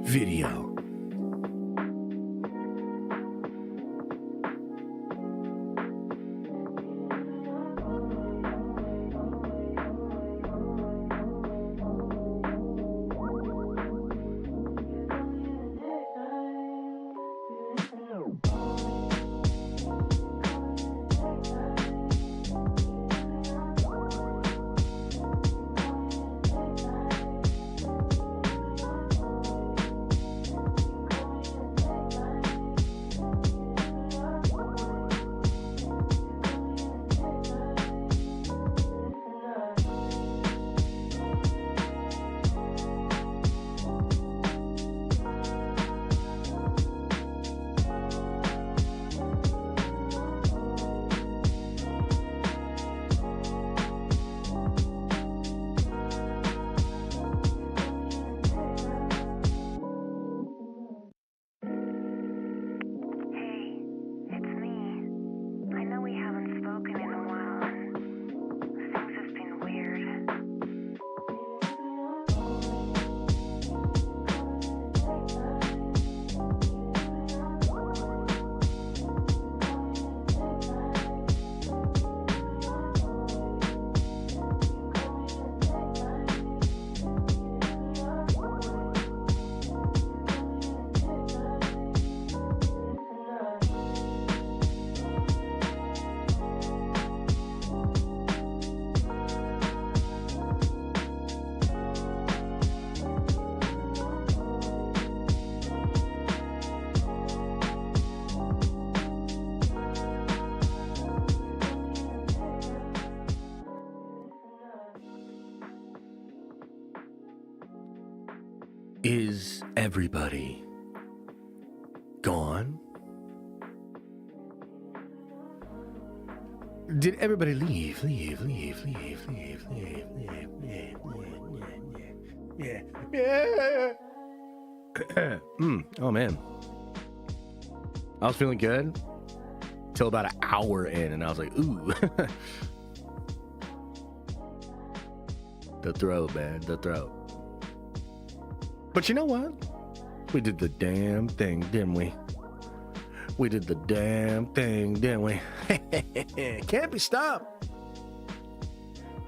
video. Is everybody gone? Did everybody leave? Yeah. Oh man. I was feeling good till about an hour in, and I was like, ooh. The throat, man, the throat. But you know what? We did the damn thing, didn't we? We did the damn thing, didn't we? Can't be stopped.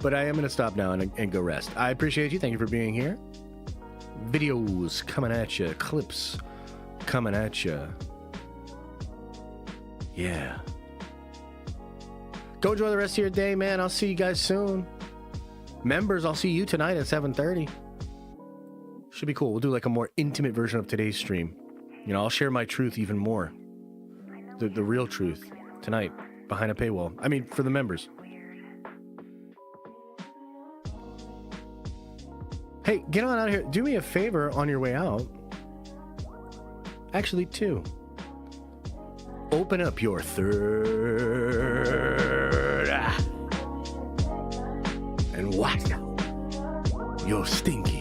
But I am going to stop now and go rest. I appreciate you. Thank you for being here. Videos coming at you. Clips coming at you. Yeah. Go enjoy the rest of your day, man. I'll see you guys soon. Members, I'll see you tonight at 7:30. Should be cool. We'll do like a more intimate version of today's stream. You know, I'll share my truth even more. The real truth tonight behind a paywall. I mean, for the members. Hey, get on out of here. Do me a favor on your way out. Actually, two. Open up your third eye and watch out your stinky